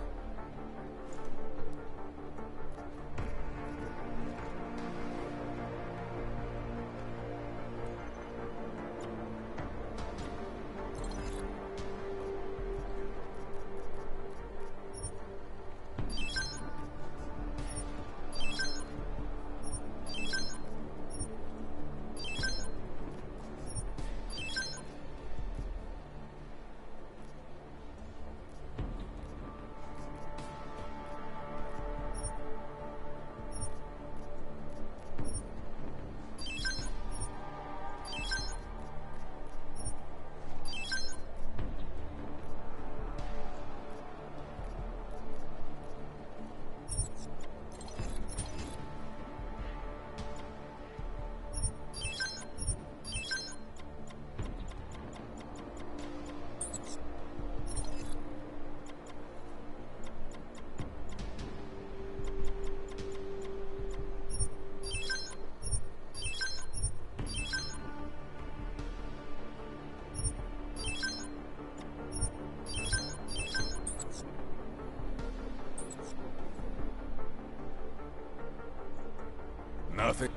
Nothing.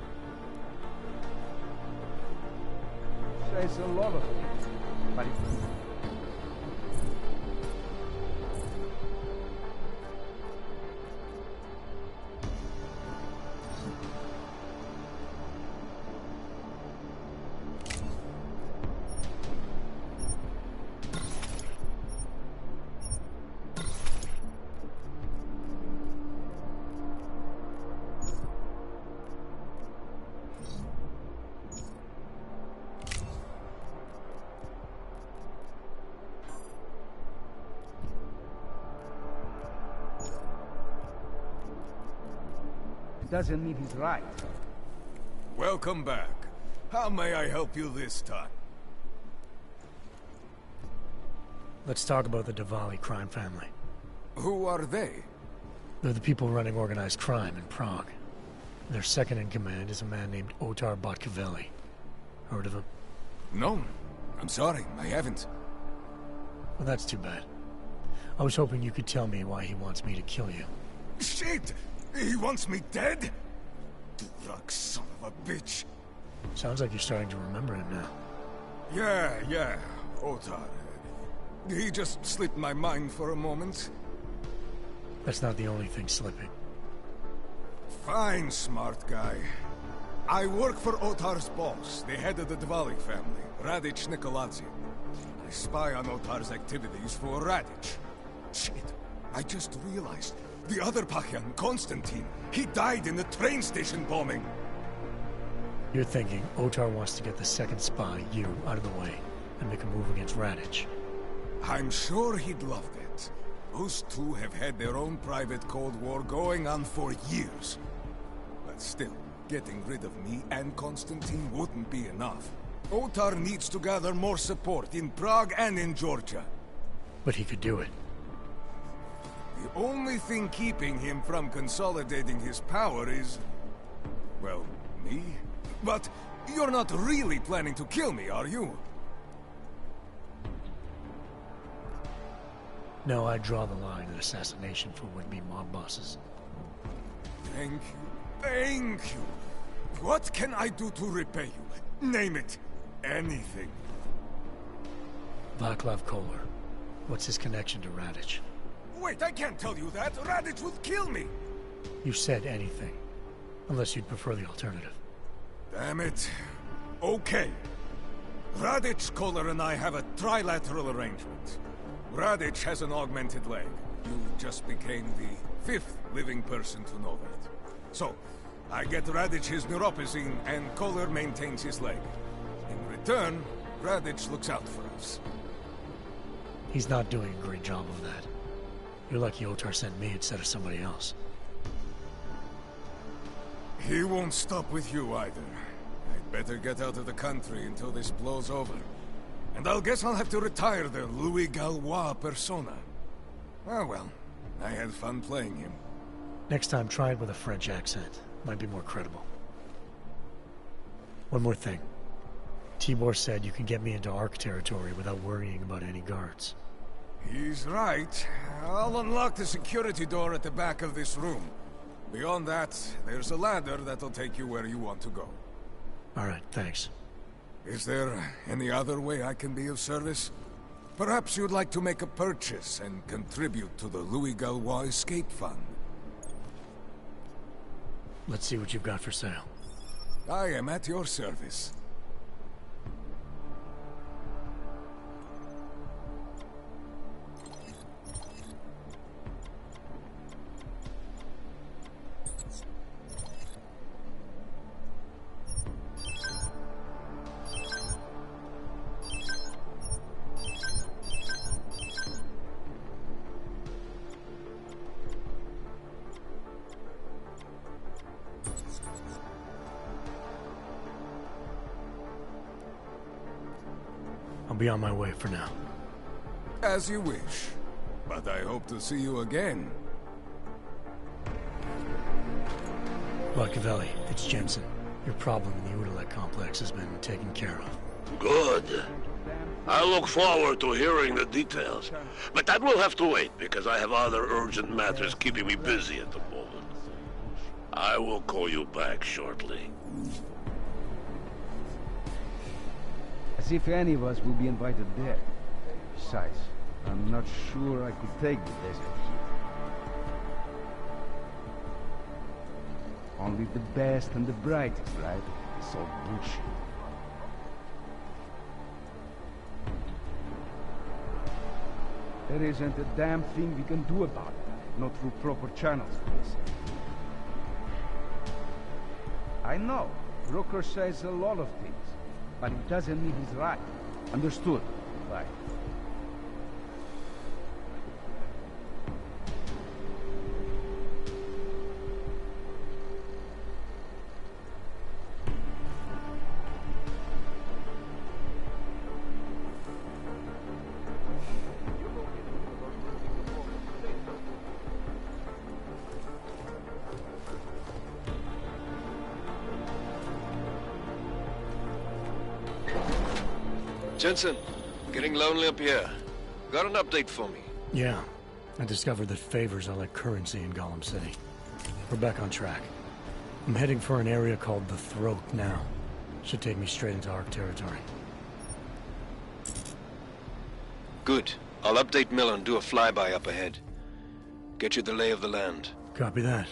Says a lot of things, but it's... it doesn't mean he's right. Welcome back. How may I help you this time? Let's talk about the Diwali crime family. Who are they? They're the people running organized crime in Prague. Their second in command is a man named Otar Botkavelli. Heard of him? No. I'm sorry, I haven't. Well, that's too bad. I was hoping you could tell me why he wants me to kill you. Shit! He wants me dead? Drug son of a bitch. Sounds like you're starting to remember him now. Yeah, Otar. He just slipped my mind for a moment. That's not the only thing slipping. Fine, smart guy. I work for Otar's boss, the head of the Diwali family, Radic Nikoladze. I spy on Otar's activities for Radic. Shit, I just realized. The other Pachyan, Konstantin, he died in the train station bombing. You're thinking Otar wants to get the second spy, you, out of the way, and make a move against Radic. I'm sure he'd love that. Those two have had their own private Cold War going on for years. But still, getting rid of me and Konstantin wouldn't be enough. Otar needs to gather more support in Prague and in Georgia. But he could do it. The only thing keeping him from consolidating his power is... well, me? But you're not really planning to kill me, are you? No, I draw the line at assassination for would-be mob bosses. Thank you. What can I do to repay you? Name it. Anything. Václav Koller. What's his connection to Radic? Wait, I can't tell you that. Radic would kill me. You said anything. Unless you'd prefer the alternative. Damn it. Okay. Radic, Koller, and I have a trilateral arrangement. Radic has an augmented leg. You just became the 5th living person to know that. So, I get Radic his neuropathy, and Koller maintains his leg. In return, Radic looks out for us. He's not doing a great job of that. You're lucky Otar sent me instead of somebody else. He won't stop with you either. I'd better get out of the country until this blows over. And I'll guess I'll have to retire the Louis Gallois persona. Ah well, I had fun playing him. Next time, try it with a French accent. Might be more credible. One more thing. Tibor said you can get me into Ark territory without worrying about any guards. He's right. I'll unlock the security door at the back of this room. Beyond that, there's a ladder that'll take you where you want to go. Alright, thanks. Is there any other way I can be of service? Perhaps you'd like to make a purchase and contribute to the Louis Gallois Escape Fund. Let's see what you've got for sale. I am at your service. I'll be on my way for now. As you wish. But I hope to see you again. Botkavelli, it's Jensen. Your problem in the Udalek complex has been taken care of. Good. I look forward to hearing the details. But that will have to wait, because I have other urgent matters keeping me busy at the moment. I will call you back shortly. As if any of us will be invited there. Besides, I'm not sure I could take the desert heat. Only the best and the brightest, right? It's all bullshit. There isn't a damn thing we can do about it. Not through proper channels, please. I know. Brooker says a lot of things. But it doesn't mean he's right. Understood? Bye. Jensen, getting lonely up here. Got an update for me? Yeah. I discovered that favors are like currency in Gollum City. We're back on track. I'm heading for an area called the Throat now. Should take me straight into Ark territory. Good. I'll update Miller and do a flyby up ahead. Get you the lay of the land. Copy that.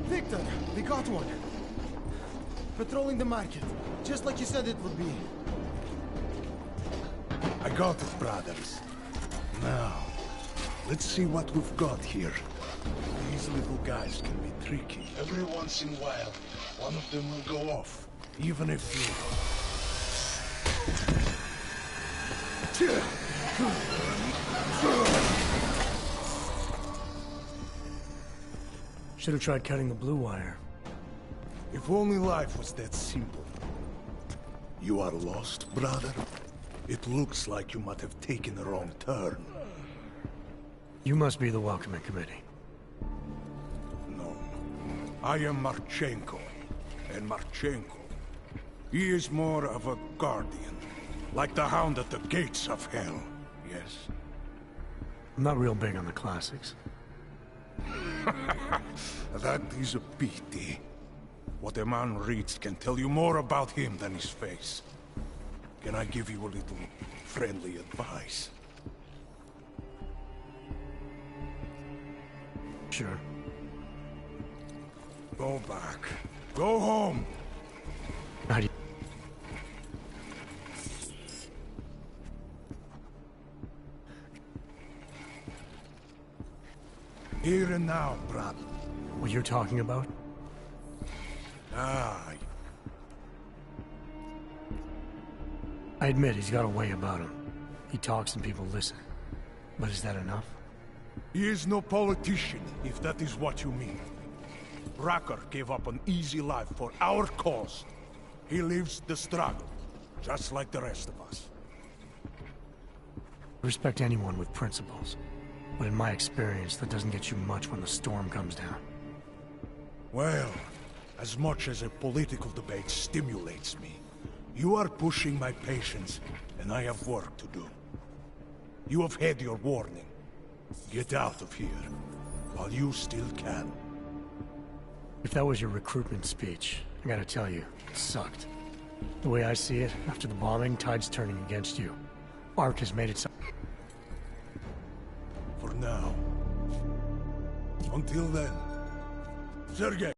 Victor, we got one. Patrolling the market, just like you said it would be. I got it, brothers. Now, let's see what we've got here. These little guys can be tricky. Every once in a while, one of them will go off, even if you... Should have tried cutting the blue wire. If only life was that simple. You are lost, brother? It looks like you might have taken a wrong turn. You must be the welcoming committee. No. I am Marchenko. And Marchenko, he is more of a guardian. Like the hound at the gates of hell, yes? I'm not real big on the classics. That is a pity. What a man reads can tell you more about him than his face. Can I give you a little friendly advice? Sure. Go back. Go home. How do you... Here and now, brother. What you're talking about? Ah. I admit he's got a way about him. He talks and people listen. But is that enough? He is no politician, if that is what you mean. Racker gave up an easy life for our cause. He lives the struggle, just like the rest of us. I respect anyone with principles. But in my experience, that doesn't get you much when the storm comes down. Well, as much as a political debate stimulates me, you are pushing my patience, and I have work to do. You have had your warning. Get out of here, while you still can. If that was your recruitment speech, I gotta tell you, it sucked. The way I see it, after the bombing, tide's turning against you. Ark has made it so... For now. Until then, Sergei.